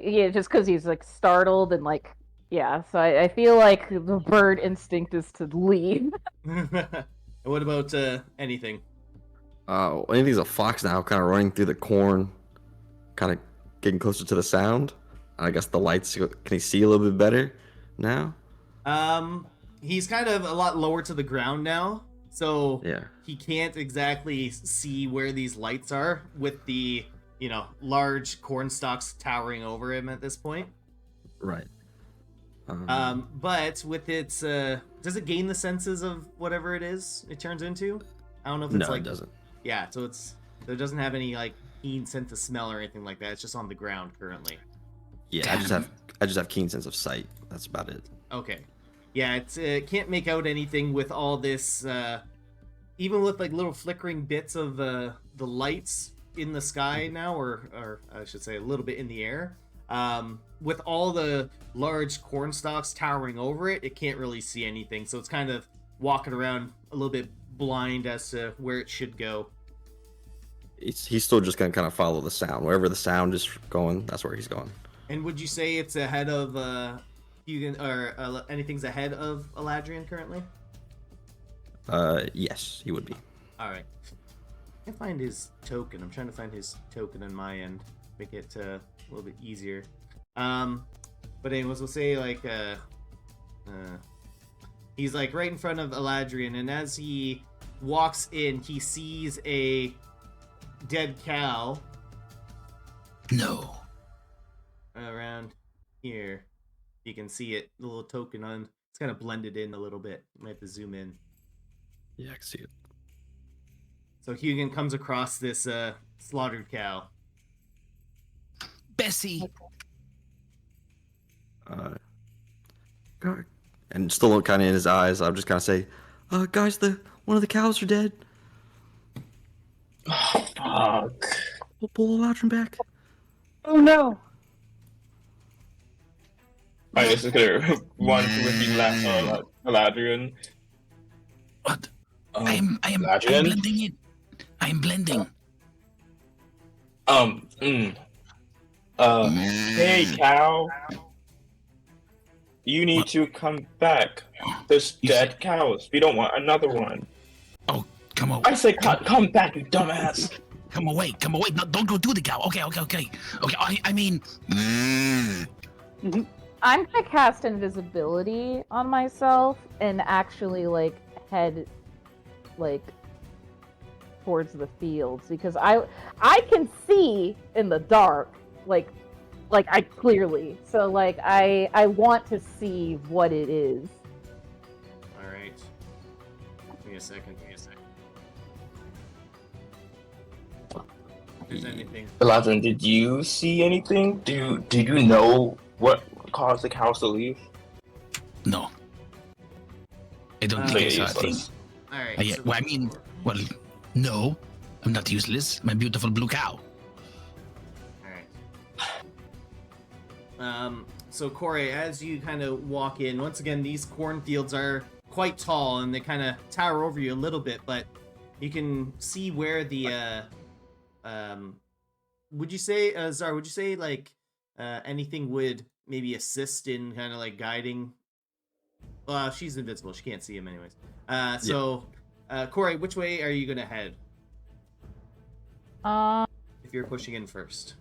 yeah, just because he's like startled and like yeah. So I feel like the bird instinct is to leave. What about anything? Anything's a fox now, kind of running through the corn, kind of getting closer to the sound. I guess the lights, can he see a little bit better now? He's kind of a lot lower to the ground now, so Yeah. he can't exactly see where these lights are with the, large corn stalks towering over him at this point. Right. But with its, does it gain the senses of whatever it is it turns into? I don't know if it's No, it doesn't. Yeah, so it doesn't have any like keen sense of smell or anything like that. It's just on the ground currently. Yeah, I just have keen sense of sight. That's about it. Okay. Yeah, it can't make out anything with all this, even with like little flickering bits of the lights in the sky now, or I should say a little bit in the air. With all the large corn stalks towering over it, it can't really see anything. So it's kind of walking around a little bit blind as to where it should go. He's still just gonna kind of follow the sound. Wherever the sound is going, that's where he's going. And would you say it's ahead of Hugin, or anything's ahead of Eladrian currently? Yes, he would be. All right. I can't find his token. I'm trying to find his token on my end, make it a little bit easier. But anyways, we'll say like he's like right in front of Eladrian, and as he walks in, he sees a dead cow. No. Around here. You can see it, the little token on. It's kind of blended in a little bit. You might have to zoom in. Yeah, I can see it. So Hugin comes across this slaughtered cow. Bessie. And still kind of in his eyes, I'm just kind of say, guys, one of the cows are dead. Oh, fuck. We'll pull Eladrin back. Oh no! Alright, this is gonna run with the Eladrian. What? I am Eladrian? blending in. I am blending. Hey, cow. You need to come back. There's dead cows. We don't want another one. Oh, come on. I say come back, you dumbass. Come away. No, don't go do the cow. Okay. I mean. I'm gonna cast invisibility on myself and actually like head like towards the fields because I can see in the dark like I clearly, so like I want to see what it is. All right. Give me a second. If there's anything. Eladrin, did you see anything? Do you know what caused the cows to leave? No. I don't think I saw a thing. All right. No. I'm not useless. My beautiful blue cow. So Corey, as you kind of walk in, once again, these cornfields are quite tall and they kind of tower over you a little bit, but you can see where the, would you say like, anything would maybe assist in kind of like guiding? Well, she's invincible. She can't see him anyways. Corey, which way are you going to head? If you're pushing in first.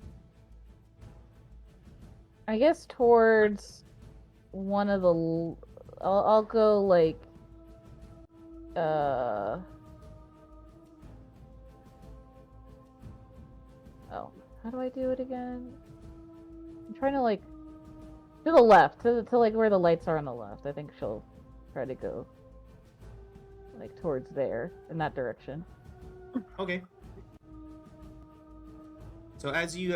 I guess towards one of the. I'll go like. Oh, how do I do it again? I'm trying to like to the left, to like where the lights are on the left. I think she'll try to go like towards there in that direction. Okay. So as you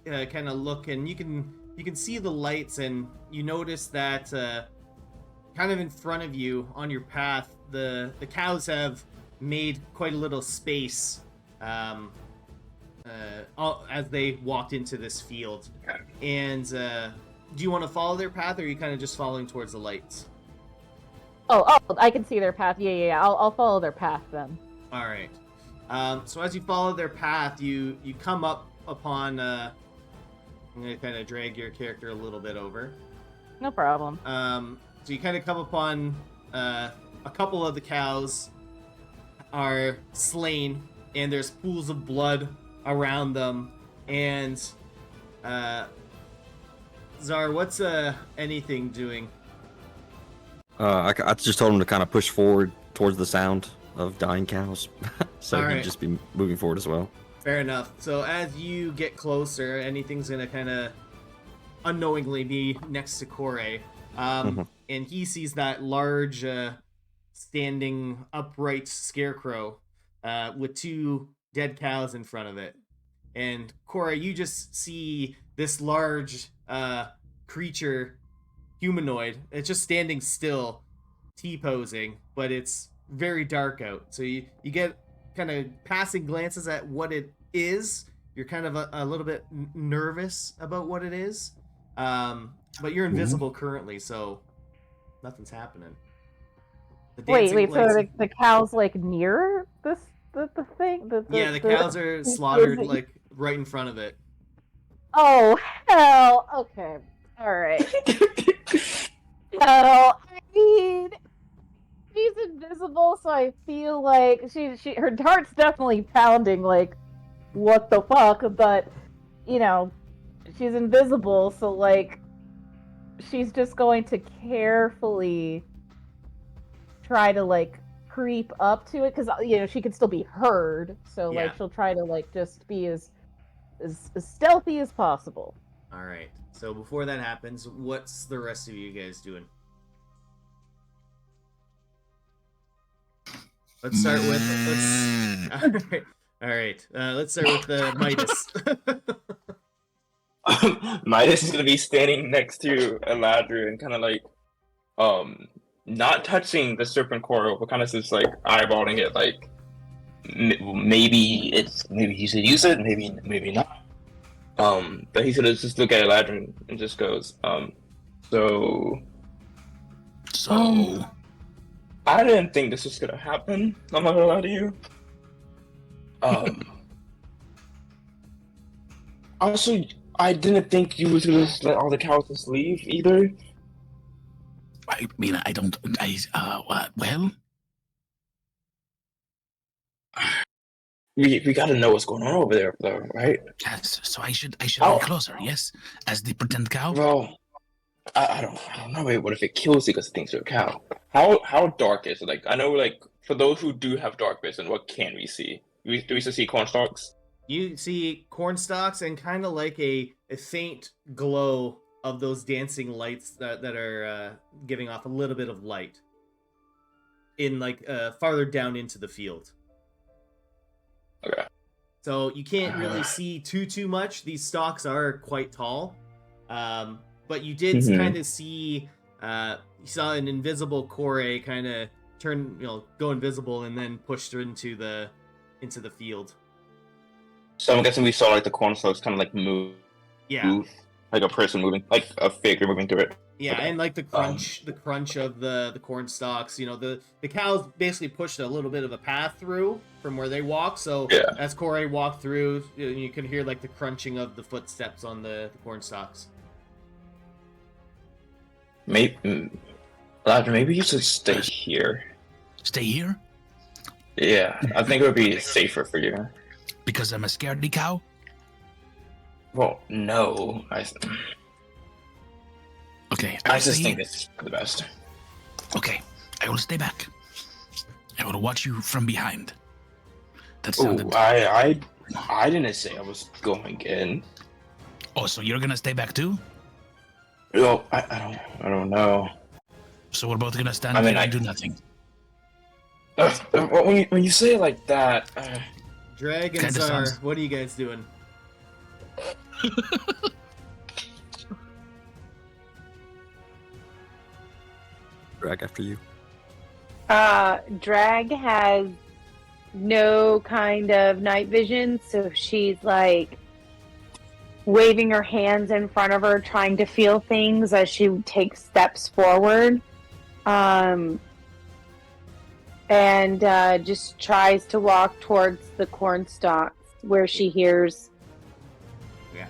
kind of look, and you can see the lights, and you notice that kind of in front of you on your path, the cows have made quite a little space as they walked into this field. And do you want to follow their path, or are you kind of just following towards the lights? Oh, I can see their path. Yeah. I'll follow their path then. All right. So as you follow their path, you come up upon. I'm gonna kind of drag your character a little bit over. No problem. So you kind of come upon a couple of the cows are slain, and there's pools of blood around them. And Zar, what's anything doing? I just told him to kind of push forward towards the sound of dying cows, so All he'd right. just be moving forward as well. Fair enough. So as you get closer, anything's gonna kind of unknowingly be next to Kore, and he sees that large, standing upright scarecrow with two dead cows in front of it. And Kore, you just see this large creature, humanoid. It's just standing still, T-posing, but it's very dark out. So you get kind of passing glances at what it is. You're kind of a little bit nervous about what it is. But you're invisible currently, so nothing's happening. The Wait. dancing So lights- the cow's like near this the thing? the cows are slaughtered like right in front of it. Oh hell! Okay, all right. Hell, I mean, she's invisible, so I feel like her heart's definitely pounding. Like, what the fuck? But you know, she's invisible, so like, she's just going to carefully try to like creep up to it because she can still be heard. So Yeah. like, she'll try to like just be as stealthy as possible. All right. So before that happens, what's the rest of you guys doing? Let's start with All right. Let's start with Midas. Midas is gonna be standing next to Eladrin and kind of like, not touching the serpent coral, but kind of just like eyeballing it, like maybe he should use it, maybe not. But he's gonna just look at Eladrin and just goes, so I didn't think this was gonna happen. I'm not gonna lie to you. Also, I didn't think you was gonna just let all the cows just leave either. I mean, well, We gotta know what's going on over there, though, right? yes. So I should Oh. be closer, yes, as the pretend cow. Well, I don't know. Wait, what if it kills you because it thinks you're a cow? How dark is it? Like, I know, like, for those who do have dark vision, what can we see? Do we still see corn stalks? You see corn stalks and kind of like a faint glow of those dancing lights that are giving off a little bit of light in like farther down into the field. Okay. So you can't really see too much. These stalks are quite tall, but you did kind of see. You saw an invisible Kore kind of turn, go invisible, and then pushed her into the field. So I'm guessing we saw like the corn stalks kind of like move, like a person moving, like a figure moving through it. Yeah, Okay. and like the crunch of the corn stalks. The cows basically pushed a little bit of a path through from where they walk. So Yeah. as Kore walked through, you can hear like the crunching of the footsteps on the corn stalks. Maybe you should stay here. Stay here Yeah, I think it would be safer for you. because I'm a scaredy cow. Well, no, Okay, I will just stay think here. this is for the best. Okay, I will stay back. I will watch you from behind. That Oh, sounded. I didn't say I was going in. Oh, so you're gonna stay back too? No, I don't know. So we're both gonna stand I mean, here and I- do nothing. When you say it like that, Drag and Kinda Zar, sounds- what are you guys doing? Drag after you. Drag has no kind of night vision, so she's like waving her hands in front of her, trying to feel things as she takes steps forward. and just tries to walk towards the corn stalks where she hears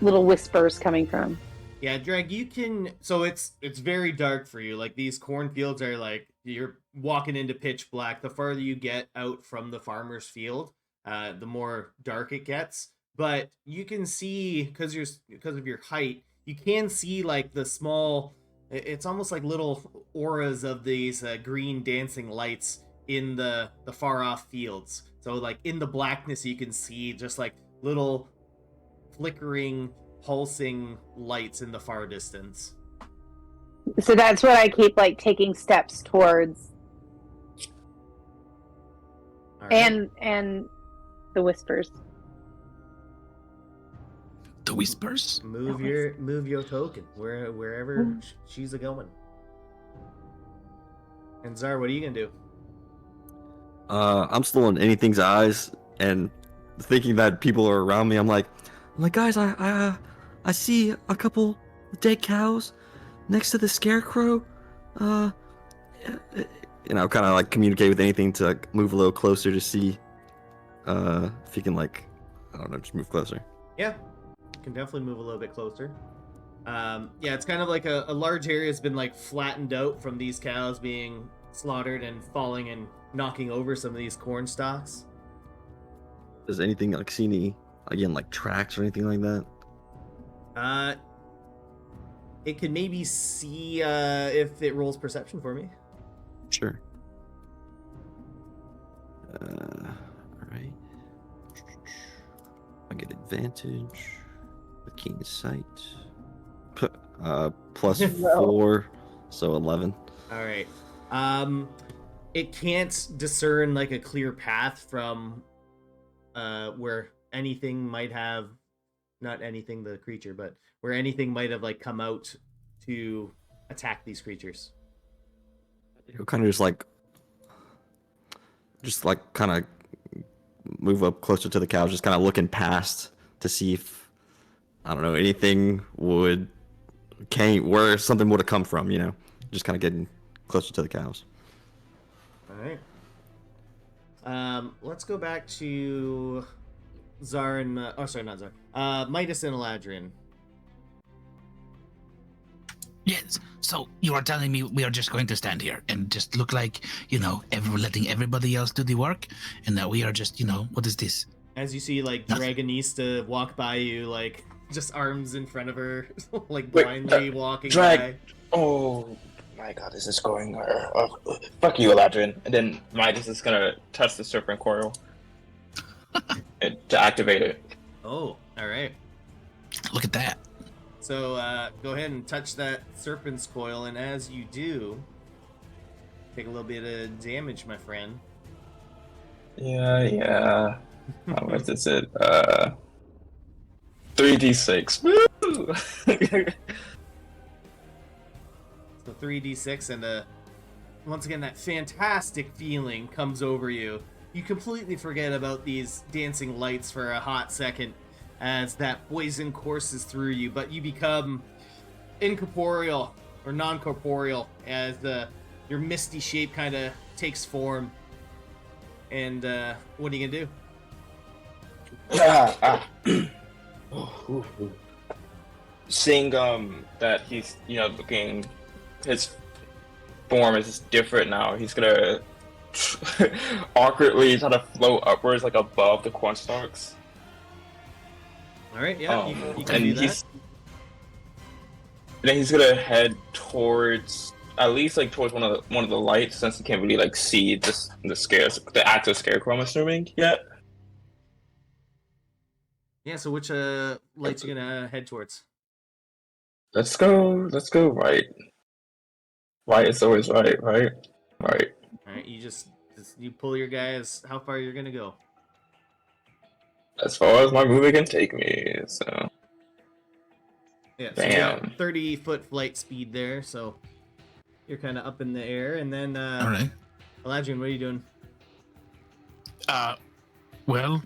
little whispers coming from. Yeah, Dreg, you can. So it's very dark for you. Like these cornfields are like you're walking into pitch black. The farther you get out from the farmer's field, the more dark it gets. But you can see because of your height, you can see like the small. It's almost like little auras of these green dancing lights in the far off fields. So like in the blackness, you can see just like little flickering, pulsing lights in the far distance. So that's what I keep like taking steps towards. All right. And the whispers. The whispers? Move your token wherever she's a going. And Zar, what are you gonna do? I'm still in anything's eyes and thinking that people are around me. I'm like, guys, I see a couple dead cows next to the scarecrow. Kind of like communicate with anything to like, move a little closer to see if you can like, I don't know, just move closer. Yeah, you can definitely move a little bit closer. Yeah, it's kind of like a large area has been like flattened out from these cows being slaughtered and falling and knocking over some of these corn stalks. Does anything like see any again like tracks or anything like that? It can maybe see if it rolls perception for me. Sure. Alright. I get advantage with keen sight. Plus 4, so 11. All right. It can't discern like a clear path from where anything might have, not anything the creature, but where anything might have like come out to attack these creatures. You'll kind of just kind of move up closer to the cows, just kind of looking past to see if, I don't know, anything where something would have come from, you know, just kind of getting closer to the cows. All right. Let's go back to Zar and not Zar. Midas and Eladrin. Yes. So you are telling me we are just going to stand here and just look like, letting everybody else do the work, and that we are just, what is this? As you see, like, Dragonista walk by you, like, just arms in front of her, like, blindly walking by. Oh my god, is this going? Fuck you, Eladrin. And then Midas is gonna touch the serpent coil to activate it. Oh, alright. Look at that. So, go ahead and touch that serpent's coil, and as you do, take a little bit of damage, my friend. Yeah. How much is it? 3d6. Woo! So 3d6, and once again, that fantastic feeling comes over you. You completely forget about these dancing lights for a hot second as that poison courses through you, but you become incorporeal or non-corporeal as your misty shape kind of takes form. And what are you gonna do? Seeing that he's looking, his form is different now. He's gonna awkwardly try to float upwards like above the corn stalks. All right, yeah, you can do that. Then he's gonna head towards, at least like towards one of the lights, since he can't really like see the active scarecrow, I'm assuming, yet. Yeah, so which lights are you gonna head towards? Let's go right. Right is always right. Right. All right, you pull your guys. How far you're gonna go? As far as my movie can take me, so. Yeah, so Bam. 30-foot flight speed there, so you're kind of up in the air, and then All right. Eladrin, what are you doing? Well,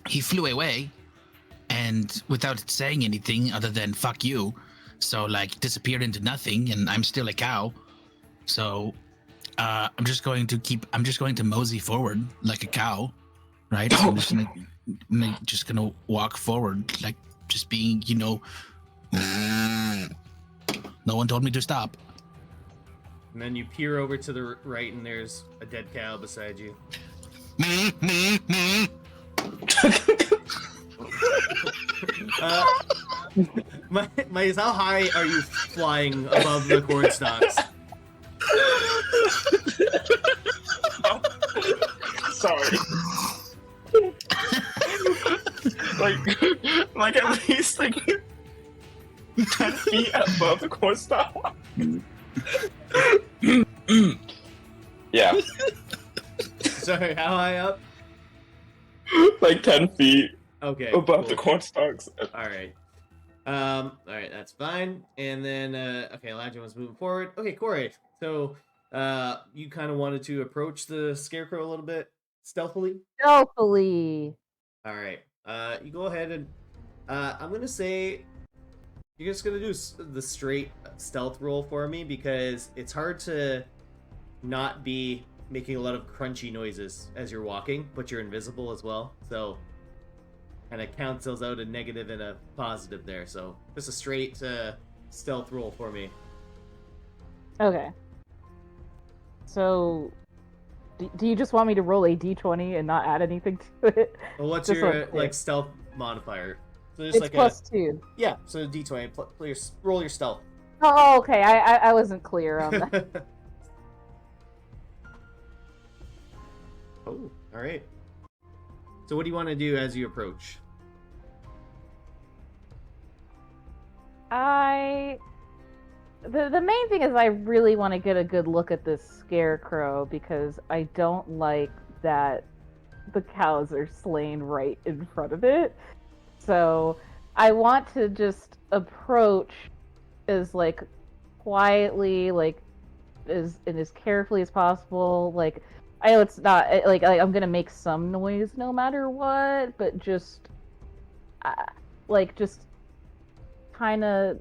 he flew away, and without saying anything other than "fuck you," so like disappeared into nothing, and I'm still a cow. So I'm just going to mosey forward like a cow, right? So I'm just gonna walk forward, like just being, no one told me to stop. And then you peer over to the right, and there's a dead cow beside you. Miles, how high are you flying above the corn stalks? Sorry. like at least 10 feet above the corn stalk. Yeah. Sorry, how high up? Like 10 feet Okay. above cool. the corn stalks. Alright. Alright, that's fine. And then, okay, Elijah was moving forward. Okay, Corey. So, you kind of wanted to approach the scarecrow a little bit stealthily? Stealthily. Alright. You go ahead and, I'm gonna say, you're just gonna do the straight stealth roll for me, because it's hard to not be making a lot of crunchy noises as you're walking, but you're invisible as well, so kind of cancels out a negative and a positive there. So just a straight stealth roll for me. Okay. So, do you just want me to roll a d20 and not add anything to it? Well, what's Just your so I'm stealth modifier? So just It's like plus 2. yeah, so d20. Roll your stealth. Oh, okay. I wasn't clear on that. Oh, all right. So what do you want to do as you approach? The main thing is I really want to get a good look at this scarecrow, because I don't like that the cows are slain right in front of it. So I want to just approach as quietly, as carefully as possible. I know it's not I'm gonna make some noise no matter what, but just just kind of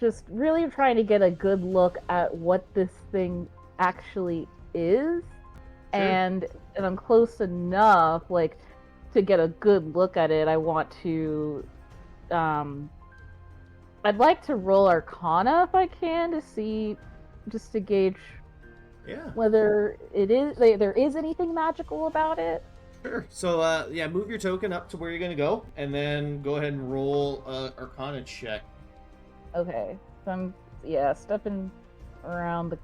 just really trying to get a good look at what this thing actually is. Sure. And I'm close enough to get a good look at it. I want to I'd like to roll Arcana if I can, to see, just to gauge whether there is anything magical about it. Sure. So yeah, move your token up to where you're gonna go, and then go ahead and roll Arcana check. Okay, so I'm stepping around the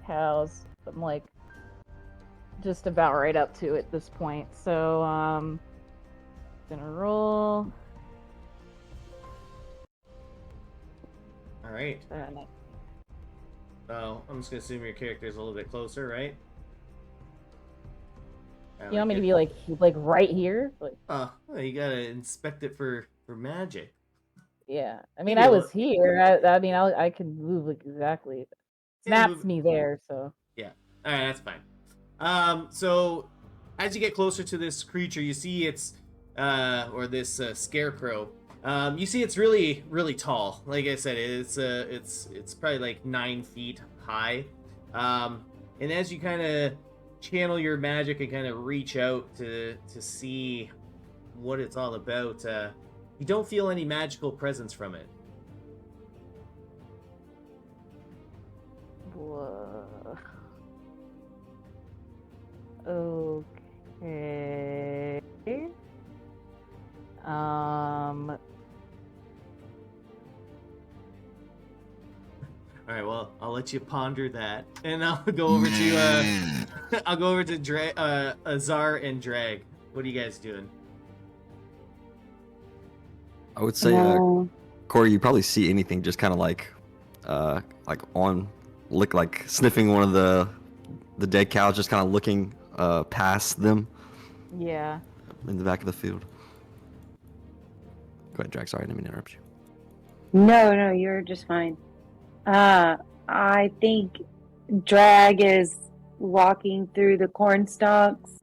cows. I'm just about right up to it at this point. So gonna roll. All right. So I'm just gonna assume your character's a little bit closer, right? You want me to be right here? Well, you gotta inspect it for magic. Yeah, I mean, I was here. I mean, I can move exactly. Snaps me there, so. Yeah. All right, that's fine. So as you get closer to this creature, you see it's or this scarecrow. You see it's really, really tall. Like I said, it's probably 9 feet high. And as you kind of channel your magic and kind of reach out to see what it's all about, you don't feel any magical presence from it. Whoa. Okay. All right, well, I'll let you ponder that, and I'll go over to I'll go over to Azar and Drag. What are you guys doing? I would say, Corey, you probably see anything just kind of sniffing one of the dead cows, just kind of looking past them. Yeah. In the back of the field. Go ahead, Drag. Sorry, I didn't mean to interrupt you. No, you're just fine. I think Drag is walking through the corn stalks,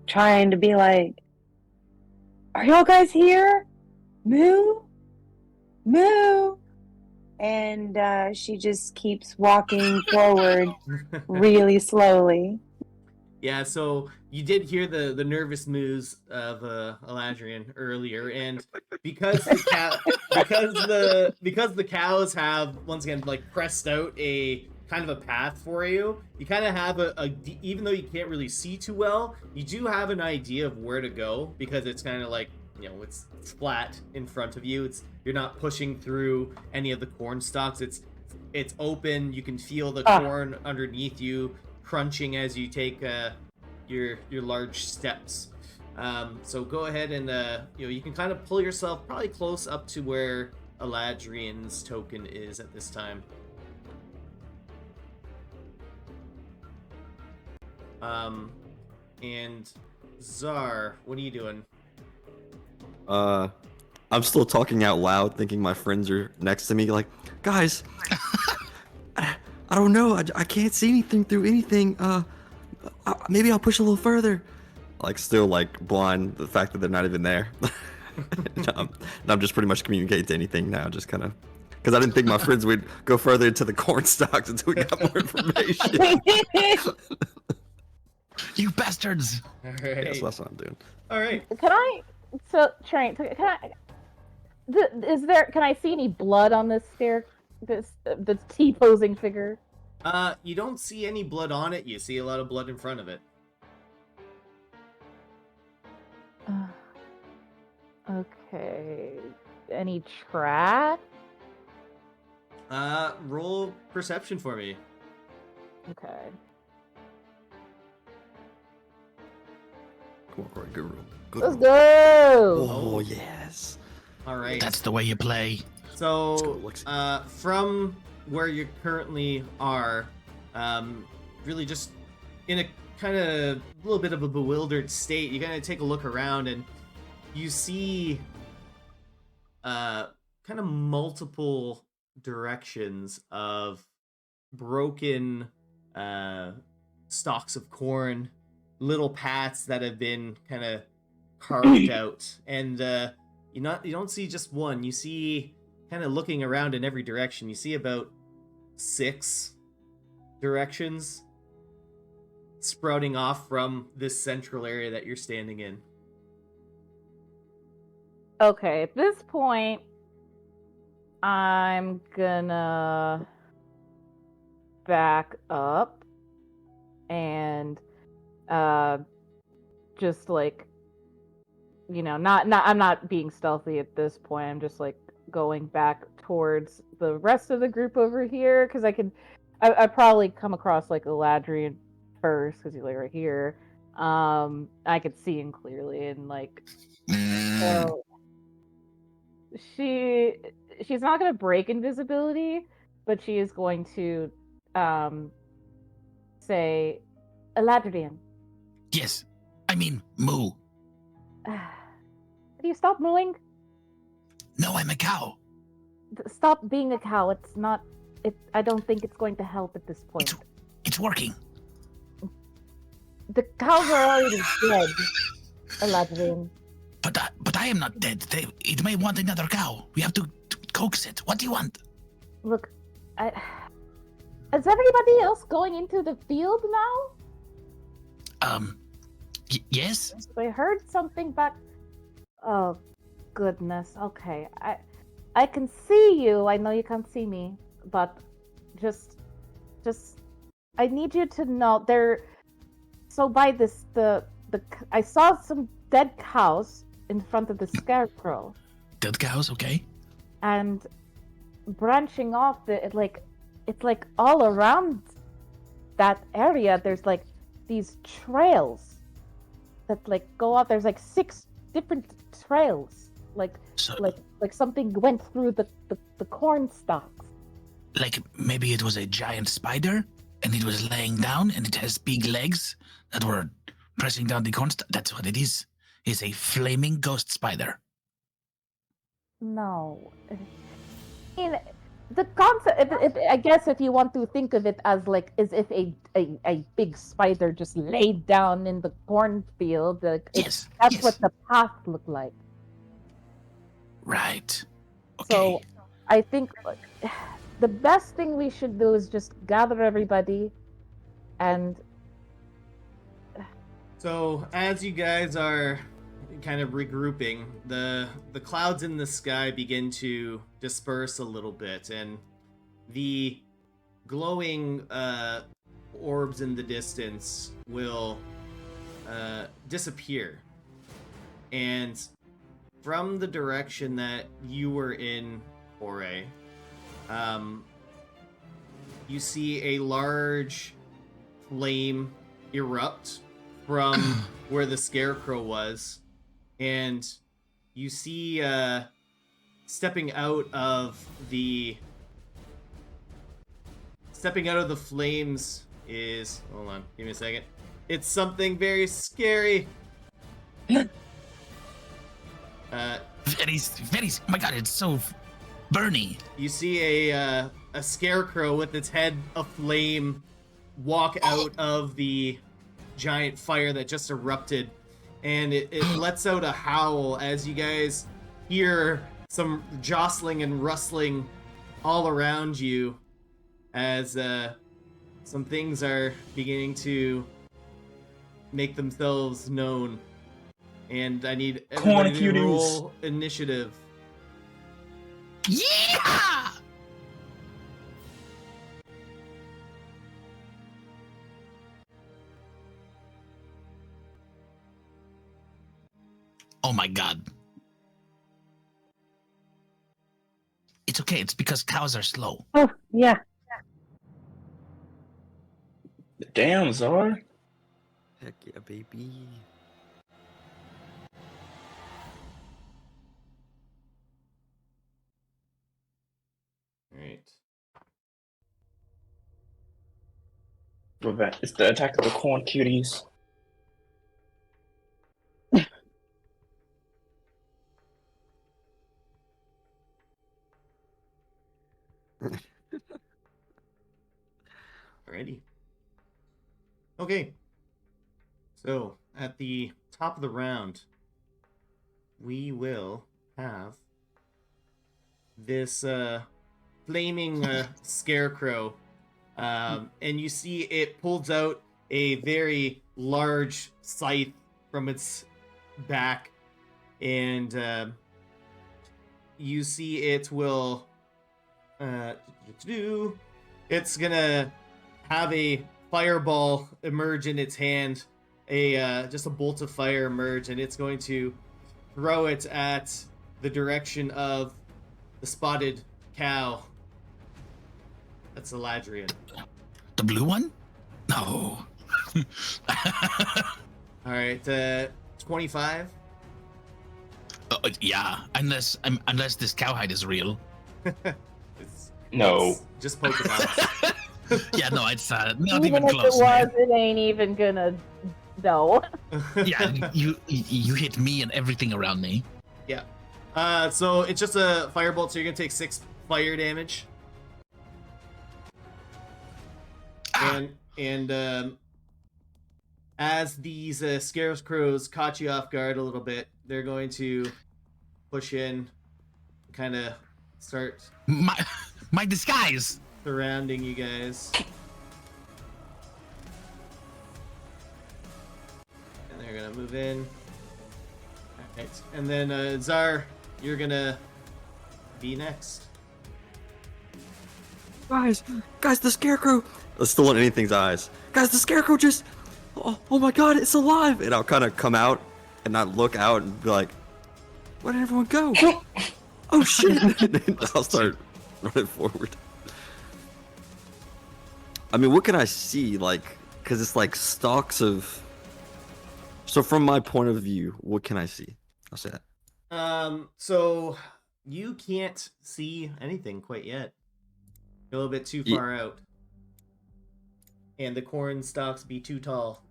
trying to be like, "Are y'all guys here? Moo, moo!" and she just keeps walking forward really slowly. Yeah, so you did hear the nervous moves of Eladrian earlier, and because the cows have once again like pressed out a kind of a path for you, you kind of have even though you can't really see too well, you do have an idea of where to go because it's kind of like, you know, it's flat in front of you. You're not pushing through any of the corn stalks. It's open. You can feel the corn underneath you crunching as you take your large steps. So go ahead and you can kind of pull yourself probably close up to where Eladrian's token is at this time. And Czar, what are you doing? I'm still talking out loud, thinking my friends are next to me, like, guys, I don't know, I can't see anything through anything. Maybe I'll push a little further. Like, still, like, blind the fact that they're not even there. I'm just pretty much communicating to anything now, just kind of, because I didn't think my friends would go further into the corn stalks until we got more information. You bastards! All right. Yes, that's what I'm doing. All right. Can I see any blood on this this T-posing figure? You don't see any blood on it. You see a lot of blood in front of it. Okay. Any track? Roll perception for me. Okay. Come on, Corey, good roll. Good Let's roll. go! Oh, yes. All right. That's the way you play. So, from where you currently are, really just in a kind of little bit of a bewildered state, you kind of take a look around and you see kind of multiple directions of broken stalks of corn, little paths that have been kind of carved out, and you don't see just one. You see, kind of looking around in every direction, you see about 6 directions sprouting off from this central area that you're standing in. Okay, at this point, I'm gonna back up and just like, you know, I'm not being stealthy at this point. I'm just like going back towards the rest of the group over here because I probably come across like Eladrian first because he's like right here. I could see him clearly and like, so she's not gonna break invisibility, but she is going to say, Eladrian. Yes, I mean moo. Do you stop mooing? No, I'm a cow. Stop being a cow. It's not. I don't think it's going to help at this point. It's working. The cows are already dead, Eladrian. But I am not dead. It may want another cow. We have to coax it. What do you want? Look, is everybody else going into the field now? Yes? I heard something back. Oh, goodness. Okay. I can see you. I know you can't see me, but just I need you to know so by this I saw some dead cows in front of the scarecrow. Dead cows, okay. And branching off it's like all around that area there's like these trails that like go out. There's like 6 different trails. Like something went through the corn stalks. Like maybe it was a giant spider and it was laying down and it has big legs that were pressing down the corn. That's what it is. It's a flaming ghost spider. No. I mean, the concept, I guess if you want to think of it as like as if a big spider just laid down in the cornfield, Yes, that's yes. what the path looked like. Right. Okay. So I think the best thing we should do is just gather everybody and So as you guys are kind of regrouping, the clouds in the sky begin to disperse a little bit, and the glowing orbs in the distance will disappear. And from the direction that you were in, Ore, you see a large flame erupt from where the scarecrow was, and you see stepping out of the flames is, hold on, give me a second. It's something very scary. Very, very. Oh my god, it's so burny. You see a scarecrow with its head aflame walk out of the giant fire that just erupted, and it lets out a howl as you guys hear some jostling and rustling all around you as some things are beginning to make themselves known. And I need everybody to roll initiative. Yeah! Oh my god. It's okay, it's because cows are slow. Oh, yeah. Damn, Zar. Heck yeah, baby. Alright. It's the attack of the corn cuties. Alrighty. Okay. So, at the top of the round, we will have this flaming scarecrow. And you see it pulls out a very large scythe from its back. And you see it will... it's gonna have a fireball emerge in its hand, just a bolt of fire emerge, and it's going to throw it at the direction of the spotted cow. That's Eladrian. The blue one? No. All right, 25. Yeah, unless this cowhide is real. No. It's just Pokemon. Yeah, no, it's not even even if close, it man. was, it ain't even gonna no. Yeah, you hit me and everything around me. Yeah. So it's just a firebolt, so you're gonna take 6 fire damage. And as these scarecrows caught you off guard a little bit, they're going to push in, kind of start My disguise. surrounding you guys. And they're gonna move in. Alright. And then Zar, you're gonna be next. Guys, the scarecrow. Let's still in anything's eyes. Guys, the scarecrow just. Oh my god, it's alive! And I'll kind of come out and not look out and be like, where did everyone go? Oh shit! And then I'll start running forward. I mean, what can I see? Like, because it's like stalks of. So from my point of view, what can I see? I'll say that. So you can't see anything quite yet. You're a little bit too far out. And the corn stalks be too tall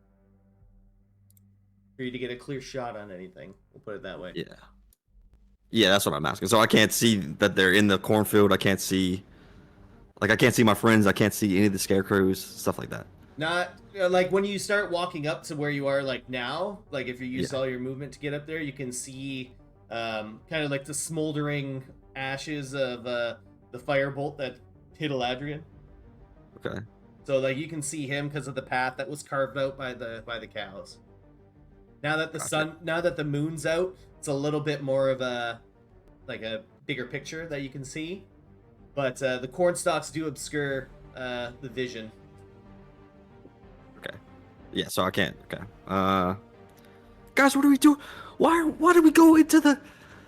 for you to get a clear shot on anything. We'll put it that way. Yeah. Yeah, that's what I'm asking. So I can't see that they're in the cornfield. I can't see. Like, I can't see my friends. I can't see any of the scarecrows, stuff like that. Not like when you start walking up to where you are like now, like if you use all your movement to get up there, you can see kind of like the smoldering ashes of firebolt that hit Eladrian. Okay. So like you can see him because of the path that was carved out by the cows. Now that the moon's out, it's a little bit more of a bigger picture that you can see. But the corn stalks do obscure the vision. Okay. Yeah, so I can't. Okay. Guys, what do we do? Why do we go into the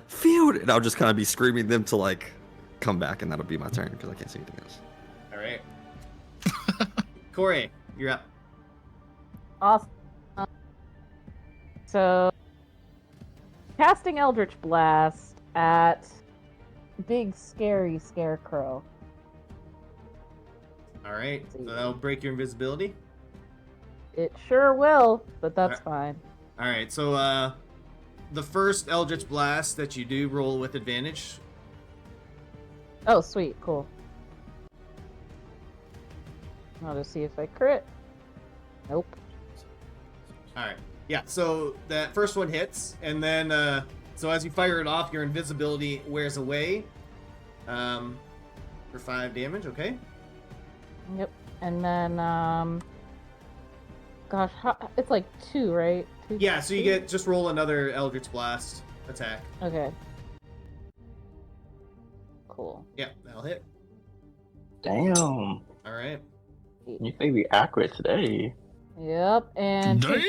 field? And I'll just kind of be screaming them to like come back, and that'll be my turn because I can't see anything else. All right. Corey, you're up. Awesome. So, casting Eldritch Blast at big scary scarecrow. All right. So that'll break your invisibility. It sure will, but that's fine. All right. So the first Eldritch Blast that you do, roll with advantage. Oh, sweet, cool. I'll just see if I crit. Nope. All right. Yeah. So that first one hits, and then so as you fire it off, your invisibility wears away. For 5 damage. Okay. Yep. And then gosh, it's like 2, right? Yeah. So you just roll another Eldritch Blast attack. Okay. Cool. Yeah, that'll hit. Damn. All right. You may be accurate today. Yep, and Damn!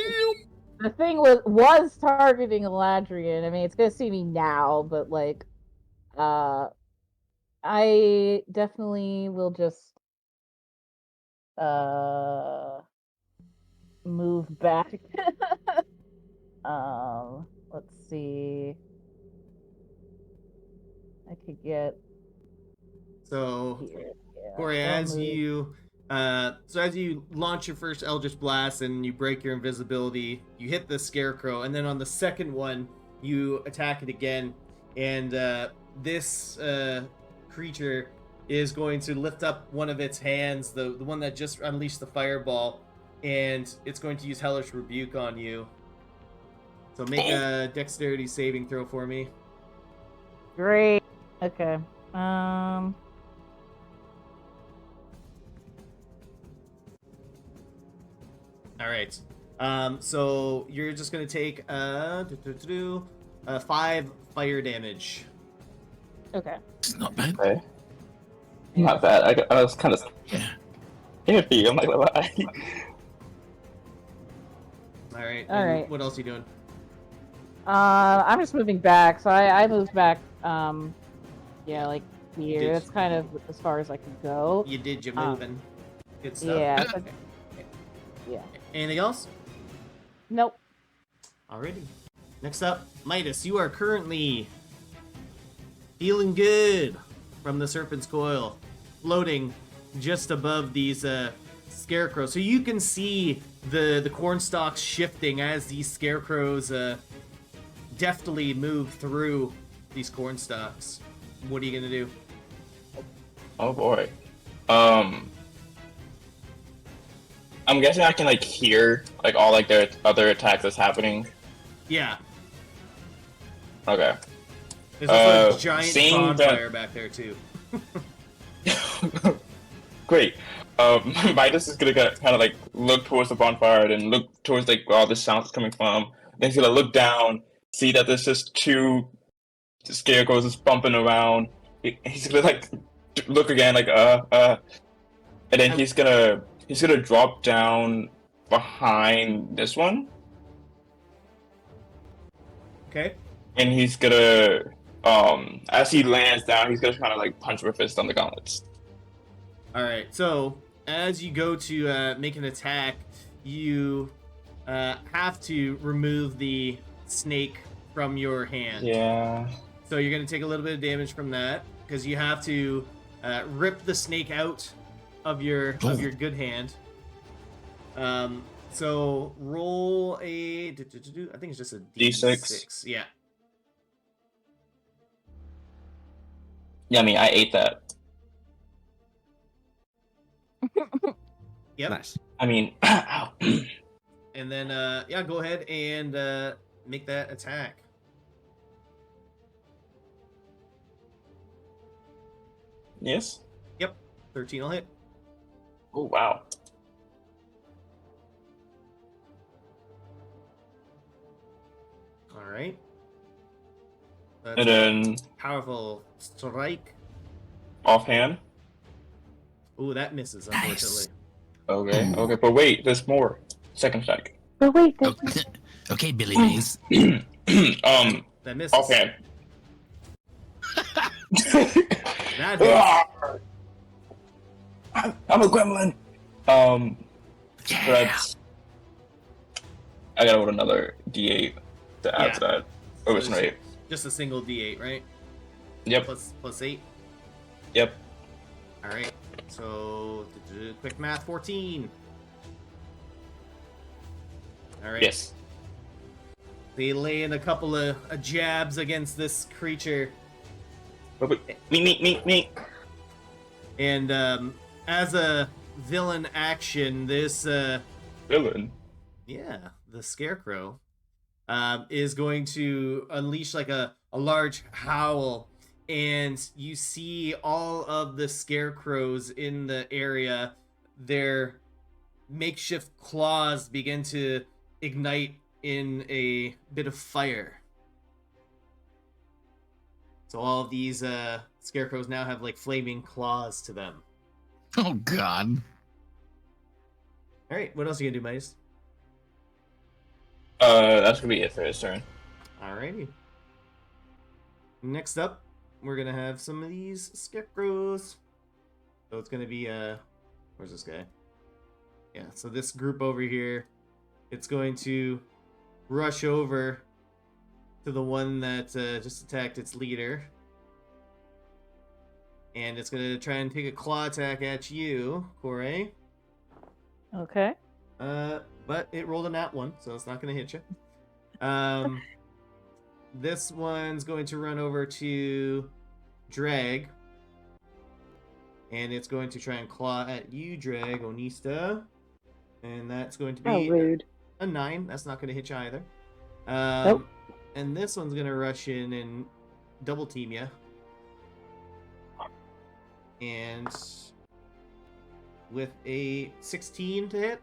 the thing was targeting Eladrian. I mean, it's gonna see me now, but like, I definitely will just move back. Let's see. I could get So, here. Yeah, Corey, I'll as move. you launch your first Eldritch Blast and you break your invisibility, you hit the Scarecrow, and then on the second one, you attack it again, and this creature is going to lift up one of its hands, the one that just unleashed the fireball, and it's going to use Hellish Rebuke on you. So make a dexterity saving throw for me. Great. Okay. All right. So you're just gonna take 5 fire damage. Okay. It's not bad. Okay. Not bad. I was kind of Yeah. iffy. I'm like, why? All right. All and right. What else are you doing? I'm just moving back. So I moved back. Yeah, like here. did. That's kind of as far as I can go. You did your moving. Good stuff. Yeah. Okay. Yeah. Anything else? Nope. Alrighty. Next up, Midas. You are currently feeling good from the Serpent's Coil, floating just above these scarecrows. So you can see the corn stalks shifting as these scarecrows deftly move through these corn stalks. What are you gonna do? Oh boy. I'm guessing I can like hear like all like their other attacks that's happening. Yeah. Okay. There's also a giant seeing bonfire back there too. Great. Midas is gonna kind of like look towards the bonfire and look towards like where all the sounds coming from. Then he's gonna look down, see that there's just 2 scarecrows just bumping around. He's gonna like look again, like and then he's gonna drop down behind this one, Okay. and he's gonna as he lands down, he's gonna kind of like punch with fist on the gauntlets. All right. So as you go to make an attack, you have to remove the snake from your hand. Yeah. So you're gonna take a little bit of damage from that because you have to rip the snake out of your good hand. So roll a. I think it's just a D6. Yeah. Yeah, I mean, I ate that. Yep. Nice. I mean, ow. And then yeah, go ahead and make that attack. Yes. Yep, 13 will hit. Oh wow. All right. That's And then powerful strike. offhand. Ooh, that misses, Nice. unfortunately. Okay. Okay, but wait, there's more. Second strike. But wait, Oh, okay, Billy Mays. That misses. Offhand. That hits. I'm a gremlin. Yeah. That's. I gotta roll another D8 to add to that. Oh, it's So not 8. Just a single D8, right? Yep. Plus 8. Yep. All right. So quick math, 14. All right. Yes. They lay in a couple of jabs against this creature, But me. and as a villain action, this Villain. yeah, the scarecrow is going to unleash like a large howl, and you see all of the scarecrows in the area, their makeshift claws begin to ignite in a bit of fire. So all of these scarecrows now have like flaming claws to them. Oh God. All right, what else are you gonna do, Mice? That's gonna be it for his turn. Alrighty. Next up, we're gonna have some of these scarecrows. So it's gonna be where's this guy? Yeah, so this group over here, it's going to rush over to the one that just attacked its leader. And it's gonna try and take a claw attack at you, Corey. Okay. But it rolled a nat 1, so it's not gonna hit you. This one's going to run over to Drag. And it's going to try and claw at you, Drag, Onista. And that's going to be how rude. a 9. That's not going to hit you either. Nope. And this one's going to rush in and double team you. And with a 16 to hit.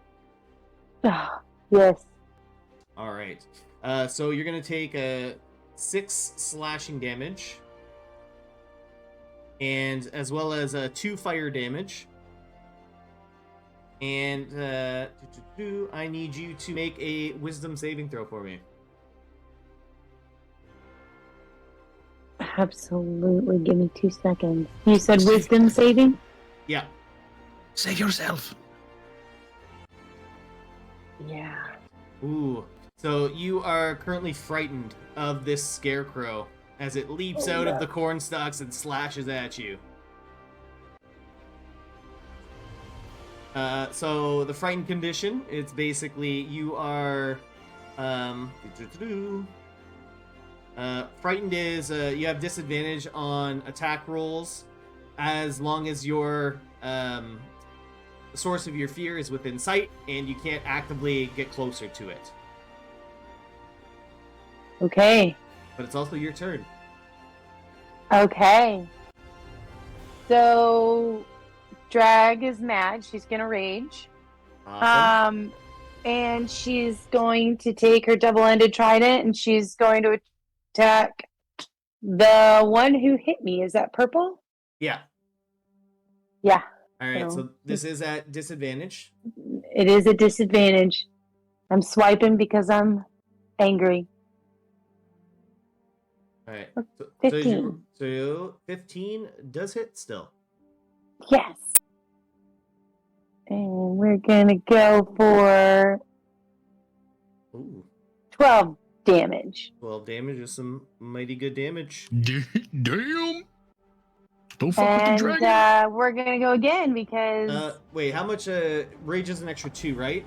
Yes. All right. So you're going to take a 6 slashing damage. And as well as 2 fire damage. And I need you to make a wisdom saving throw for me. Absolutely. Give me 2 seconds. You said wisdom saving? Yeah. Save yourself. Yeah. Ooh. So you are currently frightened of this scarecrow as it leaps out of the corn stalks and slashes at you. So the frightened condition, it's basically you are frightened is you have disadvantage on attack rolls as long as your the source of your fear is within sight and you can't actively get closer to it. Okay. But it's also your turn. Okay. So, Drag is mad. She's gonna rage. Awesome. And she's going to take her double-ended trident and she's going to attack the one who hit me. Is that purple? Yeah. Yeah. All right. So- So this is at disadvantage. It is a disadvantage. I'm swiping because I'm angry. All right. 15. So 15 does hit still. Yes. And we're gonna go for Ooh. 12 damage. 12 damage is some mighty good damage. Damn. Don't fuck with the And dragon. we're gonna go again because Wait, how much rage is an extra 2, right?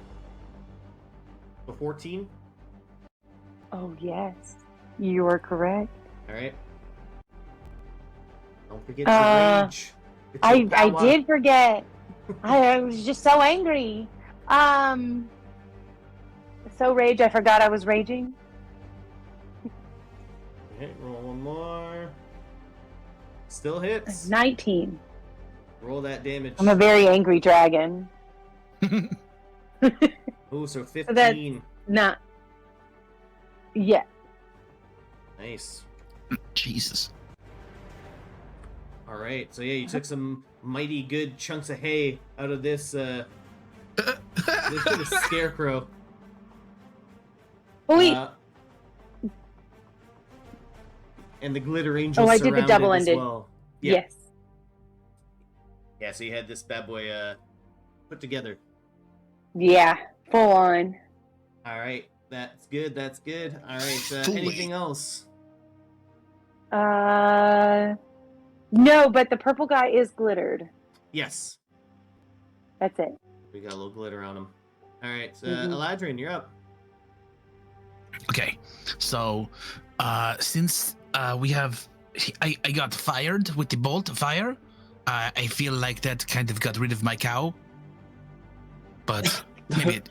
So 14? oh yes, you are correct. All right. Don't forget to rage. It's your I power. did forget. I was just so angry. So rage. I forgot I was raging. Okay, roll one more. Still hits. 19. Roll that damage. I'm a very angry dragon. Ooh, so 15. that's not. Yeah. Nice. Jesus. All right. So yeah, you took some mighty good chunks of hay out of this this scarecrow. Oh wait. And the glitter angel. Oh, I did the double-ended. As well. Yeah. Yes. Yeah. So you had this bad boy put together. Yeah. Full on. All right. That's good. That's good. All right. Anything else? No, but the purple guy is glittered. Yes. That's it. We got a little glitter on him. All right. So Eladrin, you're up. Okay, so since we have, I got fired with the bolt of fire. I feel like that kind of got rid of my cow, but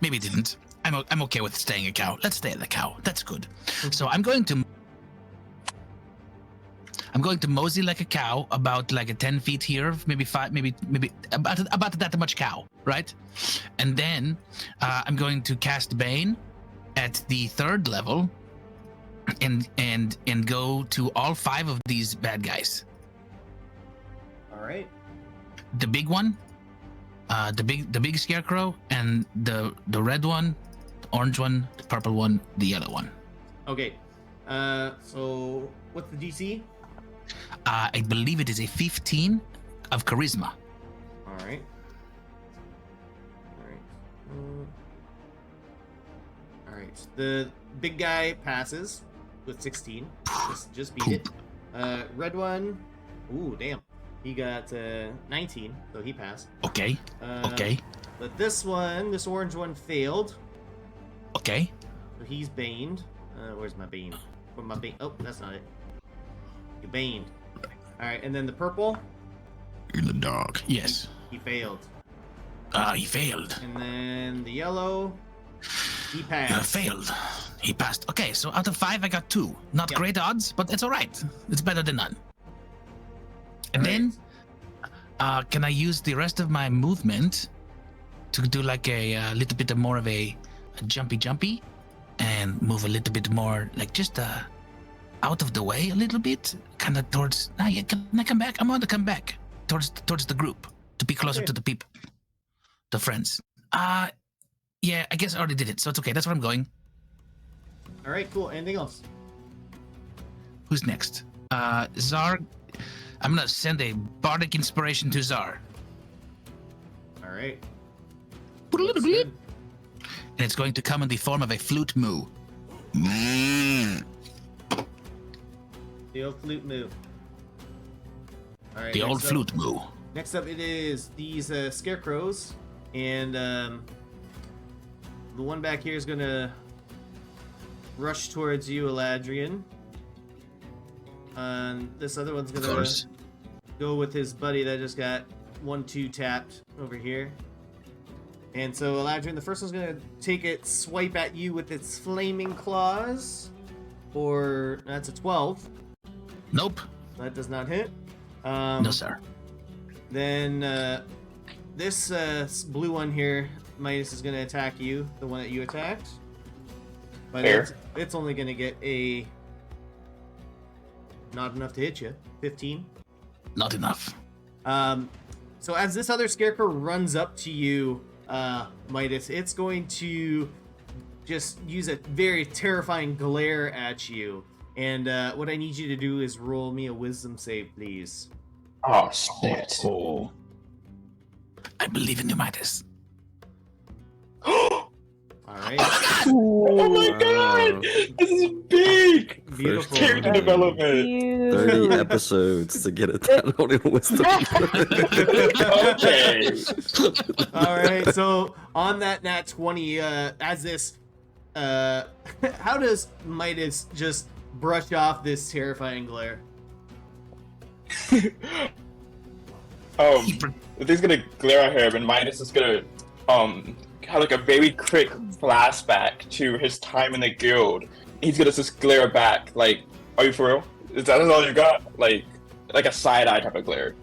maybe it didn't. I'm okay with staying a cow. Let's stay the cow. That's good. So I'm going to mosey like a cow, about like a 10 feet here, maybe 5, maybe about that much cow, right? And then I'm going to cast Bane at the 3rd level, and go to all 5 of these bad guys. All right. The big one, the big scarecrow, and the red one, the orange one, the purple one, the yellow one. Okay. So what's the DC? I believe it is a 15 of charisma. All right. All right. All right. The big guy passes with 16. Just beat it. Red one. Ooh, damn. He got 19, so he passed. Okay. Okay. But this orange one failed. Okay. So he's baned. Where's my bane? Where's my bane? Oh, that's not it. You baned. All right, and then the purple. In the dark. Yes. He failed. He failed. And then the yellow. He passed. Failed. He passed. Okay, so out of 5, I got 2. Not great odds, but it's all right. It's better than none. And then, can I use the rest of my movement to do like a little bit more of a jumpy, and move a little bit more, like just out of the way a little bit, kind of towards. Can I come back? I want to come back towards the group to be closer to the people, the friends. Yeah, I guess I already did it, so it's okay. That's where I'm going. All right, cool. Anything else? Who's next? Zar. I'm gonna send a bardic inspiration to Zar. All right. And it's going to come in the form of a flute moo. The old flute moo. All right. The old flute moo. Next up, it is these scarecrows, and the one back here is gonna rush towards you, Eladrian. And this other one's gonna go with his buddy that just got 1-2 tapped over here. And so, Eladrian, the first one's gonna take its swipe at you with its flaming claws. Or that's a 12. Nope. That does not hit. No, sir. Then this blue one here, Midas, is gonna attack you, the one that you attacked. But it's only gonna get a not enough to hit you. 15. Not enough. So as this other scarecrow runs up to you, Midas, it's going to just use a very terrifying glare at you. And what I need you to do is roll me a wisdom save, please. Oh, shit. Oh. I believe in you, Midas. All right. Oh my god! This is big! Beautiful. Character development. 30 episodes to get it down on wisdom. Okay. All right. So on that nat 20, as this, how does Midas just brush off this terrifying glare? The thing's gonna glare at him, and Midas is gonna have like a very quick flashback to his time in the guild. He's gonna just glare back, like, "Are you for real? Is that all you got?" Like a side eye type of glare.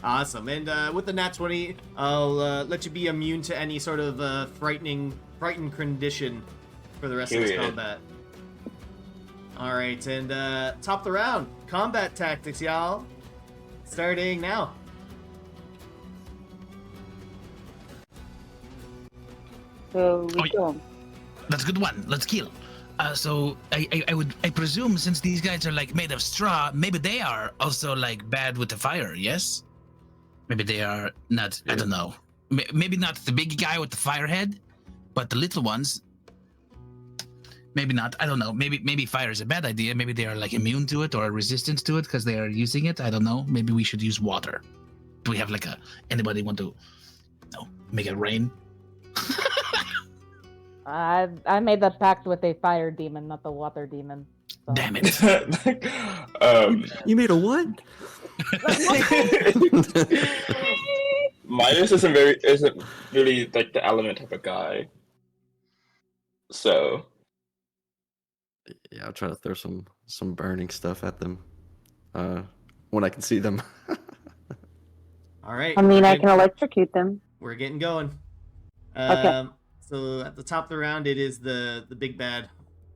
Awesome. And with the nat 20, I'll let you be immune to any sort of frightened condition for the rest of this Period. combat. All right, and top the round. Combat tactics, y'all. Starting now. So we Oh, go. That's a good one. Let's kill. So I presume since these guys are like made of straw, maybe they are also like bad with the fire. Yes. Maybe they are not. I don't know. Maybe not the big guy with the fire head, but the little ones. Maybe not. I don't know. Maybe fire is a bad idea. Maybe they are like immune to it or resistant to it because they are using it. I don't know. Maybe we should use water. Do we have like anybody want to make it rain? I made that pact with a fire demon, not the water demon. So. Damn it. You made a what? Midas isn't really like the element type of guy. So Yeah, I'll try to throw some burning stuff at them when I can see them. All right. I mean, we're I getting- can electrocute them. We're getting going. Okay. So at the top of the round, it is the big bad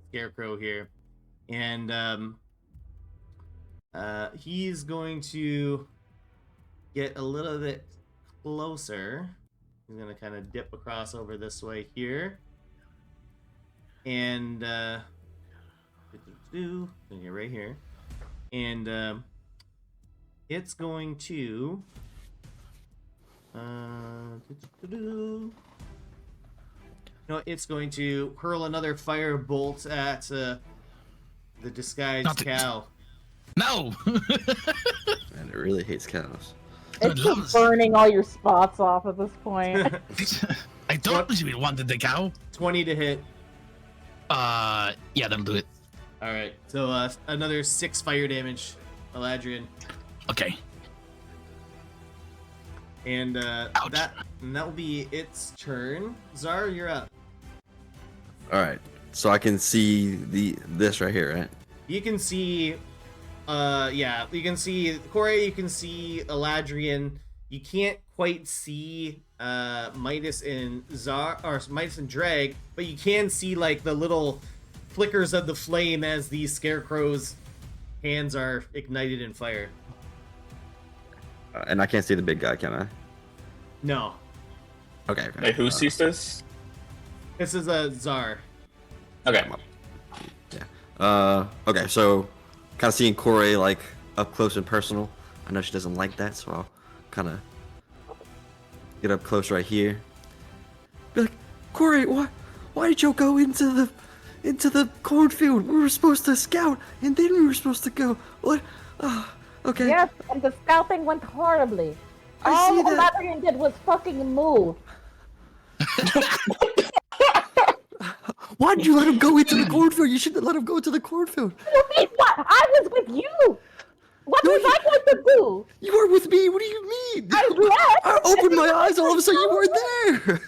scarecrow here, and he's going to get a little bit closer. He's gonna kind of dip across over this way here, and gonna get right here, and it's going to. No, it's going to hurl another fire bolt at the disguised Not the- cow. No. And it really hates cows. It's just burning all your spots off at this point. I told you we wanted the cow. 20 to hit. Yeah, that'll do it. All right, so another 6 fire damage, Eladrian, Okay. and Ouch. that will be its turn. Zar, you're up. All right, so I can see this right here, right? You can see, you can see Corey. You can see Eladrian. You can't quite see Midas and Zar or Midas and Drag, but you can see like the little flickers of the flame as these scarecrows' hands are ignited in fire. And I can't see the big guy, can I? No, Okay. wait, who sees this? this is a Zar. Okay. Okay, so kind of seeing Corey like up close and personal. I know she doesn't like that, so I'll kind of get up close right here. Be like, Corey, why did you go into the cornfield? We were supposed to scout, and then we were supposed to go. What? Okay. Yes, and the scouting went horribly. I All see that. Eladrian did was fucking move. Why did you let him go into the cornfield? You shouldn't have let him go into the cornfield. You mean what? I was with you. What No, was I going to do? You were with me. What do you mean? I left. I opened my eyes. All of a sudden, you weren't there.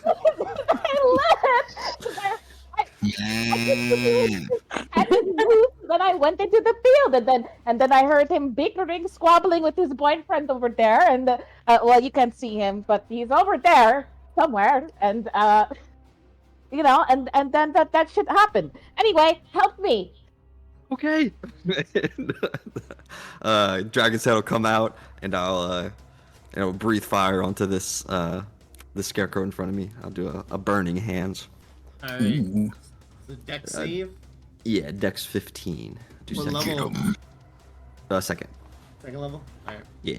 I left. I just moved, then I went into the field, and then I heard him bickering, squabbling with his boyfriend over there, and well, you can't see him, but he's over there somewhere, and and then that shit happened. Anyway, help me. Okay. Dragon's head will come out, and I'll breathe fire onto this scarecrow in front of me. I'll do a burning hands. All right. The deck save. Yeah, Dex 15. Do What second. level? Second. Second level. All right. Yeah,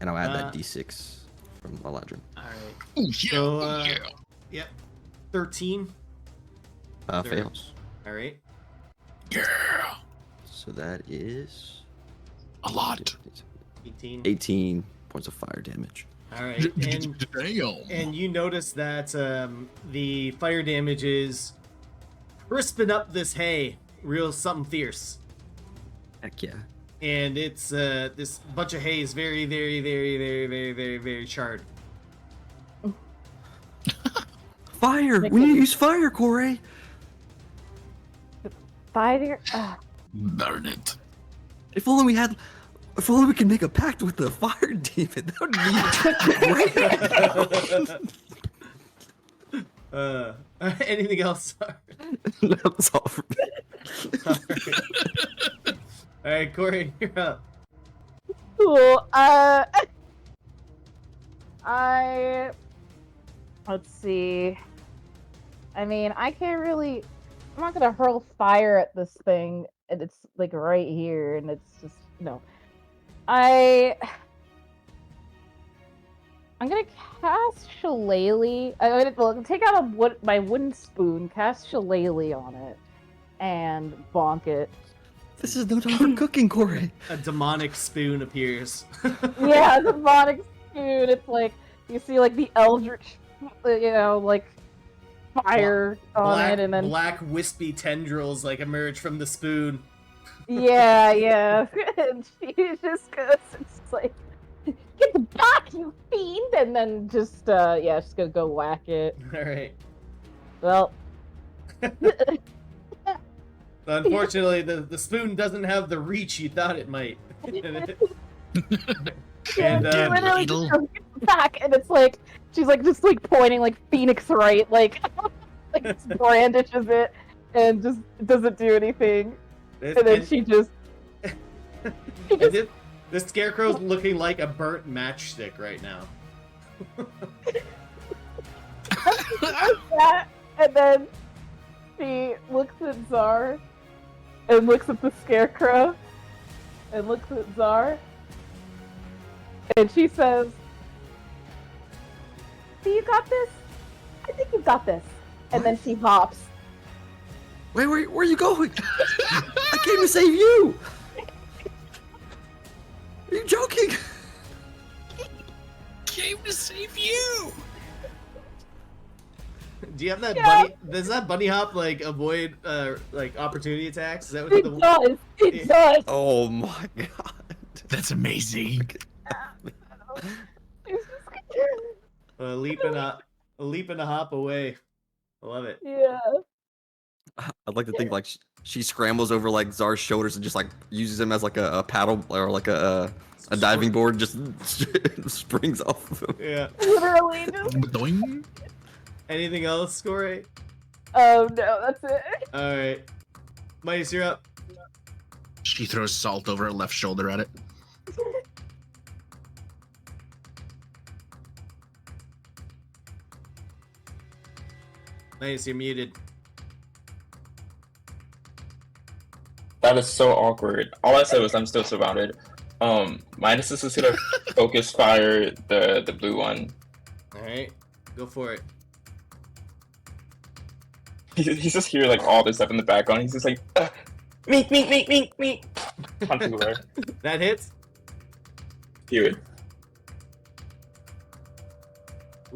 and I'll add that Uh, D6 from Eladrin. All right. Oh, yeah. So, yeah. Yep. 13. Third. Fails. All right. Yeah. So that is A lot. 18. 18 points of fire damage. All right. And you notice that the fire damage is crisping up this hay real something fierce. Heck yeah. And it's this bunch of hay is very, very, very, very, very, very, very charred. Fire! We need to use fire, Corey! Fire. Burn it. If only we had If only we can make a pact with the fire demon. That would be great. Anything else? That's all for me. All right, Corey, you're up. Cool. Let's see. I mean, I can't really. I'm not gonna hurl fire at this thing, and it's like right here, and it's just no. I'm gonna cast Shillelagh. I'm gonna take out my wooden spoon, cast Shillelagh on it, and bonk it. This is no time for cooking, Corey. A demonic spoon appears. Yeah, the demonic spoon. It's like you see like the eldritch, like fire on it, and then black wispy tendrils like emerge from the spoon. yeah, and she just goes, it's like, get back, you fiend, and then just she's gonna go whack it. All right. Well. Unfortunately, the spoon doesn't have the reach you thought it might. Literally Beetle. just goes, "Get back," and it's like she's like just like pointing like Phoenix right, like just brandishes it and just doesn't do anything. And then she just the scarecrow's looking like a burnt matchstick right now. that, and then she looks at Zar and looks at the scarecrow and looks at Zar and she says, "See, you got this? I think you got this." And then she hops. Wait, where are you going? I came to save you! Are you joking? Came to save you. Do you have that bunny? Does that bunny hop like avoid like opportunity attacks? Is that what It does. It does. Oh my god. That's amazing. A leap and a hop away. I love it. Yeah. I'd like to think like she scrambles over like Zar's shoulders and just like uses him as like a paddle or like a diving board, just springs off of him. Yeah. Literally just. Doing. Anything else, Corey? Oh no, that's it. All right, Midas, you're up. She throws salt over her left shoulder at it. Midas, you're muted. That is so awkward. All I said was I'm still surrounded. Midas is just gonna focus fire the blue one. All right, go for it. He's just hearing like all this stuff in the background. He's just like, meat. Punching away. That hits. Hear it.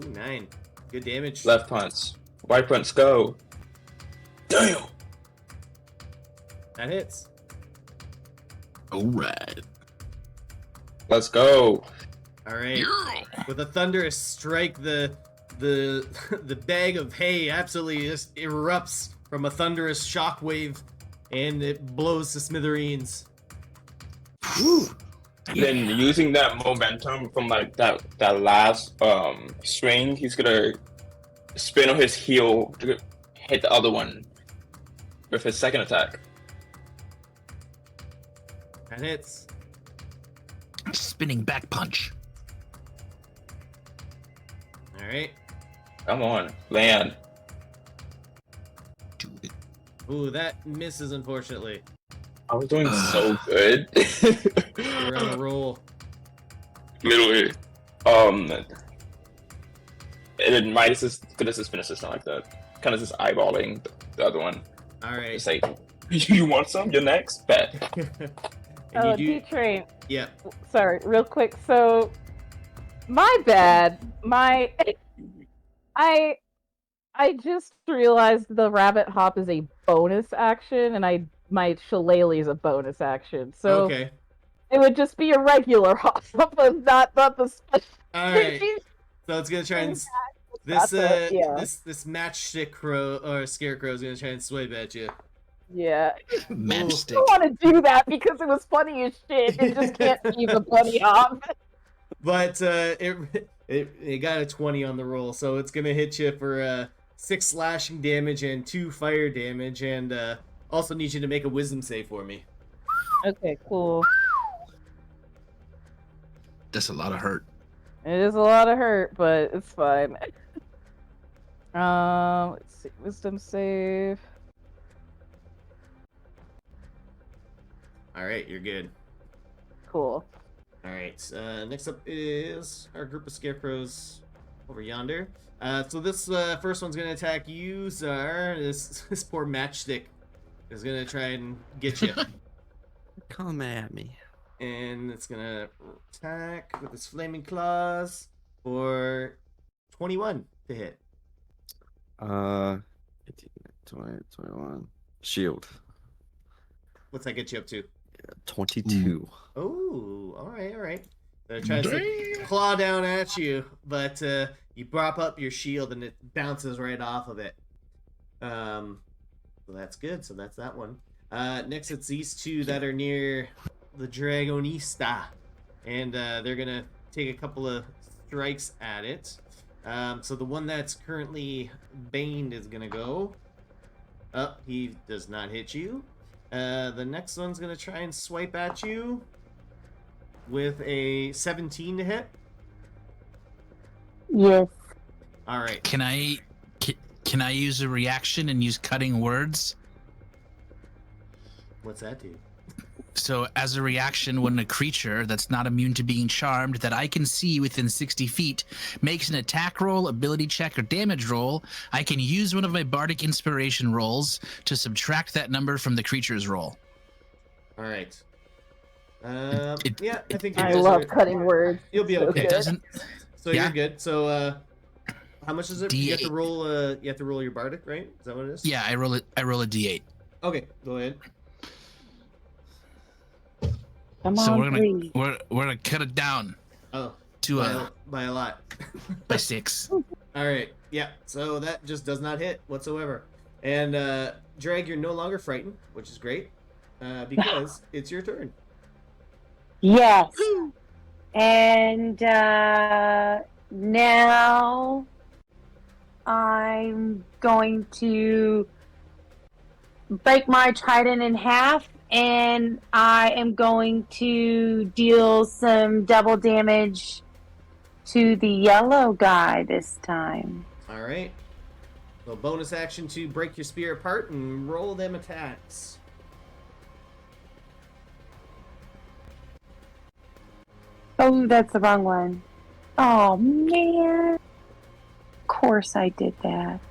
Ooh, 9. Good damage. Left punch. Right punch. Go. Damn. That hits. All right. Let's go. All right. Yeah. With a thunderous strike, the bag of hay absolutely just erupts from a thunderous shockwave, and it blows to smithereens. Whew. Then using that momentum from like that last swing, he's gonna spin on his heel to hit the other one with his second attack. That hits. Spinning back punch. All right. Come on, land. Do it. Ooh, that misses, unfortunately. I was doing so good. You're on a roll. Literally. And then Midas is gonna just finish this like that. Kind of just eyeballing the other one. All right. It's like, you want some? You're next? Bet. And Oh, you do. D-Train. Yeah. Sorry, real quick. So, my bad. I just realized the rabbit hop is a bonus action, and my shillelagh is a bonus action. So Okay. it would just be a regular hop, but not the special. All right. So it's gonna try and this yeah. this matchstick crow or scarecrow is gonna try and swipe at you. Yeah. Matchstick. I don't want to do that because it was funny as shit. It just can't keep the bunny off. But it got a 20 on the roll, so it's gonna hit you for 6 slashing damage and 2 fire damage, and also need you to make a wisdom save for me. Okay, cool. That's a lot of hurt. It is a lot of hurt, but it's fine. Let's see. Wisdom save. All right, you're good. Cool. All right. Next up is our group of scarecrows over yonder. So this first one's gonna attack you, Czar. This poor matchstick is gonna try and get you. Come at me. And it's gonna attack with its flaming claws for 21 to hit. 18, 20, 21. Shield. What's that get you up to? 22. Oh, all right, all right. So it tries to claw down at you, but you prop up your shield and it bounces right off of it. So that's good. So that's that one. Next, it's these two that are near the Dragonista, and they're gonna take a couple of strikes at it. So the one that's currently baned is gonna go. Oh, he does not hit you. The next one's gonna try and swipe at you with a 17 to hit. Yes. All right. Can I use a reaction and use cutting words? What's that do? So as a reaction, when a creature that's not immune to being charmed that I can see within 60 feet makes an attack roll, ability check, or damage roll, I can use one of my bardic inspiration rolls to subtract that number from the creature's roll. All right. Yeah, I think I love cutting words. You'll be So okay. It doesn't. So Yeah. you're good. So how much is it? You have to D8. roll. You have to roll your bardic, right? Is that what it is? Yeah, I roll a d8. Okay, go ahead. Come So on, we're three. gonna cut it down Oh, to by a lot. by 6. All right. Yeah. So that just does not hit whatsoever. And Drag, you're no longer frightened, which is great, because it's your turn. Yes. And now I'm going to break my trident in half, and I am going to deal some double damage to the yellow guy this time. All right. So bonus action to break your spear apart and roll them attacks. Oh, that's the wrong one. Oh, man. Of course I did that.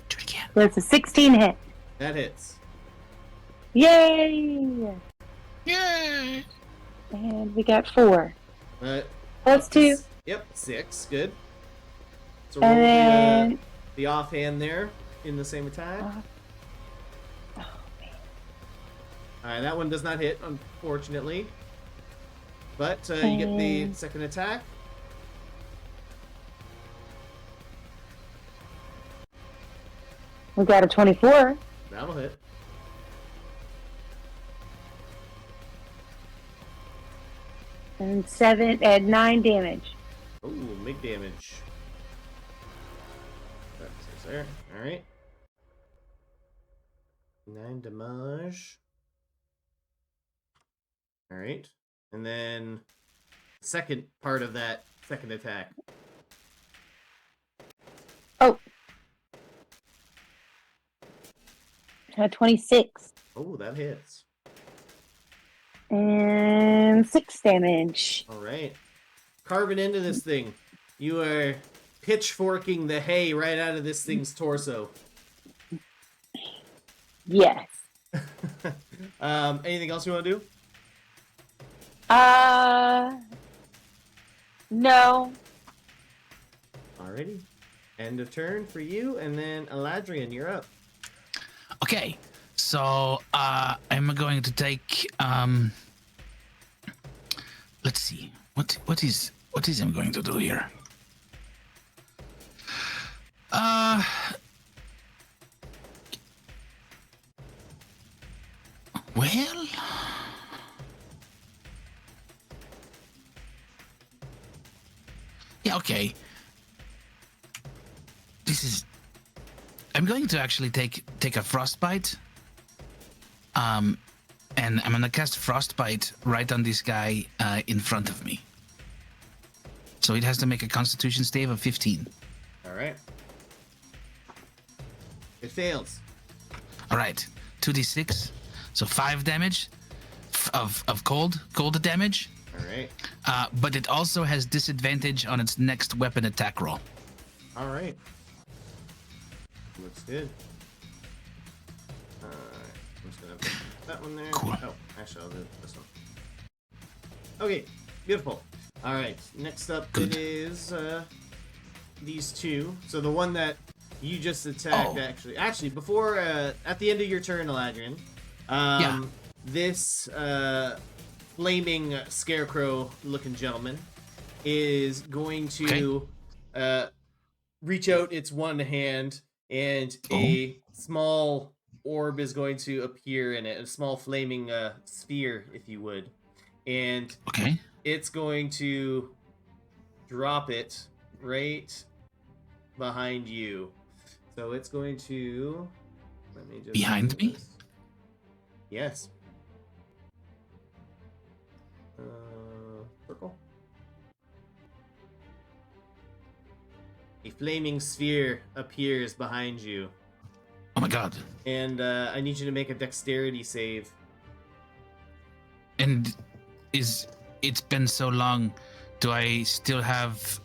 Do it again. That's a 16 hit. That hits. Yay! Yay! And we got 4. That's 2. Yep, 6. Good. So roll And then... the offhand there in the same attack. Oh, Alright, that one does not hit, unfortunately. But you get the second attack. we got a 24. That'll hit. And 9 damage. Ooh, big damage. That's there. Alright. 9 damage. Alright. And then second part of that second attack. Oh. 26. Oh, that hits. And 6 damage. Alright. Carving into this thing. You are pitchforking the hay right out of this thing's torso. Yes. Anything else you want to do? No. Alrighty. End of turn for you, and then Eladrian, you're up. Okay, so I'm going to take let's see, what is I'm going to do here? Well, yeah, okay. This is. I'm going to actually take a frostbite. And I'm gonna cast frostbite right on this guy in front of me. So it has to make a Constitution save of 15. All right. It fails. All right, 2d6, so 5 damage of cold damage. All right. But it also has disadvantage on its next weapon attack roll. All right. Looks good. Alright, I'm just gonna put that one there. Cool. Oh, actually, I'll do this one. Okay, beautiful. Alright, next up Good. it is these two. So the one that you just attacked, actually, before at the end of your turn, Eladrin, Yeah. this flaming scarecrow-looking gentleman is going to reach out its one hand. And a small orb is going to appear in it, a small flaming sphere, if you would. And it's going to drop it right behind you. So it's going to... Let me just... Behind me? This. Yes. Circle. A flaming sphere appears behind you. Oh my god. And I need you to make a dexterity save. And it's been so long, do I still have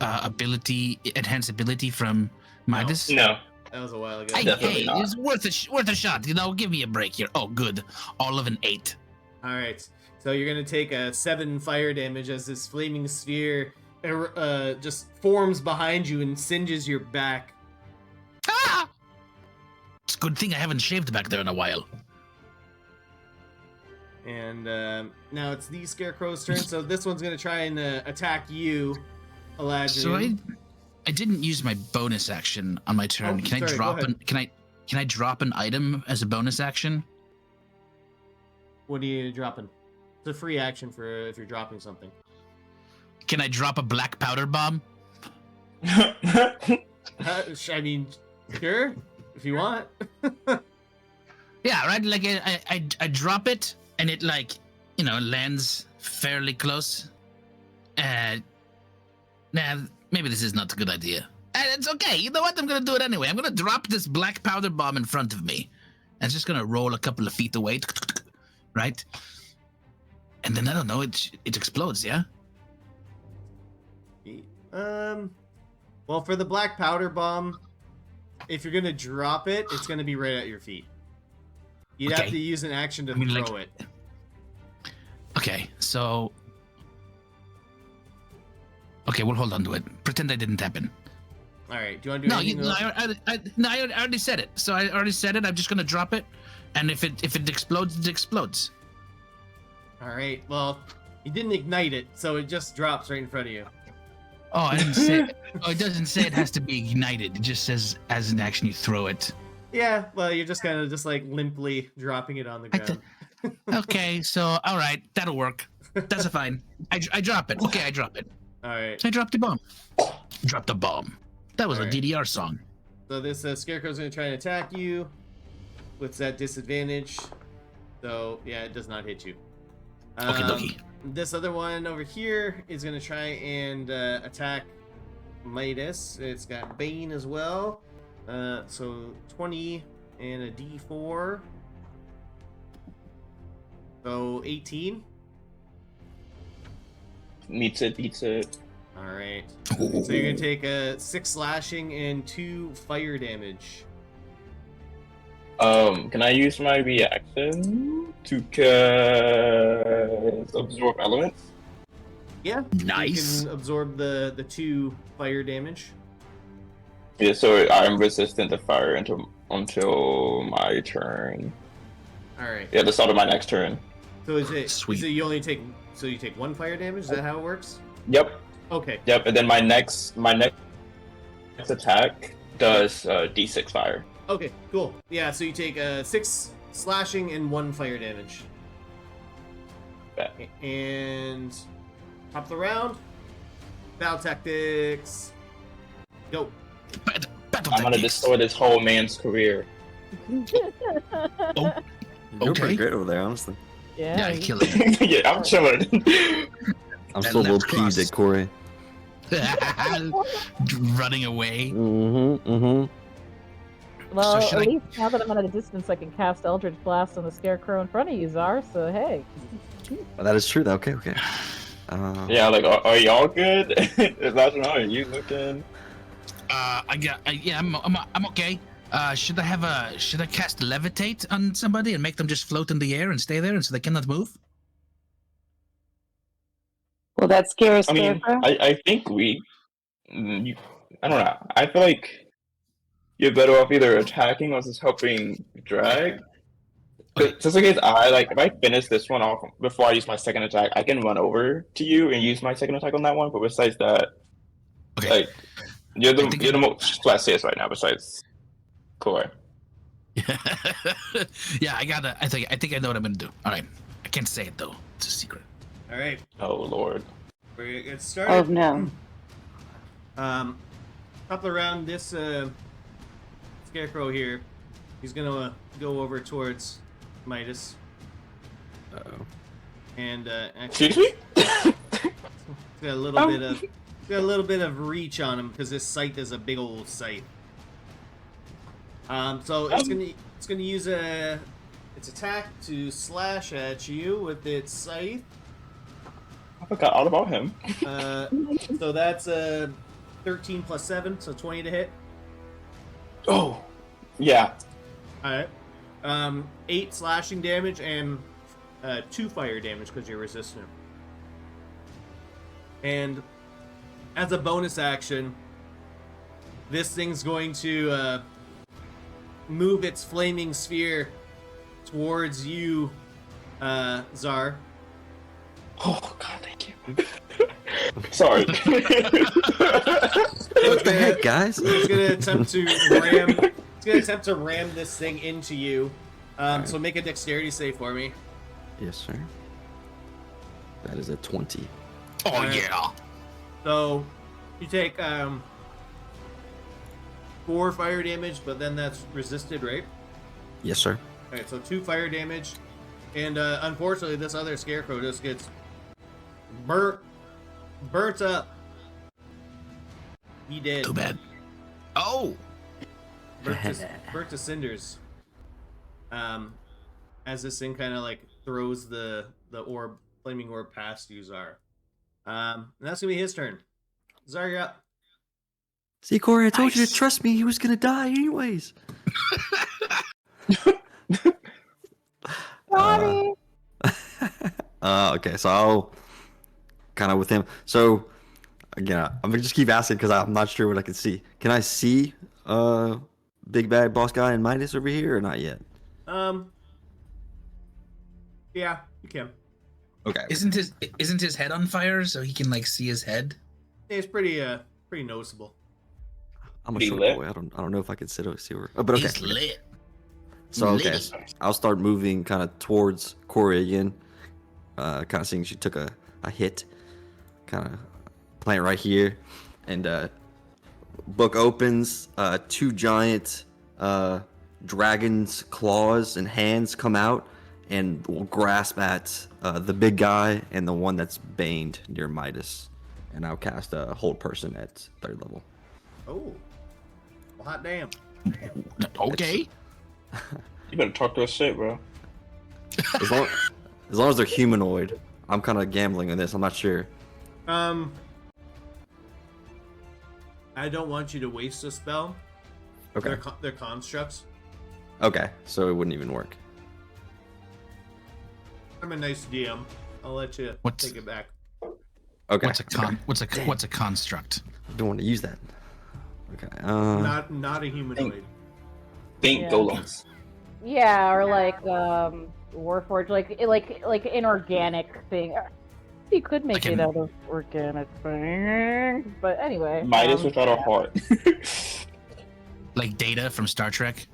enhanced ability from Midas? No. That was a while ago. Hey, Definitely not. it's worth a shot, give me a break here. Oh, good. All of an 8. Alright. So you're going to take a 7 fire damage as this flaming sphere just forms behind you and singes your back. Ah! It's a good thing I haven't shaved back there in a while. And now it's the scarecrow's turn. So this one's going to try and attack you, Eladrin. So I didn't use my bonus action on my turn. Can I drop an item as a bonus action? What are you dropping? It's a free action for if you're dropping something. Can I drop a black powder bomb? I mean, sure, if you want. Yeah, right. Like I drop it, and it lands fairly close. Nah, maybe this is not a good idea. It's okay. You know what? I'm gonna do it anyway. I'm gonna drop this black powder bomb in front of me, and it's just gonna roll a couple of feet away, right? And then I don't know. It explodes. Yeah. Well, for the black powder bomb, if you're gonna drop it, it's gonna be right at your feet. You'd have to use an action to throw it. Okay, so... Okay, we'll hold on to it. Pretend that didn't happen. Alright, do you want to do anything else? I already said it. So I already said it. I'm just gonna drop it. And if it explodes, it explodes. Alright, well, you didn't ignite it, so it just drops right in front of you. Oh, I didn't say it. Oh, it doesn't say it has to be ignited. It just says, as an action, you throw it. Yeah, well, you're just kind of just like limply dropping it on the ground. Okay, so, all right, that'll work. That's fine. I drop it. Okay, I drop it. All right. I dropped the bomb. Dropped the bomb. That was All a right. DDR song. So this scarecrow's going to try and attack you. With that disadvantage. So, yeah, it does not hit you. Okay, Loki. This other one over here is going to try and attack Midas. It's got Bane as well. So 20 and a D4. So 18. Meets it. Alright. So you're going to take 6 slashing and 2 fire damage. Can I use my reaction to cast absorb elements? Yeah. Nice. You can absorb the 2 fire damage. Yeah, so I'm resistant to fire until my turn. Alright. Yeah, the start of my next turn. So is it Sweet. So you take 1 fire damage? Is that how it works? Yep, Okay. and then my next attack does D6 fire. Okay, cool. Yeah, so you take 6 slashing and 1 fire damage. And top of the round. Battle tactics. Go. Battle I'm gonna tactics. destroy this whole man's career. Oh, You're pretty okay. great over there, honestly. Yeah, I you- kill it. Yeah, I'm chilling. I'm That still a little left cross. peeved at Corey. Running away. Mm-hmm. Well, should at I- least now that I'm at a distance, I can cast Eldritch Blast on the scarecrow in front of you, Czar. So hey. That is true, though. Okay. Yeah, like, are y'all good? Is that are you looking? I'm okay. Should I cast levitate on somebody and make them just float in the air and stay there and so they cannot move? Will that scare a I mean, scarecrow? I think I don't know. I feel like you're better off either attacking or just helping drag. Okay. Just in case if I finish this one off before I use my second attack, I can run over to you and use my second attack on that one. But besides that, Okay. like you're I think the most flashiest right now. Besides Corey. Yeah, I think I know what I'm gonna do. All right, I can't say it though. It's a secret. All right. Oh Lord. We're gonna get started. Oh no. Top of the round, this scarecrow here, he's gonna go over towards Midas Uh-oh. and actually Excuse me? he's got a little bit of reach on him because this scythe is a big old scythe. So it's gonna use its attack to slash at you with its scythe. I forgot all about him. So that's 13 plus 7, so 20 to hit. Oh, yeah. Alright. 8 slashing damage and 2 fire damage because you're resistant. And as a bonus action, this thing's going to move its flaming sphere towards you, Czar. Oh God, thank you. Sorry. What the heck, guys? It's gonna attempt to ram. It's gonna attempt to ram this thing into you. So make a dexterity save for me. Yes, sir. That is a 20. Oh Alright. yeah. So you take 4 fire damage, but then that's resisted, right? Yes, sir. Alright, so 2 fire damage, and unfortunately, this other scarecrow just gets burnt up. He did. Too bad. Oh. Burnt to cinders. As this thing kind of like throws the orb, flaming orb past you, Czar. And that's gonna be his turn. Czar, you're up. See, Corey, I told you Nice. to trust me. He was gonna die anyways. Sorry. Okay, so I'll kind of with him. So again, I'm gonna just keep asking because I'm not sure what I can see. Can I see big bad boss guy and Midas over here or not yet? Yeah, you can. Okay. Isn't his head on fire so he can like see his head? It's pretty noticeable. I'm a Be short lit. boy. I don't know if I can see her. Oh, but okay. He's lit. So okay, Lit. I'll start moving kind of towards Corey again. Kind of seeing she took a hit. Kind of playing right here, and book opens. 2 giant dragon's claws and hands come out and will grasp at the big guy and the one that's baned near Midas. And I'll cast a hold person at 3rd level. Oh, well, hot damn. Okay. You better talk to us shit, bro. As long as they're humanoid, I'm kind of gambling on this. I'm not sure. I don't want you to waste a spell. Okay. They're constructs. Okay, so it wouldn't even work. I'm a nice DM. I'll let you What's- take it back. Okay. What's a construct? Don't want to use that. Okay. Not a humanoid. Think Yeah. golems. Yeah, or like Warforged, like inorganic thing. You could make Like it an- out of organic things, but anyway. Midas without a heart. Like Data from Star Trek?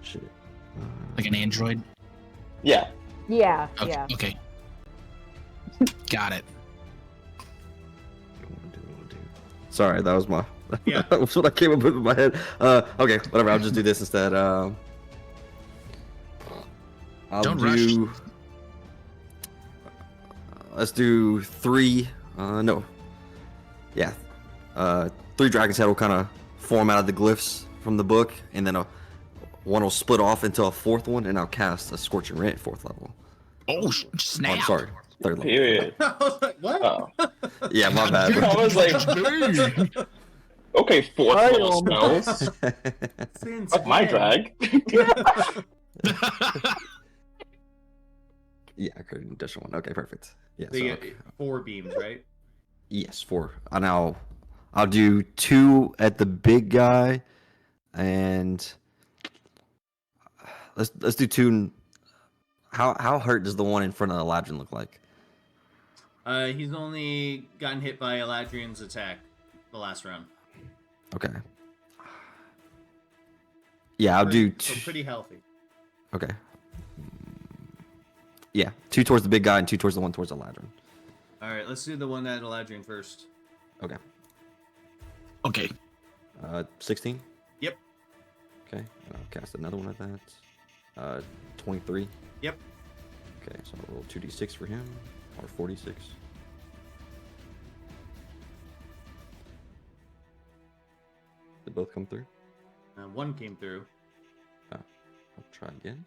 Shit. Like an android? Yeah. Yeah, Okay. yeah. Okay. Got it. Sorry, that was my. Yeah. That was what I came up with in my head. Okay, whatever. I'll just do this instead. I'll Don't do. rush. Let's do 3. No. Yeah. 3 dragon's head will kind of form out of the glyphs from the book, and then one will split off into a 4th one, and I'll cast a Scorching Ray at 4th level. Oh, Oh, snap. I'm sorry, 3rd level. Period. I was like, what? Oh. Yeah, my bad. I was like, okay, 4th level spells. Since Fuck my when? drag. Yeah, I could additional one. Okay, perfect. Yeah, So you get 4 beams, right? yes, 4. And I'll do 2 at the big guy, and let's do 2. How hurt does the one in front of the Eladrin look like? He's only gotten hit by Eladrin's attack the last round. Okay. Yeah, I'll do So 2. pretty healthy. Okay. Yeah, 2 towards the big guy and 2 towards the one towards the Eladrin. All right, let's do the one at Eladrin first. Okay. Okay. 16. Yep. Okay, and I'll cast another one at that. 23. Yep. Okay, so I'll roll 2d6 for him, or 46. Did both come through? 1 came through. I'll try again.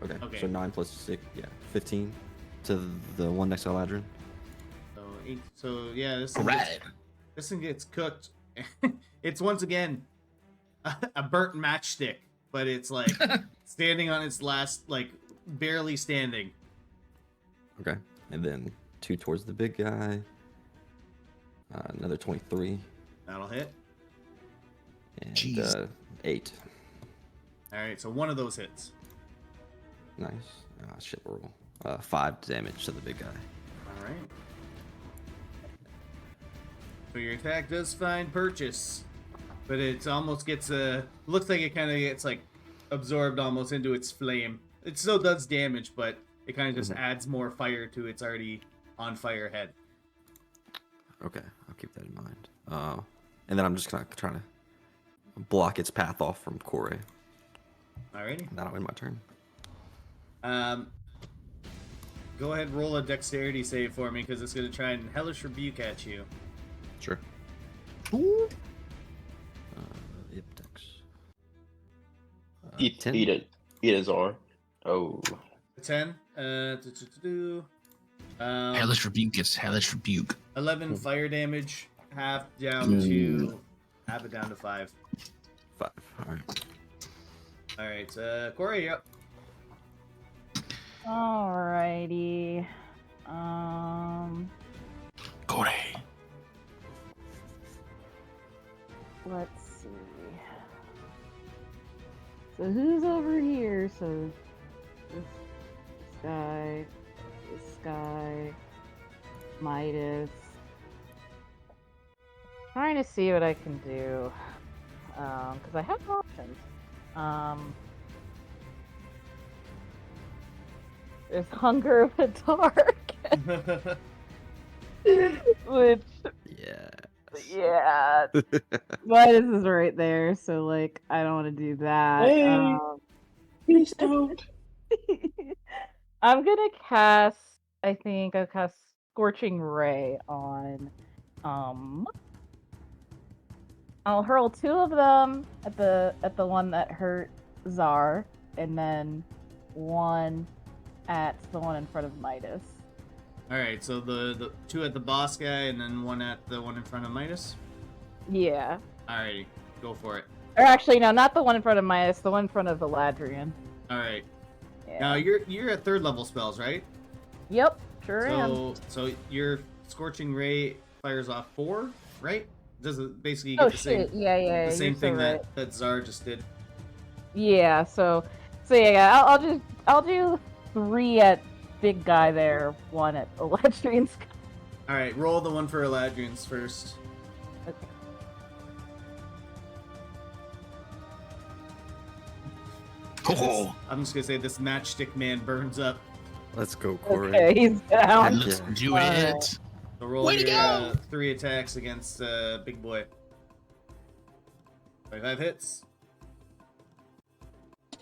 Okay, so 9 plus 6, yeah, 15 to the one next to Eladrin. So 8. So yeah, this thing gets cooked. It's once again a burnt matchstick, but it's like standing on its last, like barely standing. Okay, and then 2 towards the big guy. Another 23. That'll hit. And Jeez. 8. All right, so one of those hits. Nice. Shit roll. 5 damage to the big guy. All right. So your attack does find purchase, but it almost gets looks like it kind of gets like absorbed almost into its flame. It still does damage, but it kind of just adds more fire to its already on fire head. Okay, I'll keep that in mind. And then I'm just gonna try to block its path off from Kore. Alrighty. That'll end my turn. Go ahead, roll a dexterity save for me because it's gonna try and hellish rebuke at you. Sure. Yep, dex. Eat 10. it. Eat it, Zor. Oh. 10. Hellish Rebuke is Hellish Rebuke. 11 fire damage, half it down to 5. 5. Alright. Alright, Corey, you're up. Alrighty. Corey. Let's see. So who's over here? So this guy, Midas. Trying to see what I can do. Because I have options. There's Hunger of the Dark. Which, yeah. Midas is right there, so, like, I don't want to do that. Hey, please don't. I'm gonna cast, I think I'll cast Scorching Ray on, I'll hurl 2 of them at the one that hurt Zar, and then 1 at the one in front of Midas. Alright, so the 2 at the boss guy and then 1 at the one in front of Midas? Yeah. Alrighty, go for it. Or actually, no, not the one in front of Midas, the one in front of Eladrin. Alright. Yeah. Now you're at 3rd level spells, right? Yep, sure am. So your Scorching Ray fires off 4, right? Does it basically Oh get the shit! same Yeah. the same you're thing so right. that Zar just did? Yeah. So yeah. I'll do 3 at big guy there, 1 at Eladrin's. Alright, roll the one for Eladrin's first. Okay. Oh. I'm just gonna say this matchstick man burns up. Let's go, Corey. Okay, he's down. Let's do Alright. it. So roll Way to your go! 3 attacks against Big Boy. 25 hits.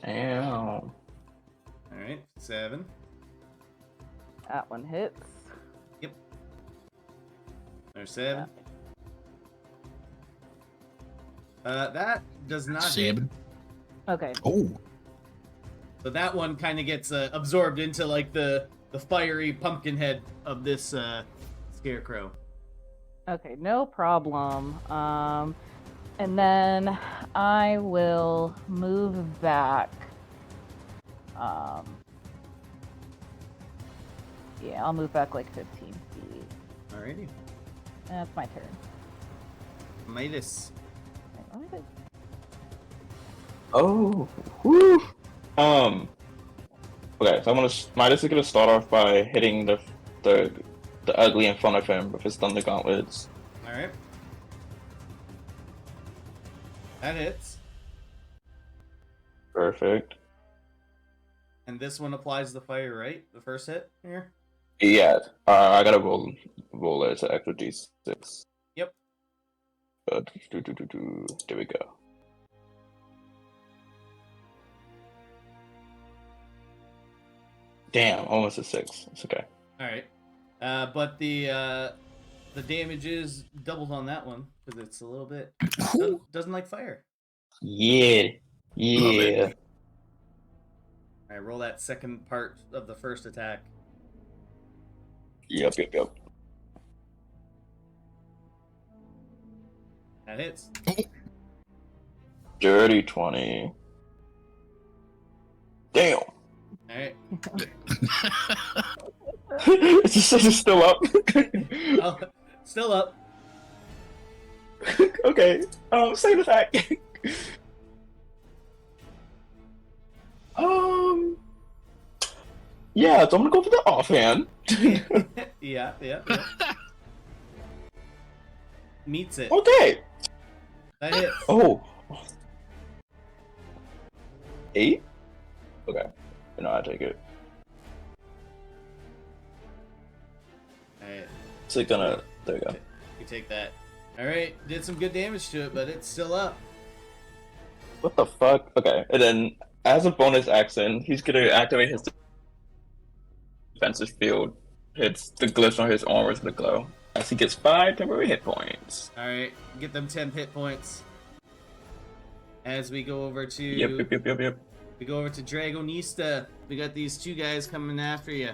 Damn. Alright, 7. That one hits. There's 7. That does not hit. 7. Okay. Oh. So that one kind of gets absorbed into like the fiery pumpkin head of this scarecrow. Okay, no problem. And then I will move back. Yeah, I'll move back like 15 feet. Alrighty. That's my turn. Midas. Oh, whew. Okay, so Midas is gonna start off by hitting the ugly in front of him with his thunder gauntlets. Alright. That hits. Perfect. And this one applies the fire, right? The first hit here? Yeah, I gotta roll it. It's an extra d6. Yep. There we go. Damn, almost a 6. It's okay. Alright. But the damage is doubled on that one because it's a little bit doesn't like fire. Yeah. Love Alright, roll that second part of the first attack. Yep. That hits. Dirty 20. Damn. Alright. It's still up. Oh, still up. Okay. Second attack. Yeah, so I'm gonna go for the offhand. Yeah. Meets it. Okay. That hits. Oh. 8? Okay. You know, I take it. Alright. So gonna. There you go. You take that. Alright, did some good damage to it, but it's still up. What the fuck? Okay, and then as a bonus action, he's gonna activate his defensive field. Hits the glyphs on his armor with the glow. As he gets 5 temporary hit points. Alright, get them 10 hit points. As we go over to Yep. we go over to Dragonista. We got these 2 guys coming after you.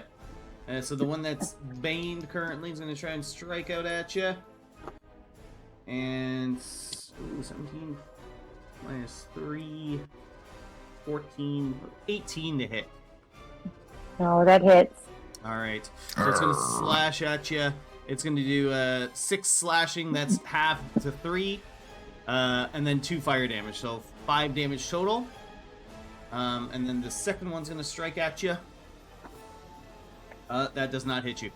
So the one that's baned currently is going to try and strike out at you. And 17 minus 3, 14, 18 to hit. No, that hits. All right, so it's going to slash at you. It's going to do 6 slashing. That's half to 3, and then 2 fire damage. So 5 damage total. And then the second one's going to strike at you. That does not hit you.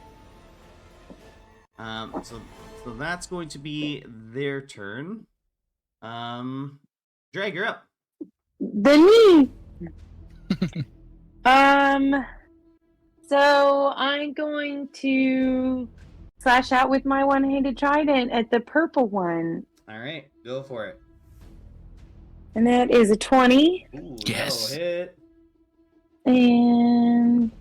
So that's going to be their turn. Drag, you're up. Then me. So I'm going to slash out with my one-handed trident at the purple one. All right, go for it. And that is a 20. Ooh, Yes. that'll hit. And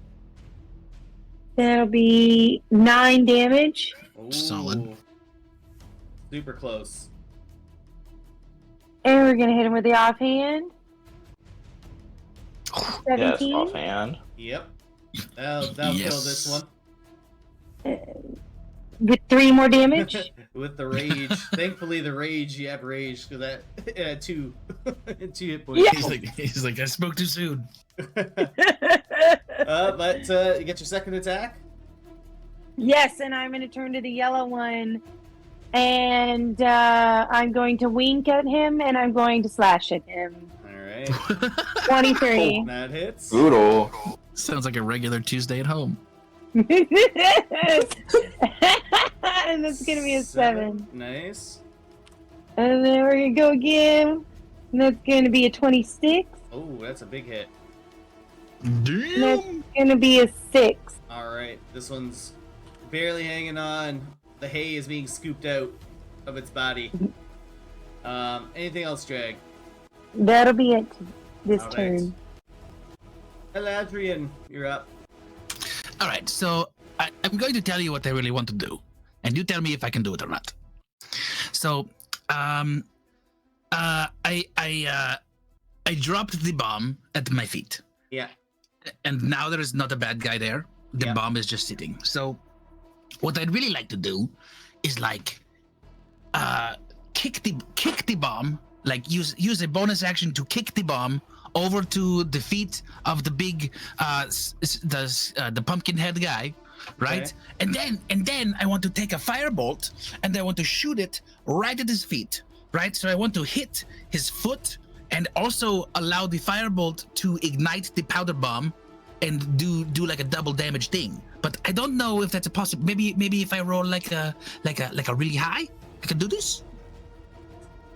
that'll be 9 damage. Ooh, Solid. Super close. And we're going to hit him with the offhand. Yes, 17. offhand. Yep. That'll kill this one. With 3 more damage. With the rage. Thankfully, the rage, you have rage, because that it had 2 hit points. Yeah. He's like, I spoke too soon. But you get your second attack. Yes, and I'm going to turn to the yellow one. And I'm going to wink at him, and I'm going to slash at him. All right. 23. That hits. Brutal. Sounds like a regular Tuesday at home. And that's going to be a 7. Nice. And then we're going to go again. And that's going to be a 26. Oh, that's a big hit. Damn. Gonna be a 6. All right, this one's barely hanging on. The hay is being scooped out of its body. Anything else, Drag? That'll be it this All right. turn. Eladrian, you're up. All right, so I'm going to tell you what I really want to do, and you tell me if I can do it or not. So, I dropped the bomb at my feet, Yeah. and now there is not a bad guy there. The Yeah. bomb is just sitting. So, what I'd really like to do is like, kick the bomb. Like use a bonus action to kick the bomb over to the feet of the big the pumpkin head guy, right? Okay. And then I want to take a firebolt and I want to shoot it right at his feet, right? So I want to hit his foot and also allow the firebolt to ignite the powder bomb and do like a double damage thing. But I don't know if that's a possible. Maybe if I roll like a really high, I can do this.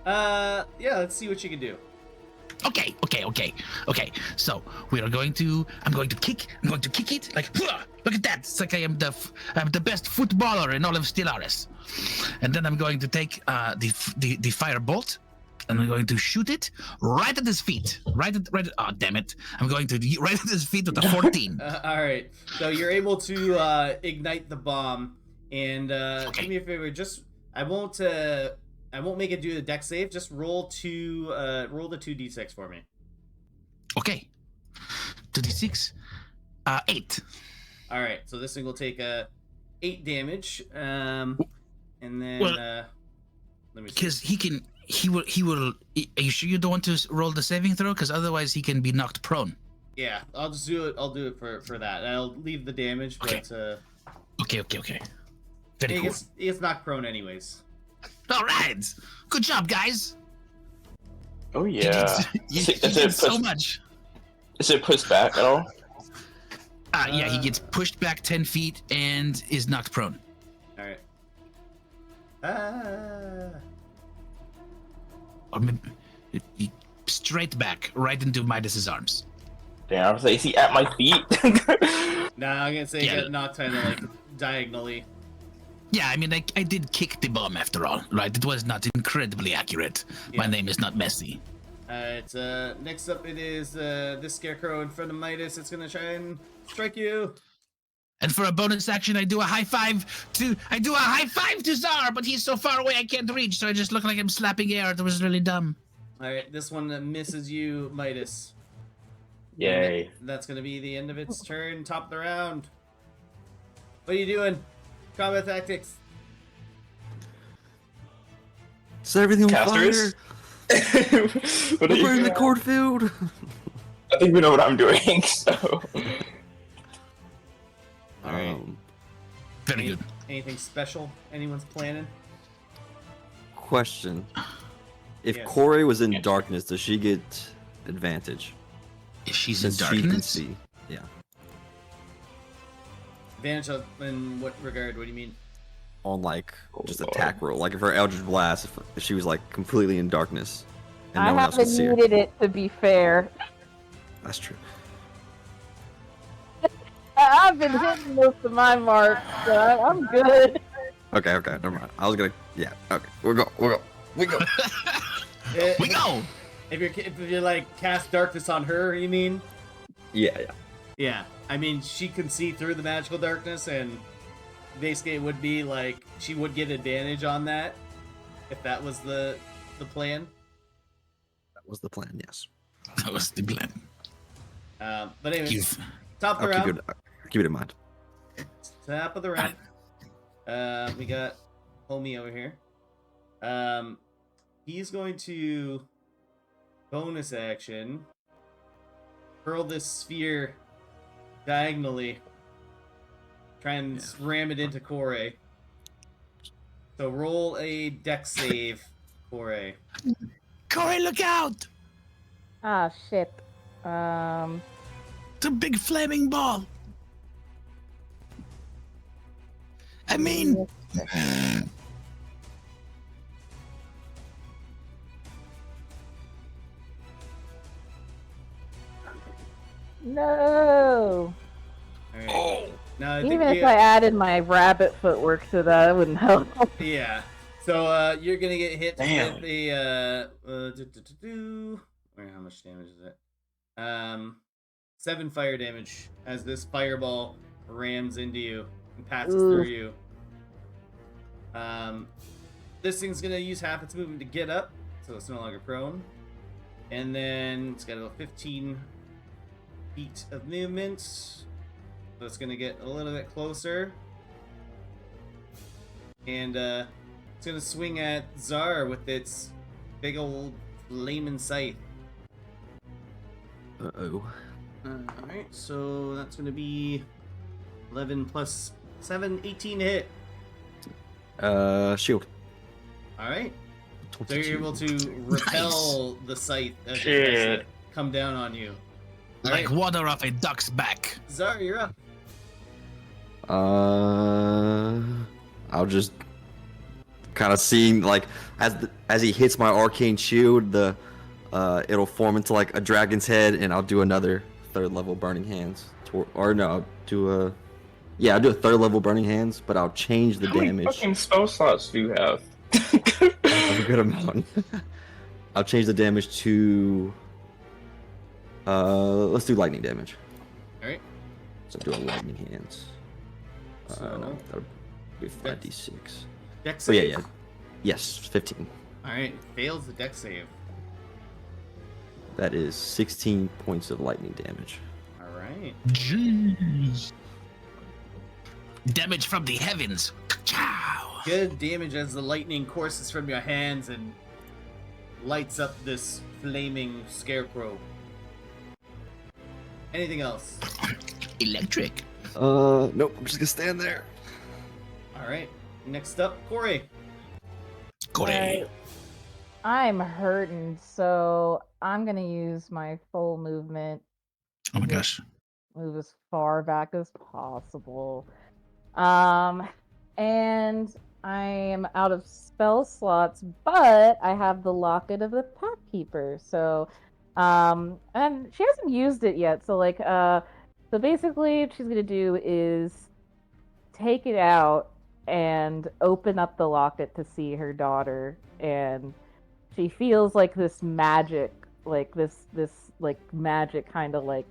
Yeah, let's see what you can do. Okay. So I'm going to kick it like, look at that. It's like I'm the best footballer in all of Stellaris. And then I'm going to take the firebolt and I'm going to shoot it right at his feet. Right at oh damn it. I'm going to right at his feet with a 14. All right. So you're able to ignite the bomb and do me a favor, just I won't make it do the dex save. Just roll the 2d6 for me. Okay. 2d6. 8. All right. So this thing will take 8 damage. And then Well, let me see. Because he will. Are you sure you don't want to roll the saving throw? Because otherwise he can be knocked prone. Yeah, I'll just do it. I'll do it for that. I'll leave the damage, but Okay. Very cool. he gets knocked prone anyways. All right. Good job, guys. Oh yeah. You Is did it so pushed- much. Is it pushed back at all? Yeah, he gets pushed back 10 feet and is knocked prone. All right. Or maybe straight back, right into Midas's arms. Damn, I was like, is he at my feet? Nah, I'm gonna say Yeah. get knocked kind of like diagonally. Yeah, I mean, I did kick the bomb after all, right? It was not incredibly accurate. My Yeah. name is not Messi. Alright, next up it is this scarecrow in front of Midas. It's gonna try and strike you. And for a bonus action, I do a high five to Czar, but he's so far away I can't reach, so I just look like I'm slapping air. That was really dumb. Alright, this one misses you, Midas. Yay. That's gonna be the end of its turn, top of the round. What are you doing? Combat tactics. Set everything on Casters? fire. What are you We're in the doing? cornfield. I think we know what I'm doing, so. Alright. Very good. Anything special anyone's planning? Question: If Yes. Corey was in darkness, does she get advantage? If she's in Since she can darkness, see. Yeah. Advantage of, in what regard? What do you mean? On like Oh, just Lord. attack roll, like if her Eldritch Blast, if she was like completely in darkness, and I no one else could haven't see her. needed it to be fair. That's true. I've been hitting most of my marks, so I'm good. Okay, never mind. I was gonna, yeah. Okay, we go. we go. If you're like cast darkness on her, you mean? Yeah. Yeah, I mean, she can see through the magical darkness, and basically it would be like she would get advantage on that if that was the plan. That was the plan. Yes. That was the plan. But anyways, You've- top of the I'll round. keep it in mind. Top of the round. We got homie over here. He's going to bonus action hurl this sphere diagonally. Try and ram it into Corey. So roll a dex save, Corey. Corey, look out! Ah, shit. The big flaming ball. I mean, No. All right. Oh, Now, I Even think if I added my rabbit footwork to that, it wouldn't help. Yeah. So you're gonna get hit Damn. with a Wait, how much damage is it? 7 fire damage as this fireball rams into you and passes through you. This thing's gonna use half its movement to get up, so it's no longer prone. And then it's got about 15 feet of movement. So it's gonna get a little bit closer. And it's gonna swing at Zar with its big old flaming scythe. Uh-oh. Alright, so that's gonna be 11 plus 7, 18 to hit. Shield. Alright. So 22. you're able to repel the scythe as it Shit. tries to come down on you. like water off a duck's back. Zar, you're up. I'll just kind of seeing like as he hits my arcane shield, it'll form into like a dragon's head, and I'll do another 3rd level burning hands. I'll do a 3rd level burning hands, but I'll change the How many damage. fucking spell slots do you have? I have a good amount. I'll change the damage to let's do lightning damage. Alright. So do a lightning hands. So- That'll be 5d6. Dex Oh yeah, save. yeah. Yes, 15. Alright, fails the dex save. That is 16 points of lightning damage. Alright. Jeez. Damage from the heavens. Chow. Good damage as the lightning courses from your hands and lights up this flaming scarecrow. Anything else? Electric. Nope, I'm just gonna stand there. Alright. Next up, Corey. Corey. I'm hurting, so I'm gonna use my full movement, Oh my gosh. move as far back as possible. And I'm out of spell slots, but I have the Locket of the Pathkeeper. So, and she hasn't used it yet. So so basically, what she's gonna do is take it out and open up the locket to see her daughter, and she feels like this magic, like this magic kind of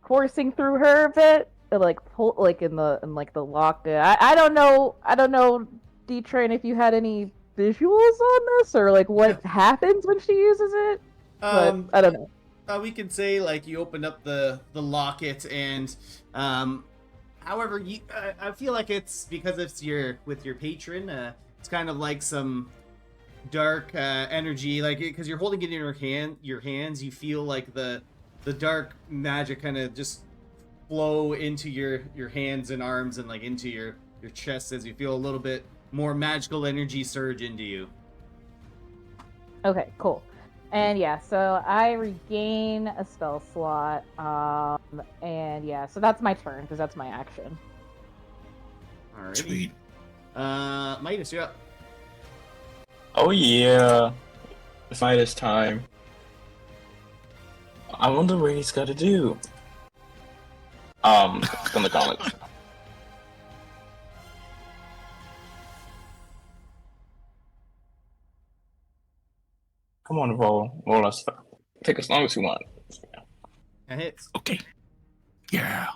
coursing through her a bit, and, like pull like in the locket. I don't know, D-Train, if you had any visuals on this or like what happens when she uses it. But I don't know. We could say like you open up the locket and however I feel like it's because it's with your patron, it's kind of like some dark energy, like because you're holding it in your hands, you feel like the dark magic kind of just flow into your hands and arms and like into your chest as you feel a little bit more magical energy surge into you. Okay, cool. And yeah, so I regain a spell slot, and yeah, so that's my turn because that's my action. Alright. Sweet. Midas, you're up. Oh yeah, it's Midas time. I wonder what he's got to do. From the comics. Come on, roll us. Take as long as you want. That hits. Okay. Yeah.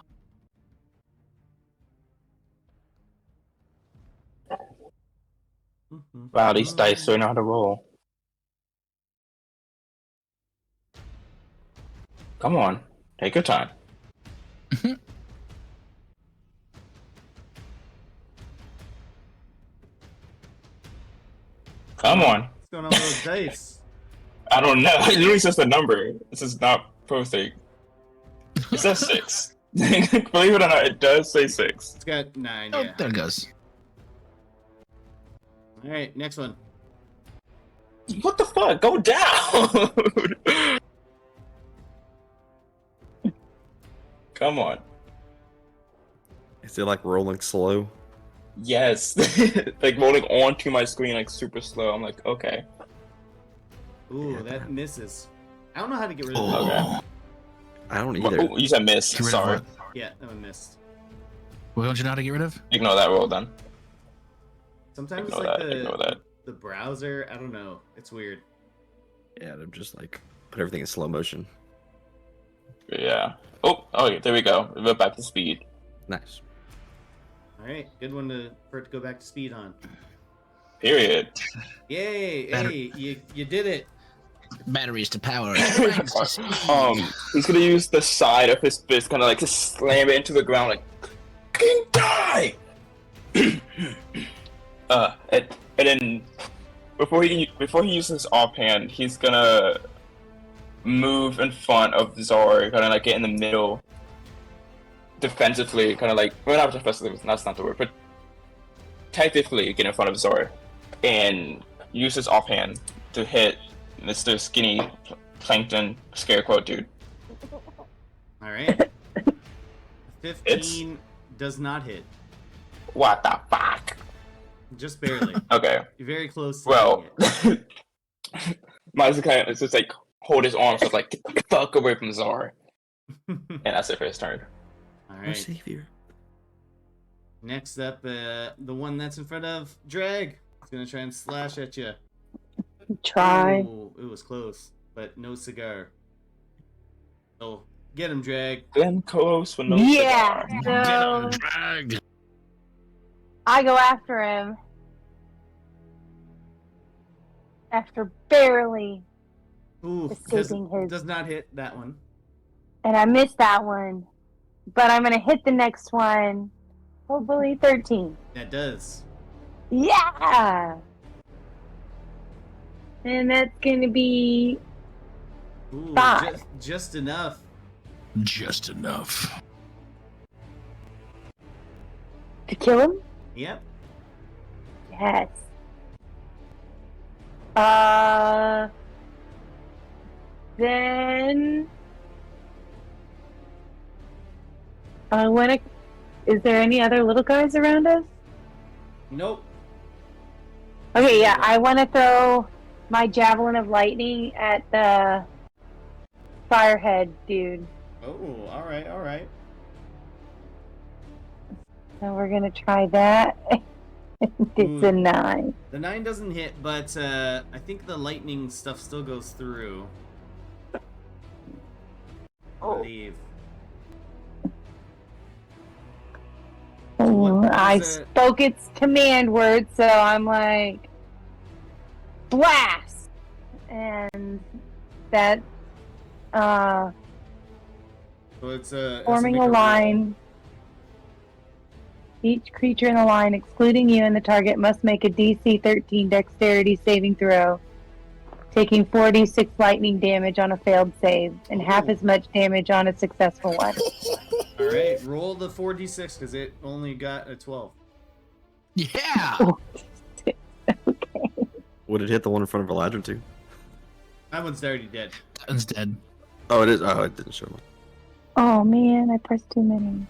Wow, these dice don't know how to roll. Come on, take your time. Come on. What's going on with those dice? I don't know. It literally says the number. This is not posting. It says 6. Believe it or not, it does say 6. It's got 9, Oh, yeah. there it goes. Alright, next one. What the fuck? Go down! Come on. Is it like rolling slow? Yes. Like rolling onto my screen like super slow. I'm like, okay. Ooh, that misses. I don't know how to get rid of it. Oh. I don't either. Oh, you said miss. Get rid of Sorry. what? Yeah, that one missed. What don't you know how to get rid of? Ignore that roll then. Sometimes Ignore it's like that, ignore that. the browser. I don't know. It's weird. Yeah, I'm just like put everything in slow motion. Yeah. Oh, yeah, there we go. We went back to speed. Nice. All right, good one for it to go back to speed on. Period. Yay! Better. Hey, you did it. Batteries to power. He's gonna use the side of his fist, kind of like to slam it into the ground, like fucking die. And then before he uses his offhand, he's gonna move in front of Zor, kind of like get in the middle, defensively, kind of like not defensively. That's not the word, but tactically get in front of Zor, and use his offhand to hit Mr. Skinny Plankton Scarecrow dude. All right. 15 does not hit. What the fuck? Just barely. Okay. You're very close to Well, hitting Mazaka is just like hold his arms up, like get the fuck away from Zor, it. and that's it for his turn. All Our right. savior. Next up, the one that's in front of Drag. It's gonna try and slash at you. Try. Oh, it was close, but no cigar. Oh, get him, Drag. Then close with no Yeah. cigar. Get So him, drag. I go after him. After barely, Ooh, Escaping his- does not hit that one. and I missed that one. But I'm gonna hit the next one. Hopefully 13. That does. Yeah! And that's gonna be Ooh, 5. just enough. Just enough. to kill him? Yep. Yes. Then I wanna. Is there any other little guys around us? Nope. Okay, yeah, I want to throw my javelin of lightning at the firehead dude. Oh, all right, all right. So we're gonna try that. It's a 9. The 9 doesn't hit, but I think the lightning stuff still goes through. I Oh. believe. I is it? spoke its command word, so I'm like, blast! And that, So it's forming make a roll. line. Each creature in the line, excluding you and the target, must make a DC 13 dexterity saving throw, taking 4d6 lightning damage on a failed save, and half Ooh. as much damage on a successful one. All right, roll the 4d6 because it only got a 12. Yeah. Okay. Would it hit the one in front of Eladrin too? That one's already dead. That one's dead. Oh, it is. Oh, it didn't show me. Oh man, I pressed too many.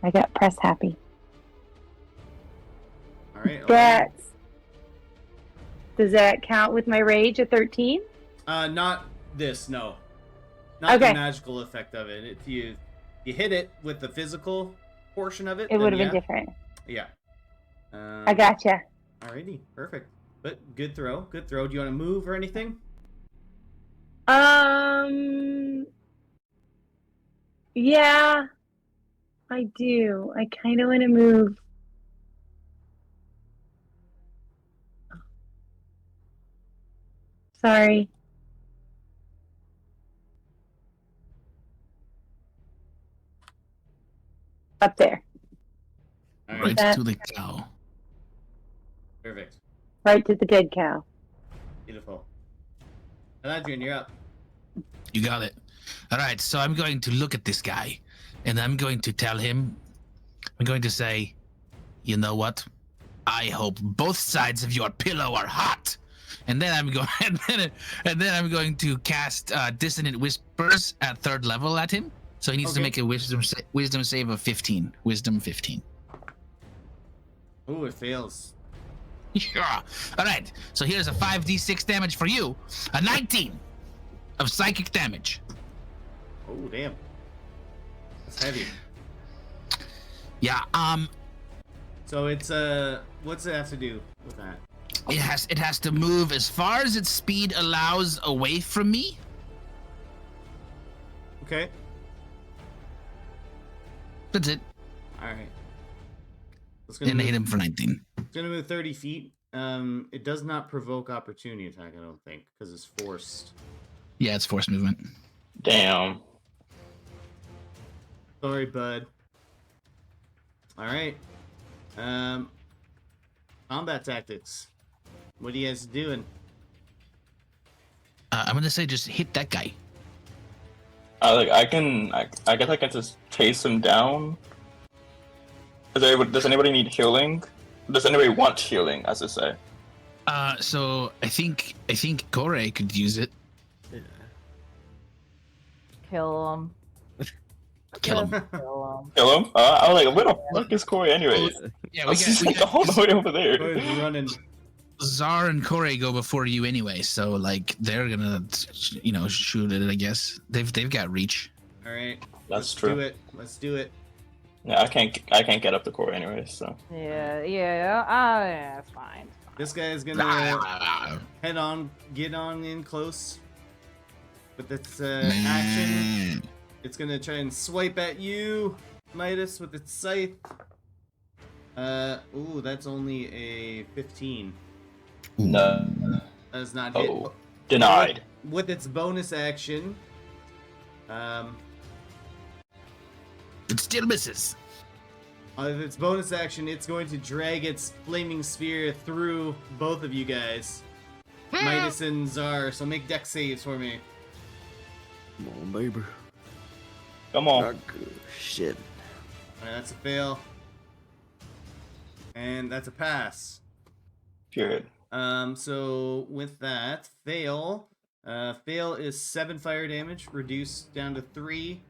I got press happy. All right. Does that count with my rage at 13? Not this. No. Not Okay. the magical effect of it. If you hit it with the physical portion of it, It then would have yeah. been different. Yeah. I gotcha. Alrighty, perfect. But good throw. Good throw. Do you want to move or anything? Yeah, I do. I kind of want to move. Sorry. Up there. All Right that- to the cow. Perfect. Right to the dead cow. Beautiful. Eladrin, you're up. You got it. All right, so I'm going to look at this guy, and I'm going to tell him, I'm going to say, you know what? I hope both sides of your pillow are hot. And then I'm going, and then I'm going to cast Dissonant Whispers at 3rd level at him. So he needs to Okay. make a wisdom save of 15. Wisdom 15. Ooh, it fails. Yeah. All right. So here's a 5d6 damage for you. A 19 of psychic damage. Oh, damn. That's heavy. Yeah. So it's what's it have to do with that? It has to move as far as its speed allows away from me. Okay. That's it. All right. It's And I hit move, him for 19. it's gonna move 30 feet. It does not provoke opportunity attack, I don't think, because it's forced. Yeah, it's force movement. Damn. Sorry, bud. All right. Combat tactics. What are you guys doing? I'm gonna say just hit that guy. I guess I can just chase him down. Does anybody need healing? Does anybody want healing, as I say? So I think Corey could use it. Kill him. Kill him. Kill him. Kill him? I was like, where the fuck is Corey anyways? Yeah, I was just like all the way over there. Corey's running. Zar and Corey go before you anyway, so like they're gonna, shoot at it. I guess they've got reach. All right. That's true. Do it. Let's do it. Yeah, I can't get up to Corey anyways, so. Yeah, it's fine. This guy is gonna get on in close. With its action, it's gonna try and swipe at you, Midas, with its scythe. Ooh, that's only a 15. No. Does not hit. Oh, denied. With its bonus action, It still misses. with its bonus action, it's going to drag its flaming spear through both of you guys, Midas and Zar. So make dex saves for me. Come on, baby. Come on. Not good. Shit. Alright, that's a fail. And that's a pass. Good. So with that, fail is 7 fire damage, reduced down to 3,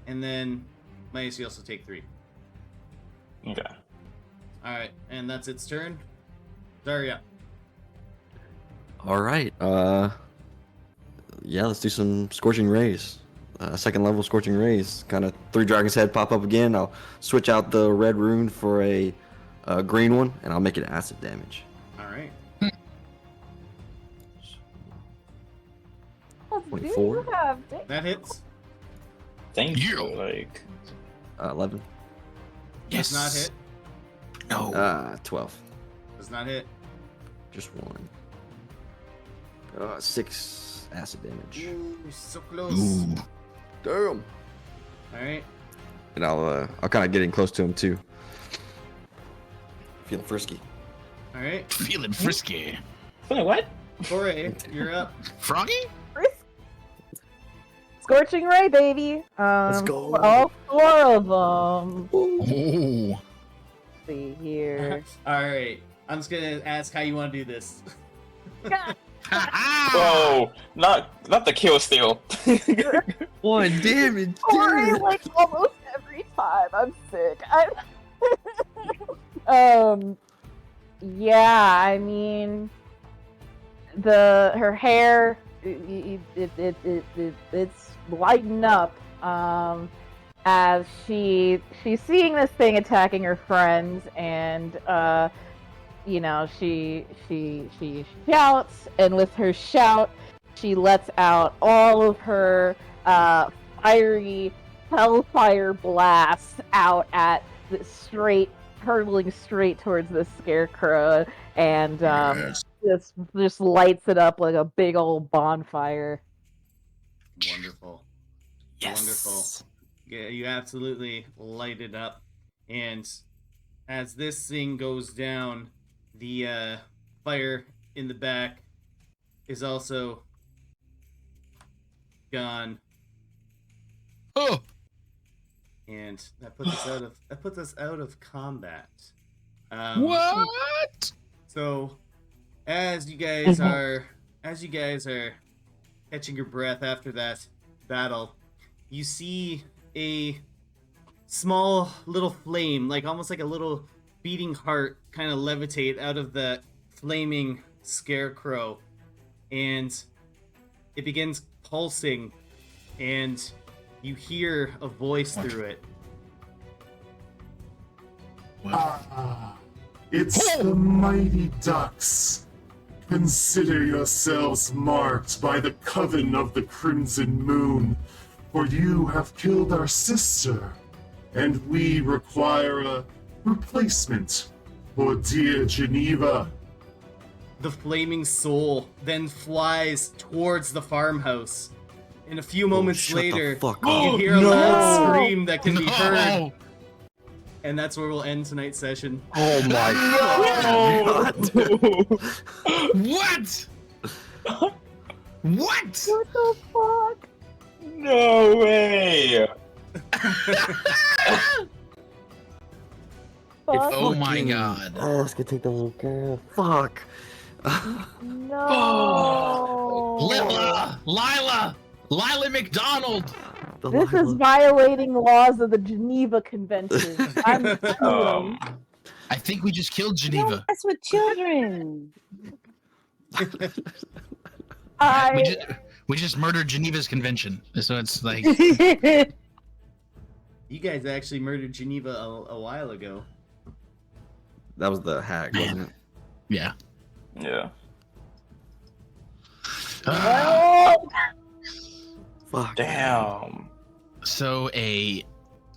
and then Midas, you also take 3. Okay. Alright, and that's its turn. Daria. All right. Yeah, let's do some scorching rays. Second level scorching rays. Kind of 3 dragon's head pop up again. I'll switch out the red rune for a green one, and I'll make it acid damage. Alright. 24. That hits. Thank you. Yeah. Like, 11. Yes. Does not hit. No. 12. Does not hit. Just 1. 6 acid damage. Ooh, so close. Ooh. Damn. Alright. And I'll kind of get in close to him too. Feeling frisky. Alright. Feeling frisky. wait, what? Corey, you're up. Froggy? Scorching ray, baby. Let's go. All 4 of them. Oh. See here. Alright. I'm just gonna ask how you want to do this. Whoa, not the kill steal. 1 damage. Or like almost every time. I'm sick. Yeah, I mean, her hair, it's lighting up as she's seeing this thing attacking her friends, and she shouts, and with her shout, she lets out all of her fiery hellfire blasts out at hurtling straight towards the scarecrow, and just lights it up like a big old bonfire. Wonderful. Yes. Wonderful. Yeah, you absolutely light it up. And as this thing goes down, the fire in the back is also gone. Oh. And that puts us out of combat. What? So as you guys are catching your breath after that battle, you see a small little flame, like almost like a little beating heart kind of levitate out of the flaming scarecrow, and it begins pulsing, and you hear a voice through it. It's the mighty ducks. Consider yourselves marked by the coven of the Crimson Moon, for you have killed our sister, and we require a replacement for dear Geneva. The flaming soul then flies towards the farmhouse. And a few moments shut later, the fuck you up. hear a loud scream that can be No. heard. And that's where we'll end tonight's session. Oh my god! What? What? What the fuck? No way! Fuck. Oh my Fucking- god. Oh, let's go take the little girl. Fuck. No. Lila McDonald. The This is Lila- violating laws of the Geneva Convention. I'm Um, I think we just killed Don't Geneva. mess with children. We just murdered Geneva's convention. So it's like, You guys actually murdered Geneva a while ago. That was the hack, wasn't it? yeah. yeah. Fuck. Damn. So a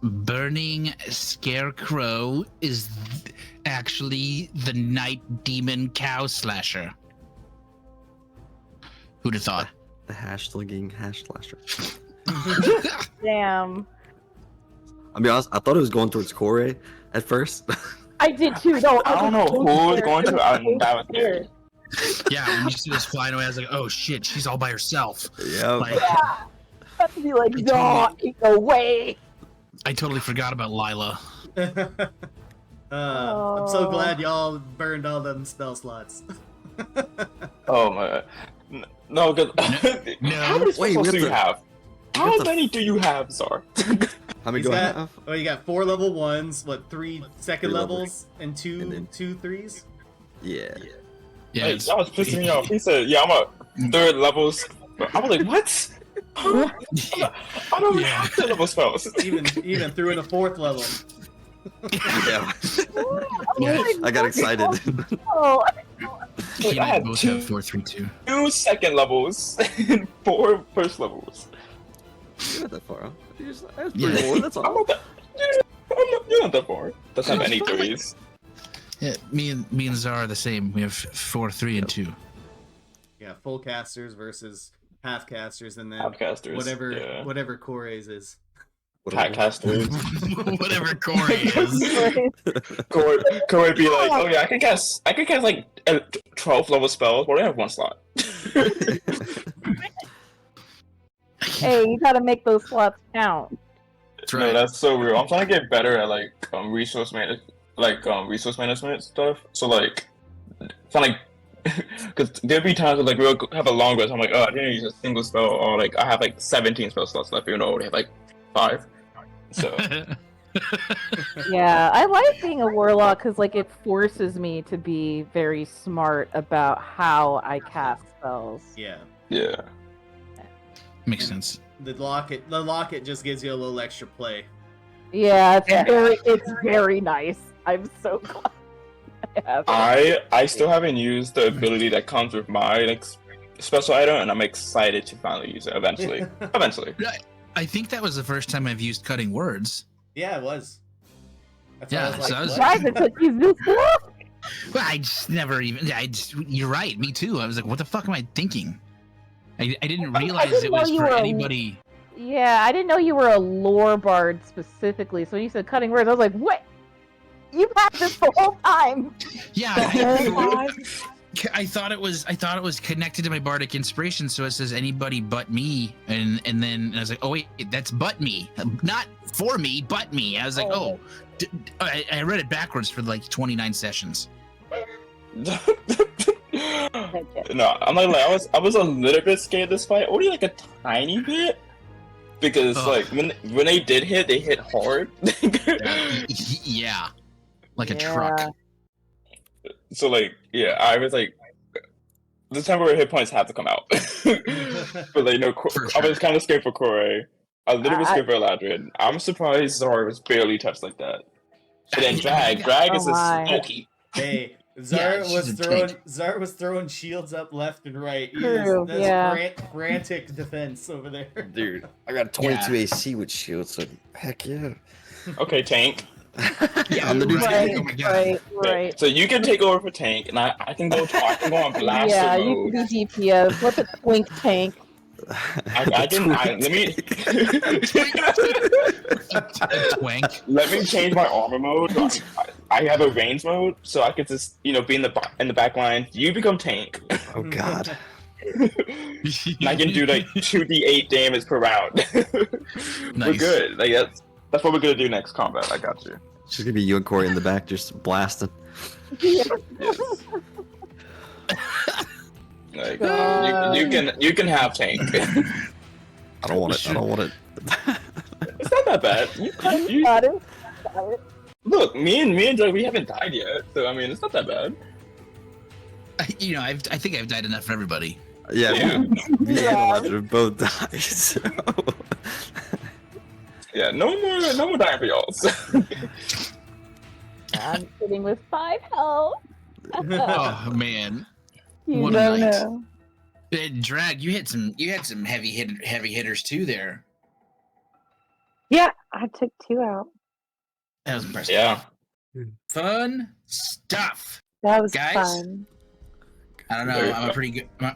burning scarecrow is actually the night demon cow slasher. Who'd have thought? The hash-slinging hash slasher. Damn. I'll be honest, I thought it was going towards Corey at first. I did too. No, I don't know who was going to. That was scared. Yeah, when you see this flying away, I was like, oh shit, she's all by herself. Yeah. Like, I have to be like, no, no way. I totally forgot about Lila. I'm so glad y'all burned all them spell slots. Oh my god. No, because No. how many Wait, spells we do you have have? we How have to- many do you have, Zar? How many He's do I got, have? oh, you got 4 level 1s, what, 3 second Three levels, and two And then- 2 3s? Yeah. Yeah, Hey, it's- that was pissing me off. He said, "Yeah, I'm a third levels." I was like, "What? I don't even have third level spells." Even threw in a 4th level. Yeah. Yeah. I got excited. Oh, He and I I had both two- have 432. 2 second levels and 4 first levels. You're not that far off. That's Yeah. pretty more, that's I'm all. not that. You're not that far. Doesn't have any threes. Yeah, me and Zara are the same. We have 4, 3, and 2. Yeah, full casters versus half casters, and then Outcasters. whatever Corey's is. Cat casters. Whatever Corey is. Corey be like, "Oh yeah, I can cast like 12 level spells, but I have 1 slot." hey, you gotta make those slots count. That's No, right. that's so weird. I'm trying to get better at resource management stuff. So like, because there'll be times where we'll have a long rest. I'm like, oh, I didn't use a single spell, or I have 17 spell slots left, even though I only have 5. So Yeah, I like being a warlock because it forces me to be very smart about how I cast spells. Yeah. yeah. Makes sense. The locket just gives you a little extra play. Yeah, it's very nice. I'm so glad I have it. I still haven't used the ability that comes with my special item, and I'm excited to finally use it eventually. Eventually. I think that was the first time I've used cutting words. Yeah, it was. That's Yeah, why I was so like, I was- what? Guys, it took you this long? Well, I just never even. You're right. Me too. I was like, what the fuck am I thinking? I didn't realize didn't it know was you for were a- anybody. Yeah, I didn't know you were a lore bard specifically. So when you said cutting words, I was like, what? You've had this the whole time. Yeah, whole I thought it was connected to my bardic inspiration, so it says anybody but me, and then I was like, oh wait, that's but me, not for me, but me. I was like, oh, I read it backwards for 29 sessions. No, I'm not like I was a little bit scared this fight, only a tiny bit, because Ugh. when they did hit, they hit hard. Yeah. like a truck. So like, yeah, I was like, the temporary hit points have to come out. But like, no, I was kind of scared for Corey. A little bit scared for Eladrin. I'm surprised Zara was barely touched like that. And then Drag is a smoky. Hey, Zara was throwing shields up left and right. That's frantic defense over there. Dude, I got 22 AC with shields, so heck yeah. Okay, tank. I'm the new tank. Right. So you can take over for tank, and I can go on blaster Yeah, mode. you can be DPS. What's a twink tank? Let me let me change my armor mode. I have a range mode, so I could just be in the back line. You become tank. Oh god. And I can do like 2d8 damage per round. Nice. We're good. Like that's what we're gonna do next combat. I got you. It's just gonna be you and Corey in the back just blasting. Yes. Like you can have tank. I don't want it. I don't want it. It's not that bad. You Got it. Look, me and Doug, we haven't died yet, so I mean, it's not that bad. I think I've died enough for everybody. Yeah, me and Elijah both died. So. Yeah, no more dying for y'all. So. I'm sitting with 5 health. Oh man. What a night. Drag, you had some heavy hitters too there. Yeah, I took 2 out. That was impressive. Yeah. Fun stuff. That was Guys, fun. I don't know.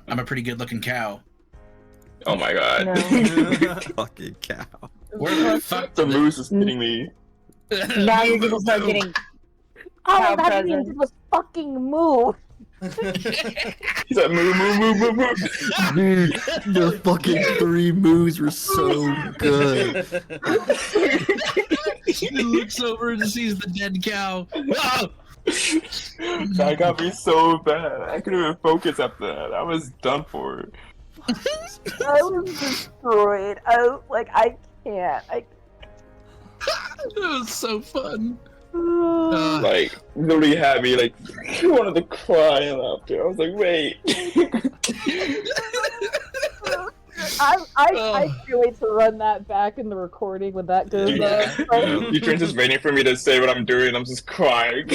I'm a pretty good looking cow. Oh my god. No. Fucking cow. Where the fuck the moose is hitting me. Now you're gonna start getting All that means it was fucking move. He's like, move. Dude, the fucking 3 moves were so good. He looks over and sees the dead cow. Oh! That got me so bad. I couldn't even focus after that. I was done for. I was destroyed. I can't. It was so fun. Like, literally had me like, I wanted to cry and laughter. I was like, wait. I can't wait to run that back in the recording when that goes up. You're just waiting for me to say what I'm doing. I'm just crying.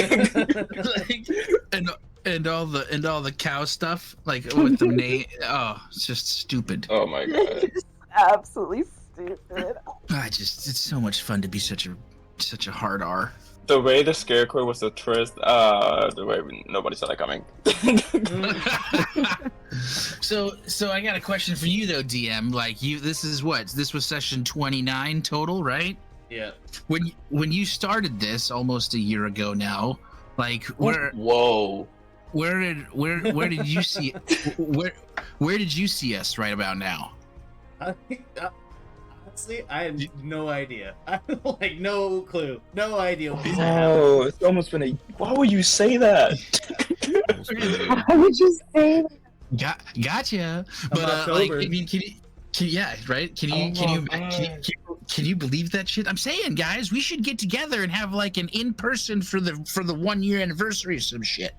and all the cow stuff, like with the name. Oh, it's just stupid. Oh my god. It's absolutely stupid. It's so much fun to be such a hard R. The way the scarecrow was a twist, the way nobody saw that coming. So I got a question for you though, DM. Like this was session 29 total, right? Yeah. When you started this almost a year ago now, like where did you see where did you see us right about now? Honestly, I have no idea. I have like no clue. No idea what Oh, it's almost been a. Why would you say that? I would just say Gotcha. But like, I mean, can you believe that shit? I'm saying, guys, we should get together and have like an in-person for the 1 year anniversary or some shit.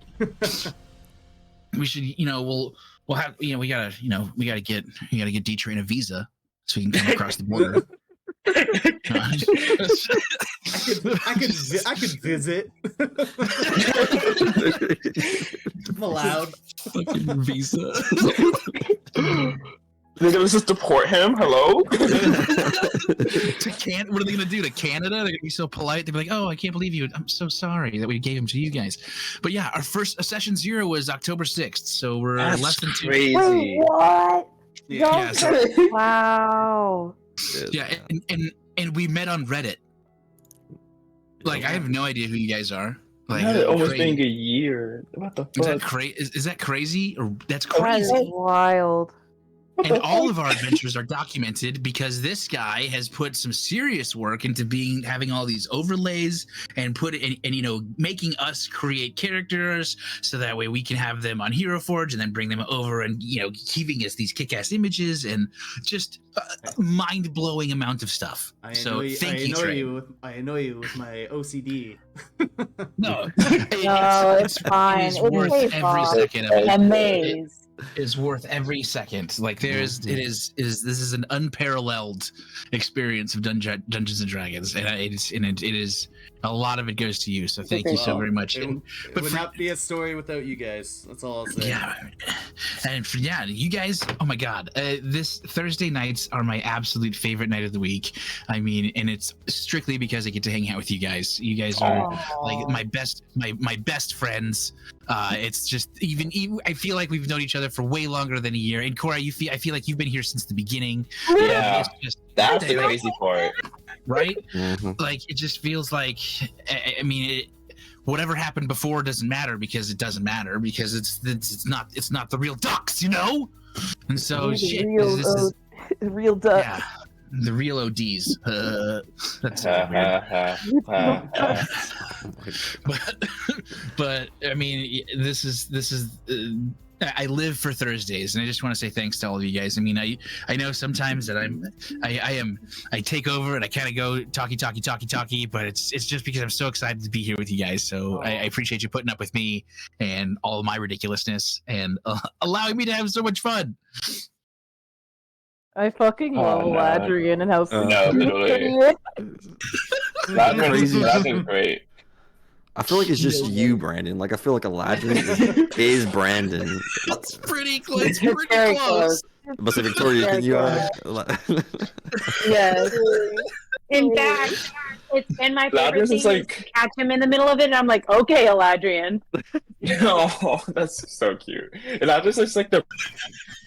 We should, we'll have, we gotta get D-Train a visa so he can come across the border. I could visit. I'm allowed. Fucking visa. They're gonna just deport him? Hello? What are they gonna do to Canada? They're gonna be so polite. They'll be like, "Oh, I can't believe you. I'm so sorry that we gave him to you guys." But yeah, our first session 0 was October 6th, so we're less than 2. Crazy. Wait, what? Yeah, Wow. Yeah, and we met on Reddit. Like, I have no idea who you guys are. Like, almost being a year. What the fuck? Is that crazy? Or that's That crazy? is wild. And all of our adventures are documented because this guy has put some serious work into having all these overlays and making us create characters so that way we can have them on Hero Forge and then bring them over and giving us these kick-ass images and just a mind-blowing amount of stuff. I annoy you with my OCD. No, it's fine. It is It's worth safe, every Bob. second of it. A maze. Is worth every second. Like this is an unparalleled experience of Dungeons and Dragons, and it is a lot of it goes to you. So thank you so very much. It would not be a story without you guys. That's all I'll say. Yeah, and you guys. Oh my God, this Thursday nights are my absolute favorite night of the week. I mean, and it's strictly because I get to hang out with you guys. You guys are like my best friends. It's just even I feel like we've known each other for way longer than a year. And Cora, I feel like you've been here since the beginning. Yeah, that's the like, crazy part. right? Mm-hmm. Like it just feels like I mean, whatever happened before doesn't matter because it doesn't matter because it's not the real ducks, you know. And so shit, this is real ducks. yeah. The real ODs. That's but I mean, this is. I live for Thursdays, and I just want to say thanks to all of you guys. I mean, I know sometimes that I take over and I kind of go talky, but it's just because I'm so excited to be here with you guys. So I appreciate you putting up with me and all of my ridiculousness and allowing me to have so much fun. I fucking love Ladrian and how no, literally. That's great. I feel like it's just you, Brandon. Like I feel like Eladrin is Brandon. It's pretty close. It's pretty close. But say, Victoria, can you? Yes. In fact, it's been my favorite Ladrian thing is like catch him in the middle of it, and I'm like, okay, Eladrian. Oh, that's so cute. And Ladrian is like the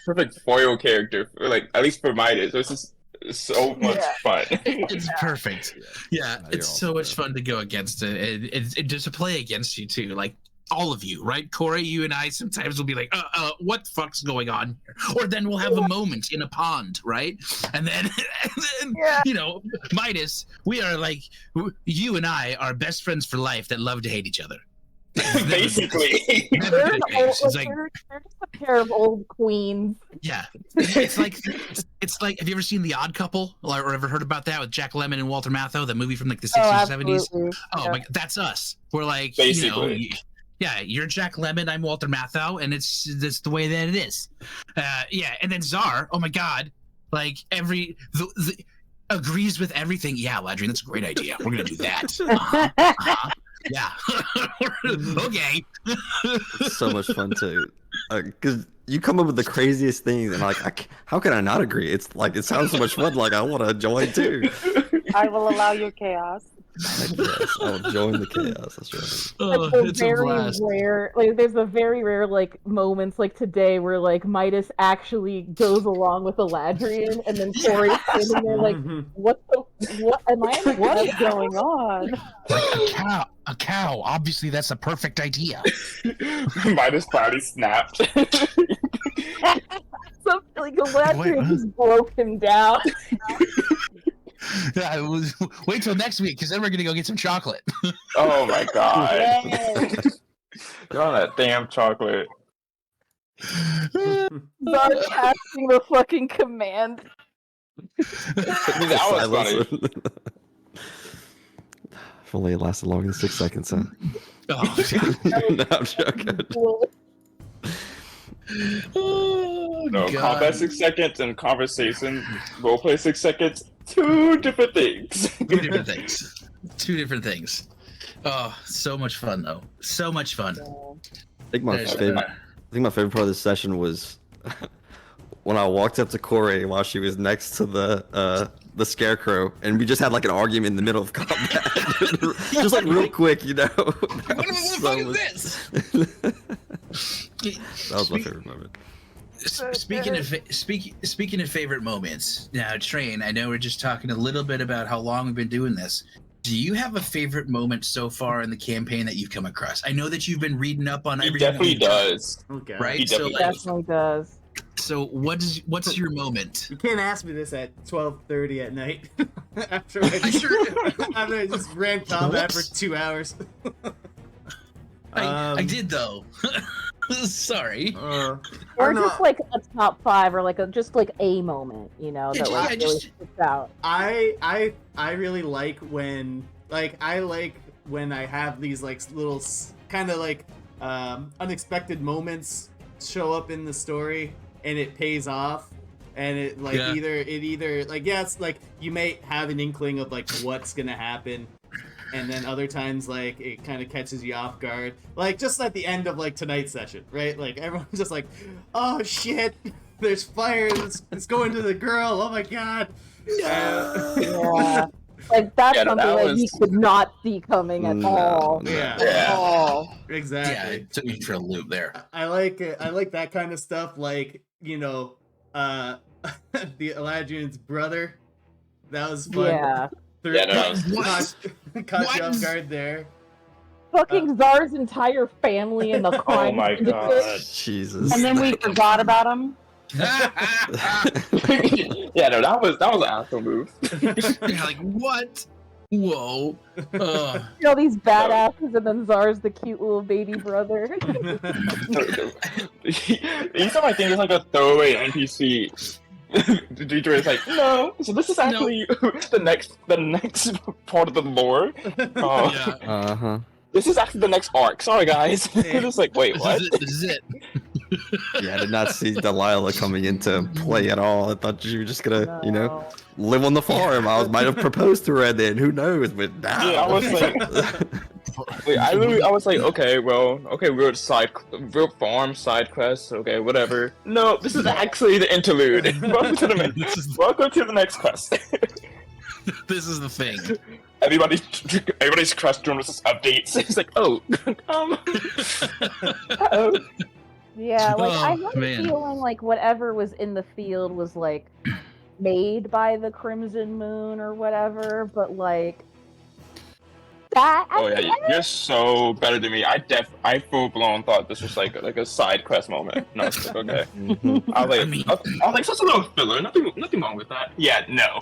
perfect foil character, for, like at least for Midas. This is so much fun. It's perfect. Yeah, it's so much fun to go against it. And just to play against you too, like all of you, right? Corey, you and I sometimes will be like, what the fuck's going on here? Or then we'll have a moment in a pond, right? And then, you know, Midas, we are like, you and I are best friends for life that love to hate each other. Basically. They're just a pair of old queens. Yeah, it's like have you ever seen The Odd Couple or ever heard about that with Jack Lemmon and Walter Matthau, the movie from like the 60s, 70s? Oh my God, that's us. We're like, basically. You know, yeah, you're Jack Lemmon, I'm Walter Matthau, and that's the way that it is. Yeah, and then Czar, oh my God, like agrees with everything. Yeah, Ladrian, that's a great idea. We're gonna do that. Yeah. Okay. It's so much fun too, because you come up with the craziest things, and like, how can I not agree? It's like it sounds so much fun. Like I want to join too. I will allow your chaos. Yes, I'll join the chaos. That's right. Oh, It's very rare. Like, there's a very rare like moments like today where like Midas actually goes along with Eladrian, and then Corey's sitting there like, what am I? What is going on? Like a cow. Obviously, that's a perfect idea. Midas body snapped. So like Eladrian just broke him down. Yeah, wait till next week, because then we're gonna go get some chocolate. Oh my God! You're on that damn chocolate. Start casting the fucking command. That was funny. If only it lasted longer than 6 seconds, huh? Oh, No, I'm joking. oh, No, God. combat 6 seconds and conversation roleplay 6 seconds. Two different things. Two different things. Oh, so much fun though. So much fun. I think my favorite part of this session was when I walked up to Corey while she was next to the scarecrow, and we just had like an argument in the middle of combat, just like real quick, you know. What the fuck is this? That was my favorite moment. Speaking of favorite moments, now Train, I know we're just talking a little bit about how long we've been doing this. Do you have a favorite moment so far in the campaign that you've come across? I know that you've been reading up on everything. He definitely does. Okay. Right? He Definitely does. So what's your moment? You can't ask me this at 12:30 at night. after I just ran combat for 2 hours. I did though. Sorry. Or just like a top 5, or like just like a moment, you know, that really sticks out. I really like when I like when I have these like little kind of like unexpected moments show up in the story and it pays off. And it like either like it's like you may have an inkling of like what's gonna happen, and then other times like it kind of catches you off guard, like just at the end of like tonight's session, right? Like everyone's just like, oh shit, there's fire, it's going to the girl, oh my god. Yeah. Like that's something that you could not see coming at all. At all. Exactly. Yeah, it took me for a loop there. I like it. I like that kind of stuff. Like the Eladrin's brother. That was fun. Yeah. Caught you off guard there. Fucking Czar's entire family in the crime. Oh my god. Jesus. And then we forgot about him. Yeah, no, that was an asshole move. You're like, what? Whoa. These badasses, and then Czar's the cute little baby brother. Each time I think it's like a throwaway NPC. The teacher is like, no. So this is actually the next part of the lore. This is actually the next arc. Sorry, guys. Just like, wait, what? This is it. Yeah, I did not see Delilah coming into play at all. I thought you were just gonna, live on the farm. I might have proposed to her then. Who knows? But now. Yeah, I was like, I was like, okay, weird farm side quest. Okay, whatever. No, this is actually the interlude. Welcome to the next quest. This is the thing. Everybody's crest journalist updates. It's like, oh. Yeah, like I have a feeling like whatever was in the field was like made by the Crimson Moon or whatever, but like that. Oh yeah, you're so better than me. I full blown thought this was like a side quest moment. No, it's like, okay. I was like, such a little filler. Nothing wrong with that. Yeah, no.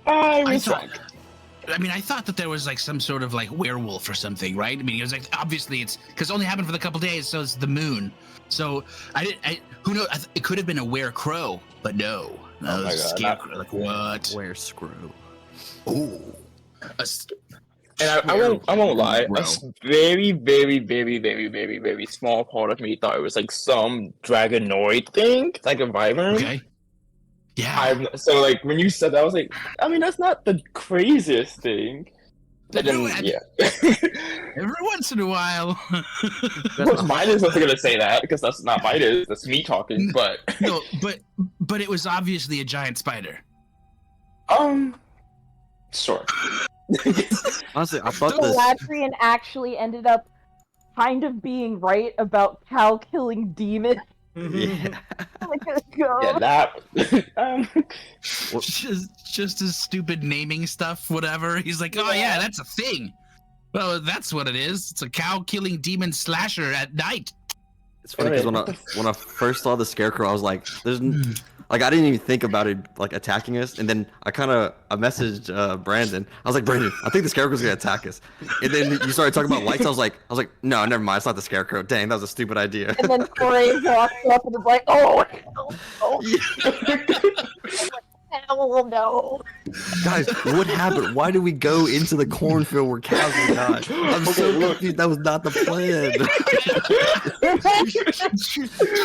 I was drunk. I thought that there was like some sort of like werewolf or something, right? I mean, it was like obviously it's because it only happened for the couple days, so it's the moon. So who knows? It could have been a were-crow, but no, it was a scarecrow. Like what? Were-scrow. Oh. And I won't lie. A very, very, very, very, very, very small part of me thought it was like some dragonoid thing, like a wyvern. Okay. Yeah. So like when you said that, I was like, that's not the craziest thing. And then, every once in a while. Of course, Midas wasn't gonna say that because that's not Midas. That's me talking. But no, but it was obviously a giant spider. Sure. Honestly, I thought Ladrian actually ended up kind of being right about cow killing demons. Yeah. Yeah, that. Just his stupid naming stuff, whatever. He's like, oh yeah, that's a thing. Well, that's what it is. It's a cow killing demon slasher at night. It's funny because when I first saw the scarecrow, I was like, "There's like I didn't even think about it like attacking us." And then I messaged Brandon. I was like, "Brandon, I think the scarecrow's gonna attack us." And then you started talking about lights. I was like, "No, never mind. It's not the scarecrow. Dang, that was a stupid idea." And then Corey walks up and is like, "Oh, hell no!" Guys, what happened? Why did we go into the cornfield where cows were not? I'm so confused. That was not the plan.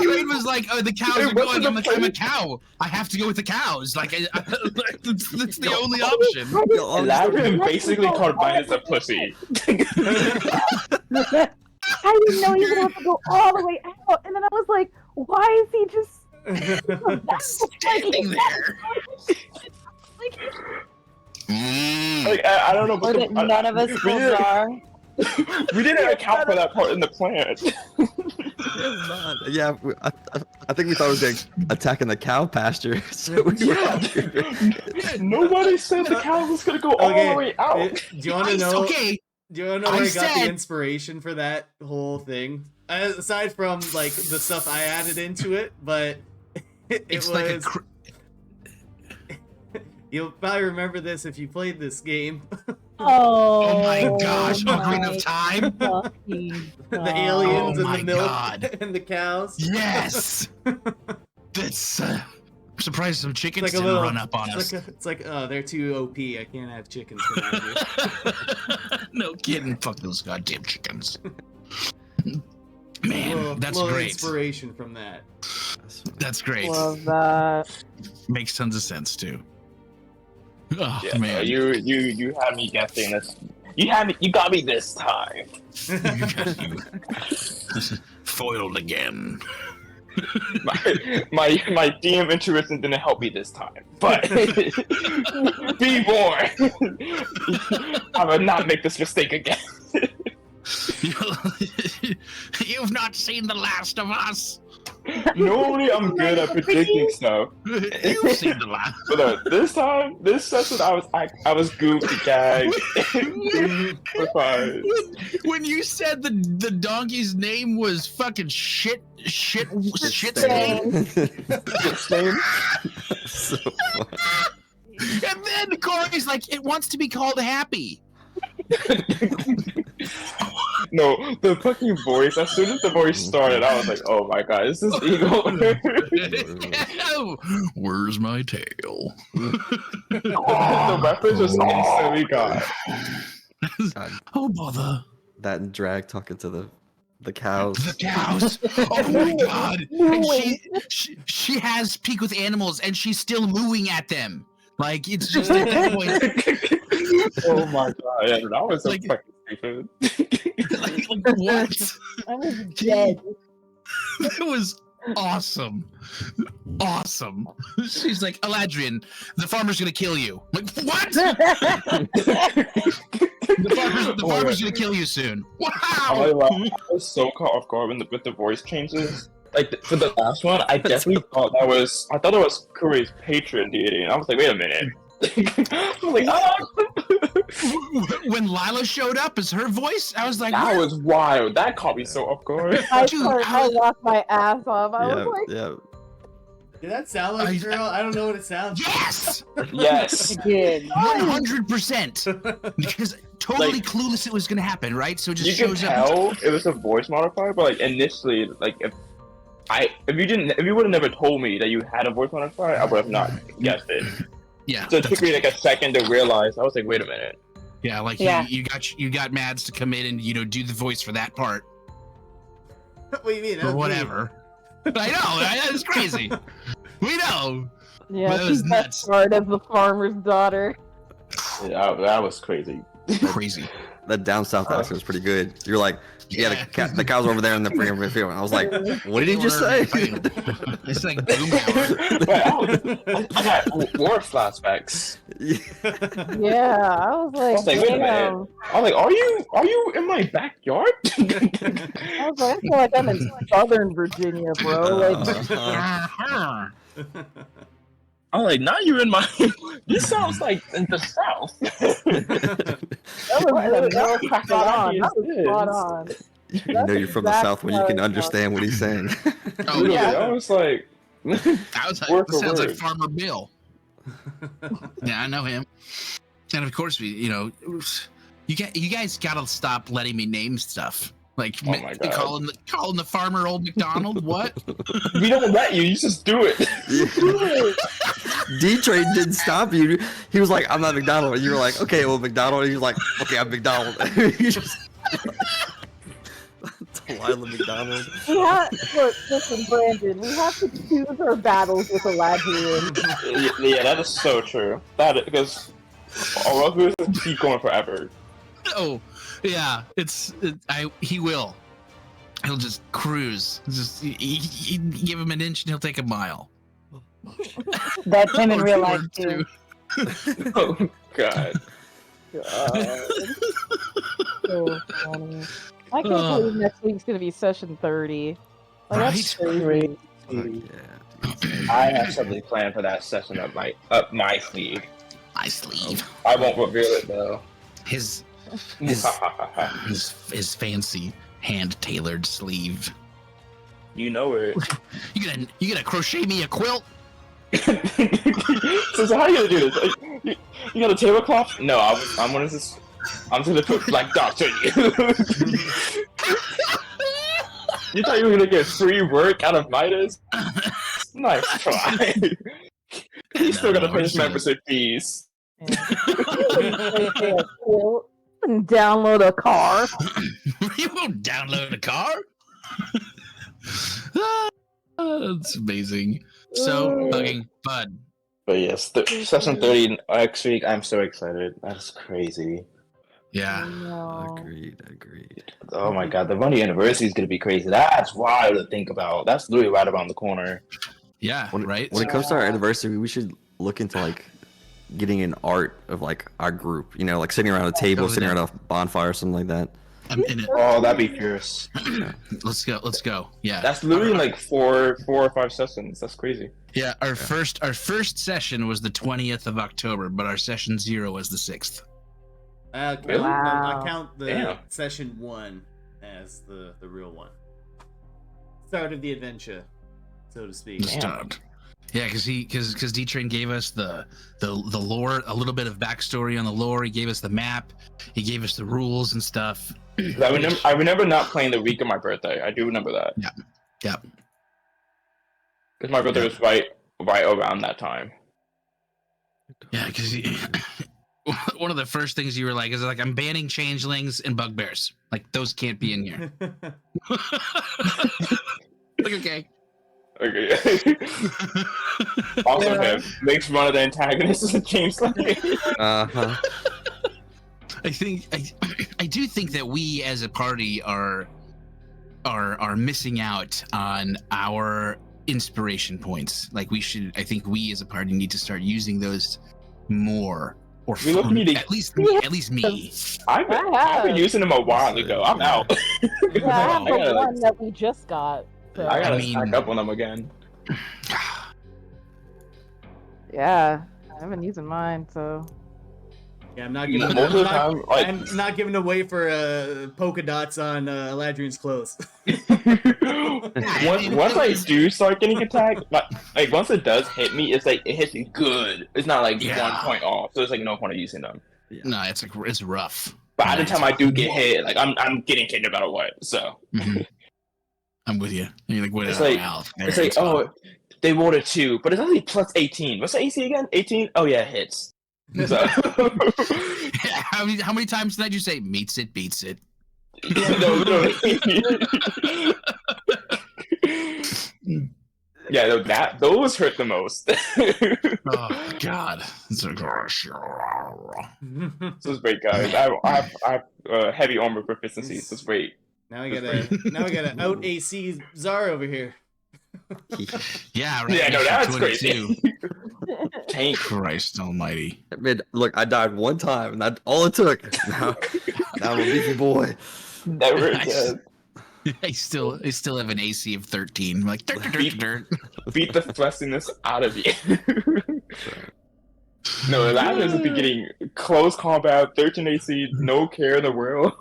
Trade was like, "Oh, the cows are going." I'm a cow. I have to go with the cows. Like, that's the only option. Ladrian basically called Midas a pussy. I didn't know he would have to go all the way out, and then I was like, "Why is he just?" Standing there. I don't know. Or that none of us are. We didn't account for that part in the plan. Yeah, I think we thought it was attacking the cow pasture. So we were out here. Nobody said the cow was gonna go all the way out. Do you want to know? Okay. Do you want to know where I got the inspiration for that whole thing? Aside from like the stuff I added into it, but it's was. Like You'll probably remember this if you played this game. Oh my gosh! Ocarina of Time. The aliens and the milk and the cows. Yes. That's. surprised some chickens It's like a didn't little run up on us. It's like, oh, they're too OP. I can't have chickens around here. No kidding. Fuck those goddamn chickens. Man, that's little great. Inspiration from that. That's great. Love that. Makes tons of sense too. Oh Yeah, man, you had me guessing this. You got me this time. You got you. Foiled again. My DM intuition didn't help me this time, but be warned, I will not make this mistake again. You've not seen The Last of Us. Normally, I'm good at predicting stuff. You've seen The Last. But this session, I was goofy gag. When you said the donkey's name was fucking shit Stain. So funny. and then Corey's like, it wants to be called Happy. No, the fucking voice. As soon as the voice started, I was like, "Oh my god, this is Eagle." Where's my tail? The reference was instantly gone. God, Oh bother. that and Drag talking to the cows. The cows. Oh my god. And she has peak with animals and she's still mooing at them. Like it's just at that point. Oh my god, yeah, that was so Like- fucking stupid. like what? I was dead. It was awesome. Awesome. She's like, Eladrian, the farmer's gonna kill you. Like, what? The farmer's gonna kill you soon. Wow. I was so caught off guard with the voice changes. Like for the last one, I definitely thought that was Kuri's patron deity, and I was like, wait a minute. I was like, oh. When Lila showed up as her voice, I was like, That was wild. That caught me so off guard. I laughed my ass off. I was like, Yeah. Did that sound like a girl? I don't know what it sounds like. yes, Yes. again. 100%. Because totally Like- clueless it was gonna happen, right? So it just You could shows up. tell it was a voice modifier, but like initially, like if you would have never told me that you had a voice modifier, I would have not guessed it. Yeah. So it took me like a second to realize. I was like, wait a minute. Yeah, like Yeah. you got Mads to come in and do the voice for that part What do you mean? or whatever. I know, it's crazy. We know. Yeah, That was she's nuts. best part as the farmer's daughter. Yeah, that was crazy. Crazy. That down south accent was pretty good. You're like, yeah, the cows are over there in the freaking field. And I was like, what did he just say? It's like boom power. I got war flashbacks. Yeah, I was like, I was like, wait a minute. damn. I was like, are you in my backyard? I was like, I feel like I'm in Southern Virginia, bro. Like, Uh-huh. I'm like, now you're in my. This sounds like in the South. that was spot on. That was spot on. You know you're from the south when you can understand what he's saying. Oh Literally, yeah, I was like, I was like, Word this for sounds like word. Farmer Bill. Yeah, I know him. And of course, you guys gotta stop letting me name stuff. Like Oh my God. calling the farmer Old McDonald. What? we don't let you. You just do it. D-Trade didn't stop you. He was like, I'm not McDonald. And you were like, okay, well, McDonald. And he was like, okay, I'm McDonald. You just... Delilah McDonald. Look, listen, Brandon, we have to choose our battles with Eladrian. Yeah, that is so true. Because or else we just keep going forever. Oh, yeah. He will. He'll just cruise. Just you give him an inch and he'll take a mile. That's him in Or real two life or too. two. Oh God. So funny. I can't believe next week's gonna be session 30. Like, that's Right? crazy. Fuck yeah. I have something planned for that session up my sleeve. My sleeve. I won't reveal it though. His fancy hand-tailored sleeve. You know it. You gonna crochet me a quilt? So how you gonna do this? Like, you got a tablecloth? No, I'm gonna put black dots on you. You thought you were gonna get free work out of Midas? Nice try. He's still gonna pay his Understood. membership fees. And download a car. You won't download a car. That's amazing. So fucking Bud. But yes, session 30 next week. I'm so excited. That's crazy. Yeah. No. Agreed. Oh my god, the 1 year anniversary is gonna be crazy. That's wild to think about. That's literally right around the corner. Yeah. Right. When it comes to our anniversary, we should look into like getting an art of like our group. You know, like sitting around a table, sitting around a bonfire, or something like that. I'm in it. Oh, that'd be fierce. Let's go. Yeah. That's literally like four or five sessions. That's crazy. Yeah. Our first session was the 20th of October, but our session 0 was the 6th. Really? Wow. I count the Damn. session 1 as the real one. Start of the adventure, so to speak. The start. Yeah, because D-Train gave us the lore, a little bit of backstory on the lore. He gave us the map. He gave us the rules and stuff. I remember not playing the week of my birthday. I do remember that. Yeah. Because my birthday was right around that time. Yeah, because one of the first things you were like is like, I'm banning changelings and bugbears. Like, those can't be in here. Like, okay. Okay. Also, makes one of the antagonists a changeling. I do think that we as a party are missing out on our inspiration points. Like, I think we as a party need to start using those more. Or at least me. I've been using them a while ago. I'm out. Yeah, I have the one that we just got. So. I gotta stack up on them again. Yeah, I've been using mine, so. Yeah, I'm not giving. I'm not giving away for polka dots on Eladrian's clothes. Once I do start getting attacked, like once it does hit me, it's like it hits me good. It's not like 1 point off, so it's like no point of using them. Yeah. No, it's rough. But by the time I do get hit, like I'm getting hit no matter what. So. Mm-hmm. I'm with you. You're like, what? It's like oh, they rolled a 2, but it's only plus 18. What's the AC again? 18? Oh yeah, it hits. So. How many times did you say meets it, beats it? No, yeah, no, those hurt the most. Oh God, This is great, guys. I have heavy armor proficiency. This is great. Now we gotta out AC Zara over here. Yeah, right. Yeah, no, that's crazy. Tank. Christ Almighty. I mean, look, I died one time, and that's all it took. Now I'm a beefy boy. Never dead. I still have an AC of 13. I'm like, beat the flessiness out of you. No, that is be getting close combat, 13 AC, no care in the world.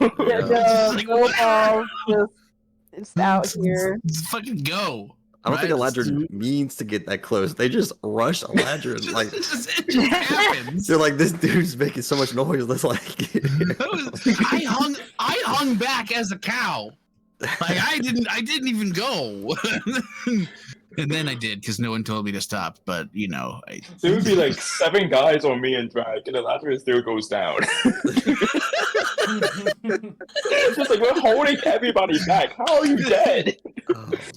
It's out here. Just fucking go. I don't think Eladrin means to get that close. They just rush Eladrin. Like, it just happens. They're like, this dude's making so much noise. Let's like. I hung back as a cow. Like I didn't even go. And then I did because no one told me to stop. But you know, there would be like 7 guys on me and drag, and Eladrin still goes down. It's just like we're holding everybody back. How are you dead?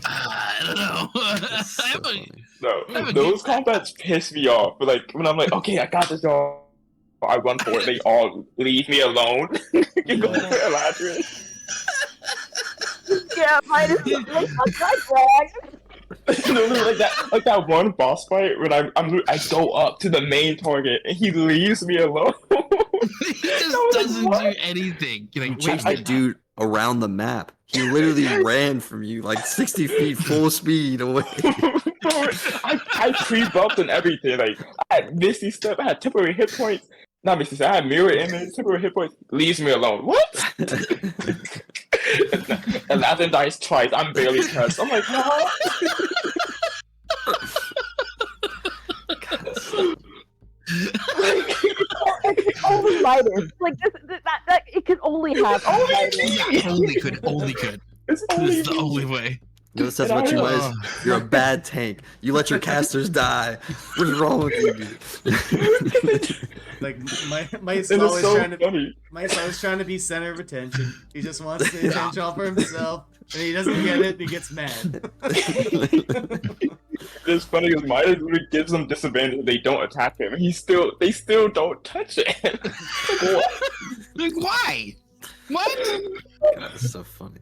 I don't know. No, those combats piss me off. But like when I'm like, okay, I got this dog, I run for it. They all leave me alone. You go for Eladrin. Yeah, mine is my drag. like that one boss fight when I go up to the main target and he leaves me alone. He just doesn't do anything. You chase that dude around the map. He literally ran from you like 60 feet full speed away. I pre-buffed and everything. Like I had Misty Step, I had temporary hit points. Not Misty Step, I had mirror image, temporary hit points. Leaves me alone. What? And Aladdin dies twice. I'm barely touched. I'm like, huh? Only Midas. Like that it can only have only Midas. Yeah, only could. This is the only way. You know, it says about you, Midas. You're a bad tank. You let your casters die. What's wrong with you, dude? Like Mice And it's always so trying to funny. Mice always trying to be center of attention. He just wants the attention all for himself, and he doesn't get it. And he gets mad. It's funny because Midas really gives them disadvantage if they don't attack him. They still don't touch it. Like, why? What? God, it's so funny.